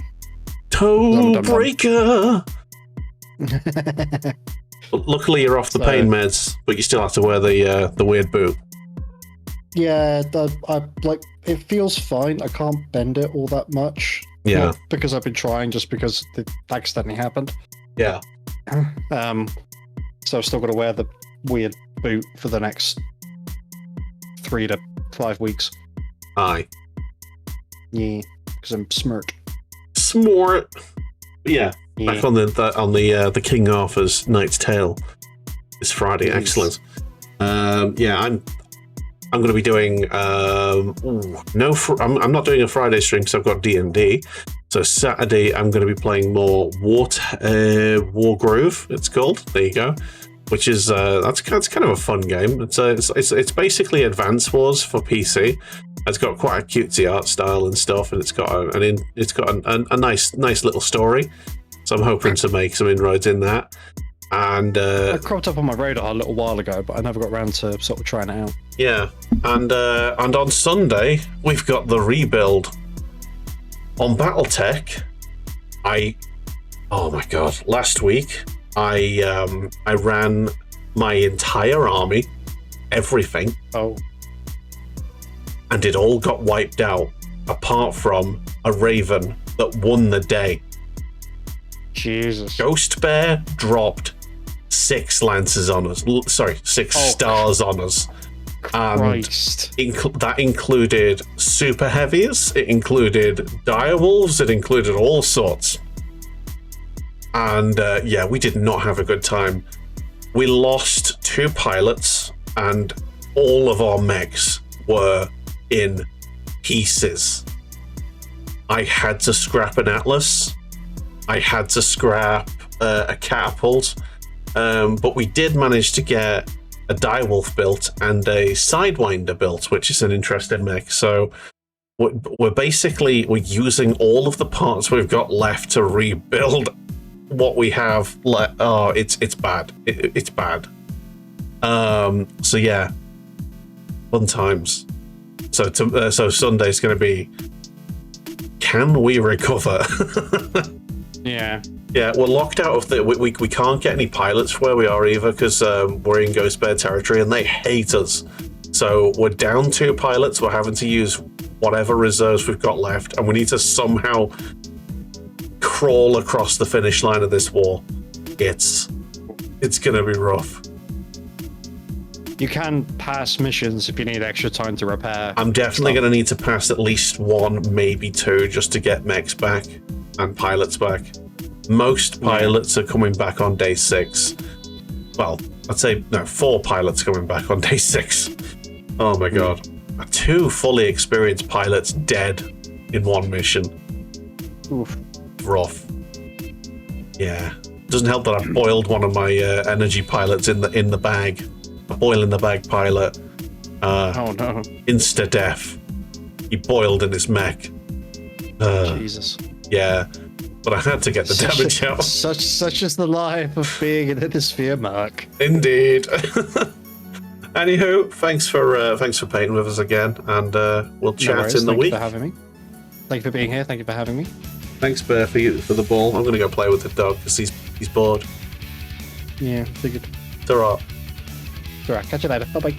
Speaker 2: Toe breaker! Luckily, you're off the pain meds, but you still have to wear the weird boot.
Speaker 1: Yeah, it feels fine. I can't bend it all that much.
Speaker 2: Yeah.
Speaker 1: Not because I've been trying, just because it accidentally happened.
Speaker 2: Yeah.
Speaker 1: So I've still got to wear the weird boot for the next 3 to 5 weeks.
Speaker 2: Aye.
Speaker 1: Yeah, because I'm smart.
Speaker 2: Smart. Yeah. Back on the King Arthur's Knight's Tale this Friday. Yes. Excellent. Yeah, I'm going to be doing I'm not doing a Friday stream because I've got D&D. So Saturday I'm going to be playing more Wargroove. It's called. There you go. Which is that's kind of a fun game. It's basically Advance Wars for PC. It's got quite a cutesy art style and stuff, and it's got a nice little story. So I'm hoping to make some inroads in that. And
Speaker 1: it cropped up on my radar a little while ago, but I never got around to sort of trying it out.
Speaker 2: Yeah, and on Sunday we've got the rebuild on BattleTech. Oh my god! Last week I ran my entire army, everything.
Speaker 1: Oh.
Speaker 2: And it all got wiped out, apart from a raven that won the day.
Speaker 1: Jesus.
Speaker 2: Ghost Bear dropped 6 lances on us. Sorry, 6 stars on us.
Speaker 1: Christ.
Speaker 2: And that included super heavies, it included direwolves, it included all sorts. And yeah, we did not have a good time. We lost 2 pilots, and all of our mechs were in pieces. I had to scrap an Atlas. I had to scrap a catapult. But we did manage to get a direwolf built and a sidewinder built, which is an interesting mech. So we're using all of the parts we've got left to rebuild what we have. Oh, it's bad. It's bad. So yeah, fun times. So Sunday's going to be, can we recover?
Speaker 1: Yeah.
Speaker 2: Yeah, we're locked out of the. We can't get any pilots where we are either, because we're in Ghost Bear territory and they hate us. So we're down 2 pilots. We're having to use whatever reserves we've got left, and we need to somehow crawl across the finish line of this war. It's gonna be rough.
Speaker 1: You can pass missions if you need extra time to repair.
Speaker 2: I'm definitely going to need to pass at least 1, maybe 2, just to get mechs back and pilots back. Most pilots are coming back on day 6. Well, I'd say, no, 4 pilots coming back on day 6. Oh my god. 2 fully experienced pilots dead in 1 mission.
Speaker 1: Oof.
Speaker 2: Rough. Yeah. Doesn't help that I boiled one of my energy pilots in the bag. A boil in the bag pilot.
Speaker 1: Oh no.
Speaker 2: Insta death. He boiled in his mech.
Speaker 1: Jesus.
Speaker 2: Yeah. But I had to get the damage out.
Speaker 1: Such is the life of being an Innisphere Mark.
Speaker 2: Indeed. Anywho, thanks for painting with us again, and we'll chat in the week.
Speaker 1: Thank you for having me. Thank you for being here. Thank you for having me.
Speaker 2: Thanks, Bear, for the ball. I'm going to go play with the dog because he's bored.
Speaker 1: Yeah, figured.
Speaker 2: Ta-ra.
Speaker 1: Alright, catch you later. Bye bye.